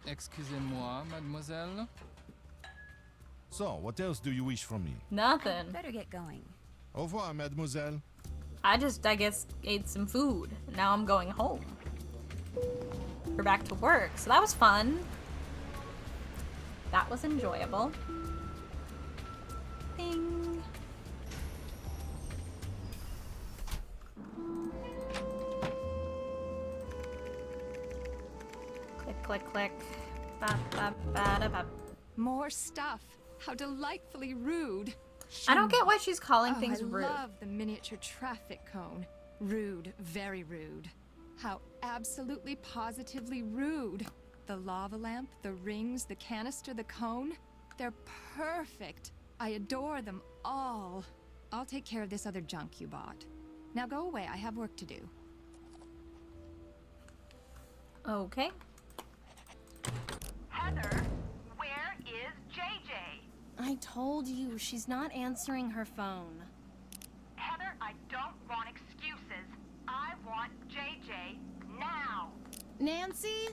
Excusez-moi, mademoiselle. So, what else do you wish from me? Nothing. Better get going. Au revoir, mademoiselle. I guess, ate some food. Now I'm going home. We're back to work, so that was fun. That was enjoyable. Bing. Click, click, click. Ba, ba, ba, da, ba. More stuff. How delightfully rude. I don't get why she's calling Oh, things I rude. love the miniature traffic cone. Rude, very rude. How absolutely positively rude. The lava lamp, the rings, the canister, the cone. They're perfect. I adore them all. I'll take care of this other junk you bought. Now go away, I have work to do. Okay. Heather, where is JJ? I told you, she's not answering her phone. Heather, I don't want excuses. I want JJ now. Nancy?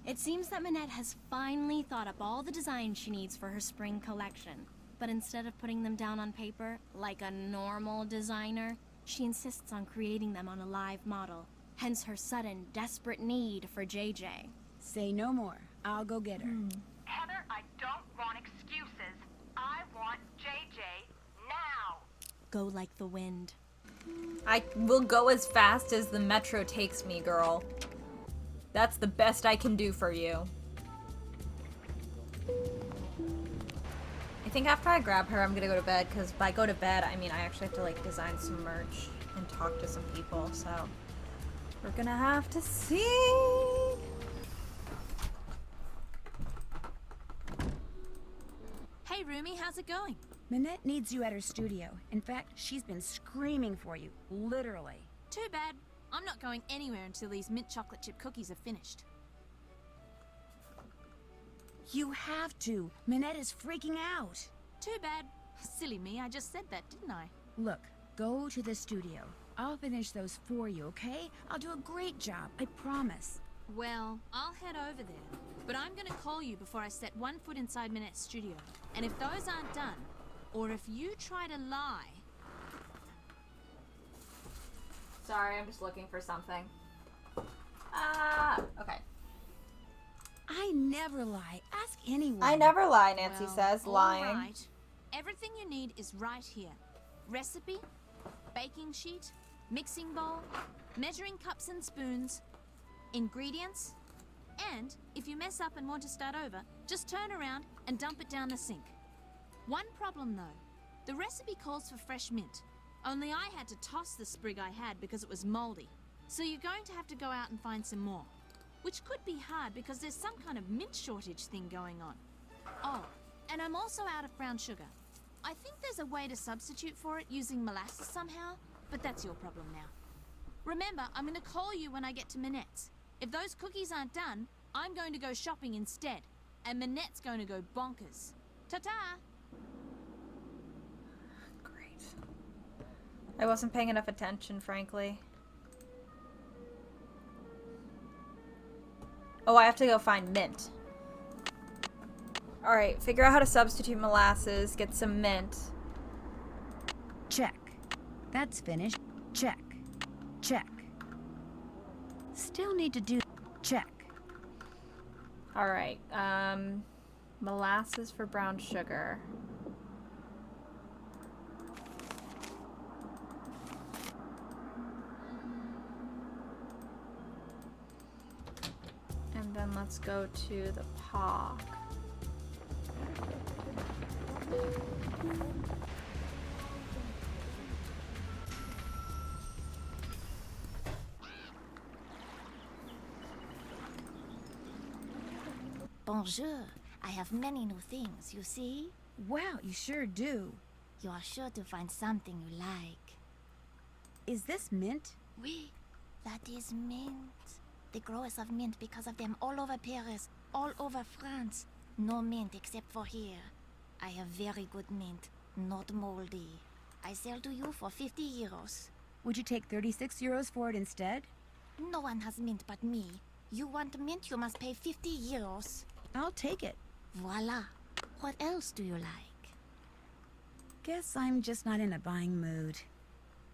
It seems that Minette has finally thought up all the designs she needs for her spring collection. But instead of putting them down on paper, like a normal designer, she insists on creating them on a live model. Hence her sudden, desperate need for JJ. Say no more. I'll go get her. Heather, I don't want excuses. I want JJ now. Go like the wind. I will go as fast as the metro takes me, girl. That's the best I can do for you. I think after I grab her, I'm gonna go to bed, because by go to bed, I mean I actually have to like design some merch and talk to some people, so we're gonna have to see. Hey, Rumi, how's it going? Minette needs you at her studio. In fact, she's been screaming for you, literally. Too bad. I'm not going anywhere until these mint chocolate chip cookies are finished. You have to. Minette is freaking out. Too bad. Silly me, I just said that, didn't I? Look, go to the studio. I'll finish those for you, okay? I'll do a great job, I promise. Well, I'll head over there. But I'm gonna call you before I set one foot inside Minette's studio. And if those aren't done, or if you try to lie... Sorry, I'm just looking for something. Okay. I never lie. Ask anyone. I never lie, Nancy Well, says, lying. All right. Everything you need is right here. Recipe, baking sheet, mixing bowl, measuring cups and spoons, ingredients, and if you mess up and want to start over, just turn around and dump it down the sink. One problem though, the recipe calls for fresh mint, only I had to toss the sprig I had because it was moldy. So you're going to have to go out and find some more, which could be hard because there's some kind of mint shortage thing going on. Oh, and I'm also out of brown sugar. I think there's a way to substitute for it using molasses somehow, but that's your problem now. Remember, I'm going to call you when I get to Minette's. If those cookies aren't done, I'm going to go shopping instead, and Minette's going to go bonkers. Ta-ta! Great. I wasn't paying enough attention, frankly. Oh, I have to go find mint. Alright, figure out how to substitute molasses, get some mint. Check. That's finished. Check. Check. Still need to do... Check. Alright, molasses for brown sugar. And then let's go to the POC. Bonjour. I have many new things, you see? Wow, you sure do. You are sure to find something you like. Is this mint? Oui, that is mint. The growers of mint because of them all over Paris, all over France. No mint except for here. I have very good mint, not moldy. I sell to you for 50 euros. Would you take 36 euros for it instead? No one has mint but me. You want mint, you must pay 50 euros. I'll take it. Voila. What else do you like? Guess I'm just not in a buying mood.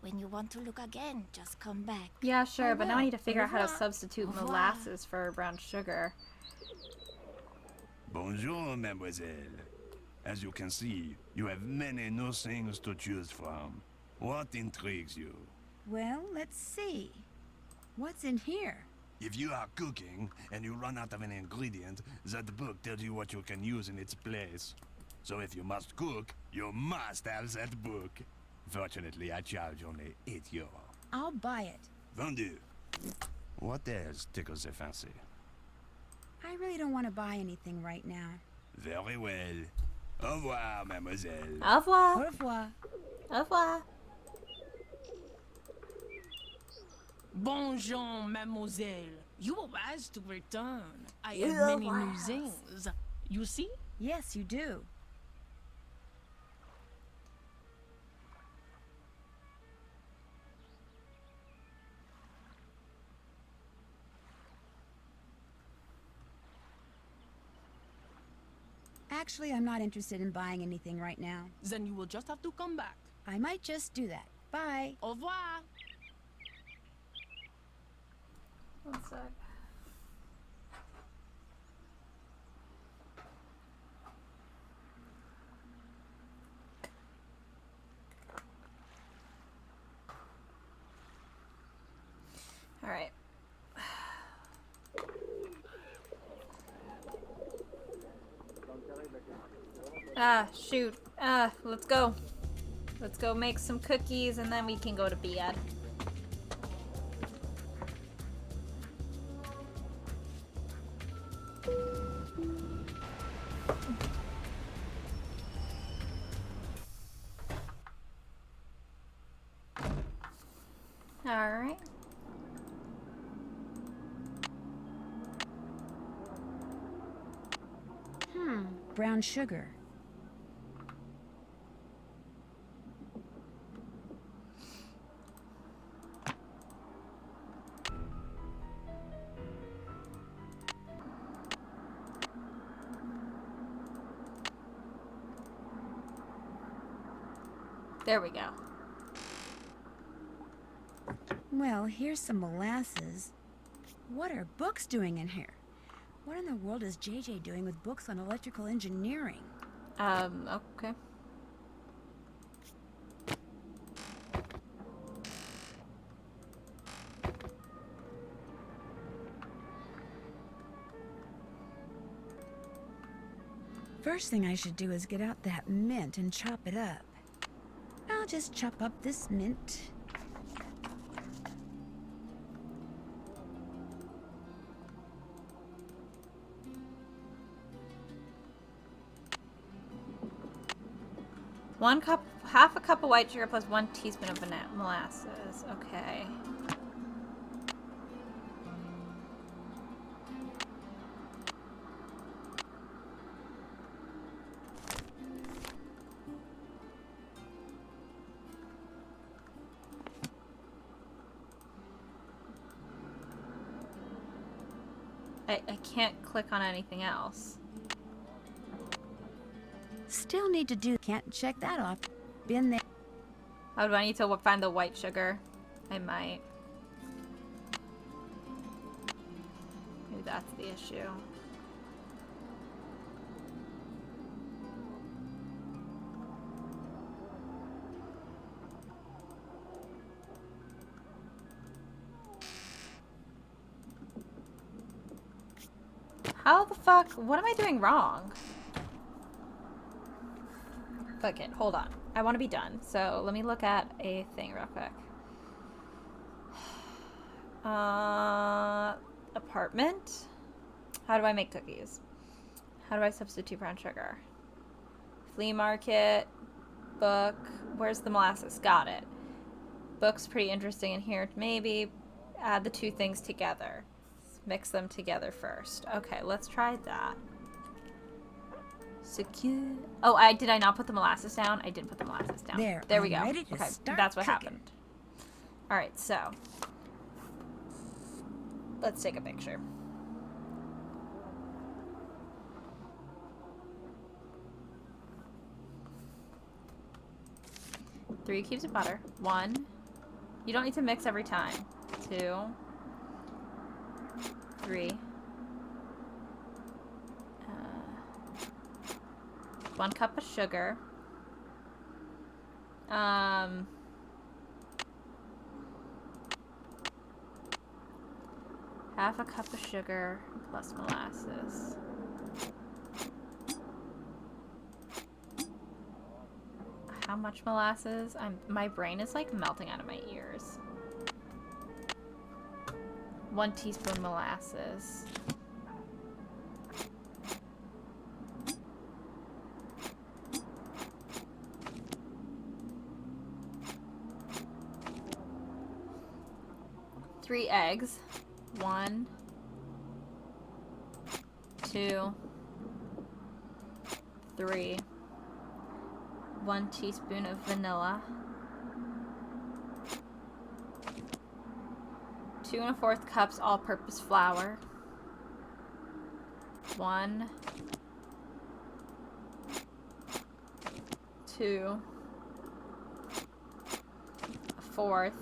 When you want to look again, just come back. Yeah, sure, but now I need to figure out how to revoir. substitute Au revoir. molasses for brown sugar. Bonjour, mademoiselle. As you can see, you have many new things to choose from. What intrigues you? Well, let's see. What's in here? If you are cooking and you run out of an ingredient, that book tells you what you can use in its place. So if you must cook, you must have that book. Fortunately, I charge only 8 euro. I'll buy it. Vendu. What else tickles your fancy? I really don't want to buy anything right now. Very well. Au revoir, mademoiselle. Au revoir. Au revoir. Au revoir. Bonjour, mademoiselle. You were wise to return. I You have many were new wise. things. You see? Yes, you do. Actually, I'm not interested in buying anything right now. Then you will just have to come back. I might just do that. Bye. Au revoir. One sec. All right. Ah, shoot. Let's go. Let's go make some cookies and then we can go to bed. All right. Brown sugar. There we go. Well, here's some molasses. What are books doing in here? What in the world is JJ doing with books on electrical engineering? Okay. First thing I should do is get out that mint and chop it up. I'll just chop up this mint. Half a cup of white sugar plus 1 teaspoon of molasses. Okay. I can't click on anything else. Still need to do. Can't check that off. Been there. Oh, do I need to find the white sugar? I might. Maybe that's the issue. How the fuck? What am I doing wrong? Fuck it. Hold on. I want to be done. So let me look at a thing real quick. Apartment? How do I make cookies? How do I substitute brown sugar? Flea market. Book. Where's the molasses? Got it. Book's pretty interesting in here. Maybe add the two things together. Mix them together first. Okay, let's try that. Secure. Oh, did I not put the molasses down? I didn't put the molasses down. There we go. Ready to Okay, start that's what cooking. happened. All right, so let's take a picture. Three cubes of butter. 1. You don't need to mix every time. 2. 3. 1 cup of sugar. Half a cup of sugar plus molasses. How much molasses? My brain is like melting out of my ears. 1 teaspoon molasses. Three eggs. 1, 2, 3. 1 teaspoon of vanilla. 2 1/4 cups all-purpose flour. 1, 2, 1/4,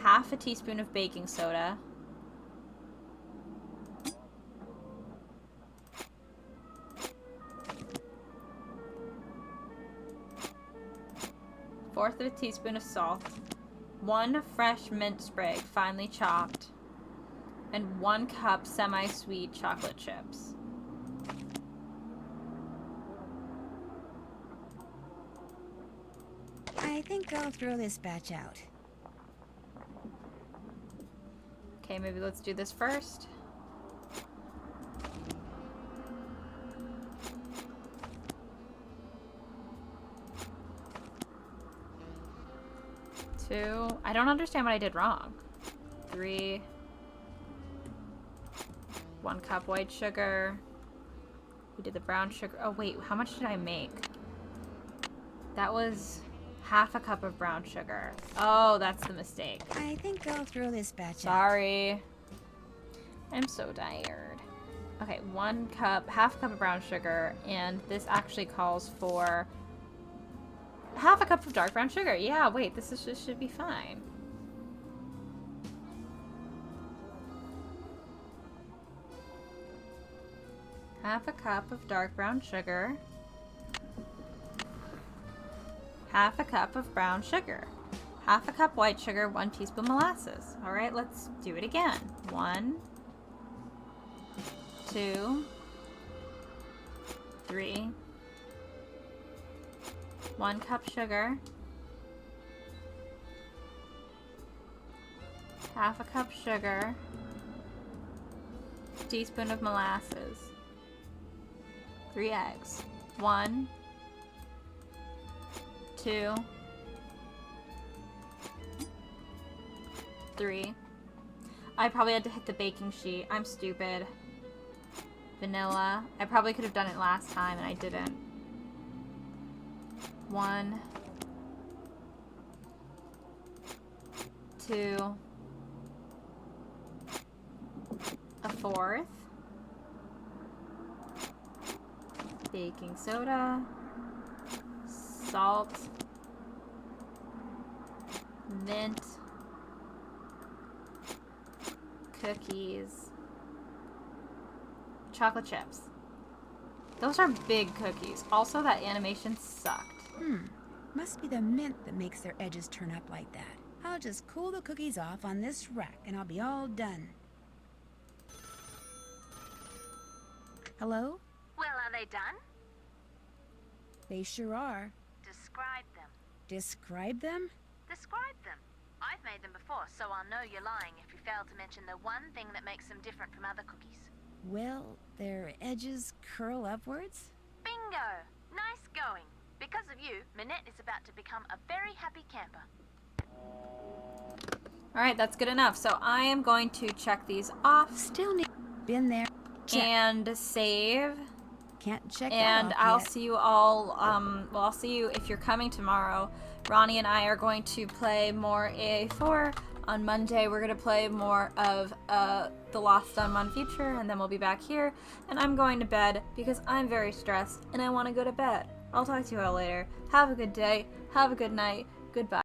half a teaspoon of baking soda. 1/4 of a teaspoon of salt. 1 fresh mint sprig, finely chopped. And 1 cup semi-sweet chocolate chips. I think I'll throw this batch out. Okay, maybe let's do this first. Two. I don't understand what I did wrong. 3. 1 cup white sugar. We did the brown sugar. Oh wait, how much did I make? That was half a cup of brown sugar. Oh, that's the mistake. I think I'll throw this batch out. Sorry. I'm so tired. Okay, 1 cup, half a cup of brown sugar, and this actually calls for half a cup of dark brown sugar. Yeah, wait, this should be fine. Half a cup of dark brown sugar. Half a cup of brown sugar. Half a cup white sugar, 1 teaspoon molasses. All right, let's do it again. 1, 2, 3. 1 cup sugar. Half a cup sugar. Teaspoon of molasses. 3 eggs. 1, 2, 3. I probably had to hit the baking sheet. I'm stupid. Vanilla. I probably could have done it last time and I didn't. 1, 2, 1/4. Baking soda. Salt. Mint. Cookies. Chocolate chips. Those are big cookies. Also, that animation sucked. Must be the mint that makes their edges turn up like that. I'll just cool the cookies off on this rack and I'll be all done. Hello? Well, are they done? They sure are. Describe them. Describe them? Describe them. I've made them before, so I'll know you're lying if you fail to mention the one thing that makes them different from other cookies. Well, their edges curl upwards? Bingo! Nice going. Because of you, Minette is about to become a very happy camper. Alright, that's good enough. So I am going to check these off. Still need... Been there. Check. And save. Can't check and that off I'll yet. see you all, well, I'll see you if you're coming tomorrow. Ronnie and I are going to play more AA4. On Monday, we're going to play more of The Lost Unmon Future, and then we'll be back here. And I'm going to bed because I'm very stressed and I want to go to bed. I'll talk to you all later. Have a good day. Have a good night. Goodbye.